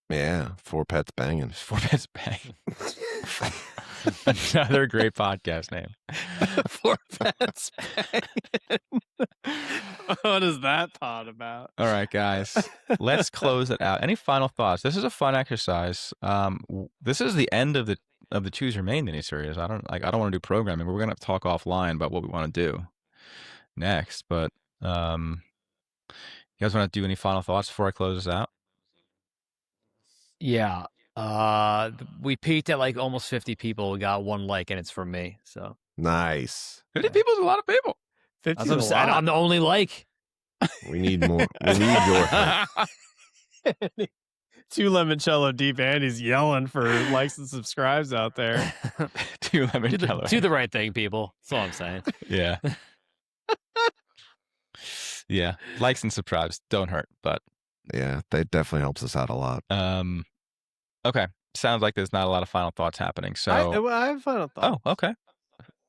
Yeah, 4 pets banging. 4 pets banging. Another great podcast name. 4 pets. What is that thought about? All right, guys, let's close it out. Any final thoughts? This is a fun exercise. This is the end of the Choose Your Main miniseries. I don't want to do programming. We're gonna have to talk offline about what we want to do next. But you guys want to do any final thoughts before I close this out? Yeah. We peaked at like almost 50 people. We got 1 like, and it's from me. So Nice. 50 people is a lot of people. 50 that's what I'm is a saying. lot. I'm the only like. We need more. We need your help. 2 limoncello deep, and he's yelling for likes and subscribes out there. 2 lemon jello. Do the right thing, people. That's all I'm saying. Yeah. Yeah. Likes and subscribes don't hurt, but Yeah, that definitely helps us out a lot. okay. Sounds like there's not a lot of final thoughts happening. So I have a final thought. oh, okay.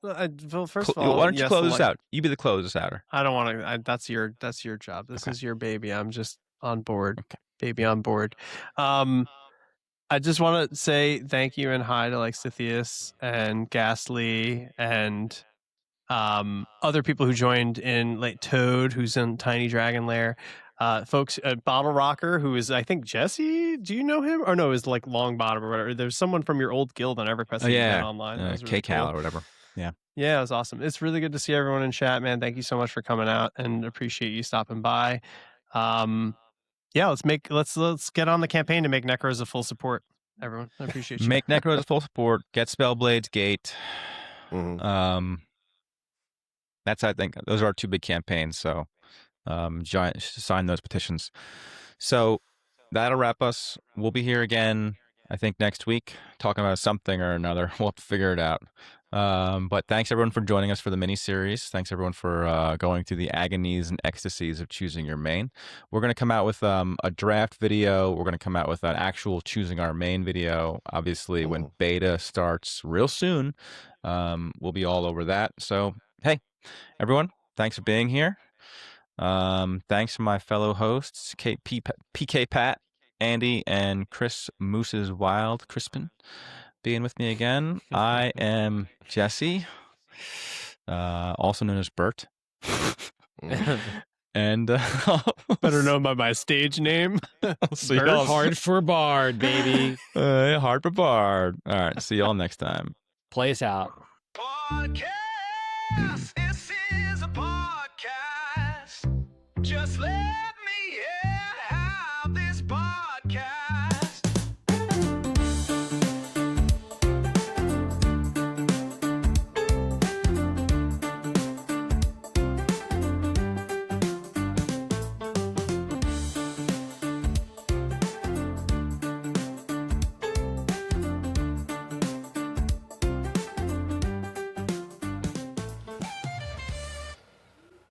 Well, first of all, Why don't you yes, close this like- out? You be the close this outer. I don't want to. That's your job. This Okay. is your baby. I'm just on board. Okay. Baby on board. I just want to say thank you and hi to like Cythius and Ghastly and other people who joined in, like Toad, who's in Tiny Dragon Lair. Folks, Bottle Rocker, who is, I think, Jesse. Do you know him? Or no, is like Long Bottom or whatever. There's someone from your old guild on EverQuest that you met online. That was really K-Cal cool. or whatever. Yeah, it was awesome. It's really good to see everyone in chat, man. Thank you so much for coming out and appreciate you stopping by. Yeah, let's get on the campaign to make Necros a full support. Everyone, I appreciate you. Make Necros a full support. Get Spellblades Gate. Mhm. That's, I think, those are our 2 big campaigns. So sign those petitions. So that'll wrap us. We'll be here again, I think, next week, talking about something or another. We'll have to figure it out. But thanks everyone for joining us for the mini series. Thanks everyone for going through the agonies and ecstasies of choosing your main. We're going to come out with a draft video. We're going to come out with an actual choosing our main video. Obviously, when beta starts real soon, we'll be all over that. So, hey, everyone, thanks for being here. Thanks to my fellow hosts, PK Pat, Andy, and Chris Moose's Wild Crispin, being with me again. I am Jesse, also known as Bert. And Better known by my stage name. I'll see Bird y'all. hard for Bard, baby. Hard for Bard. All right, see y'all next time. Play us out. Podcast.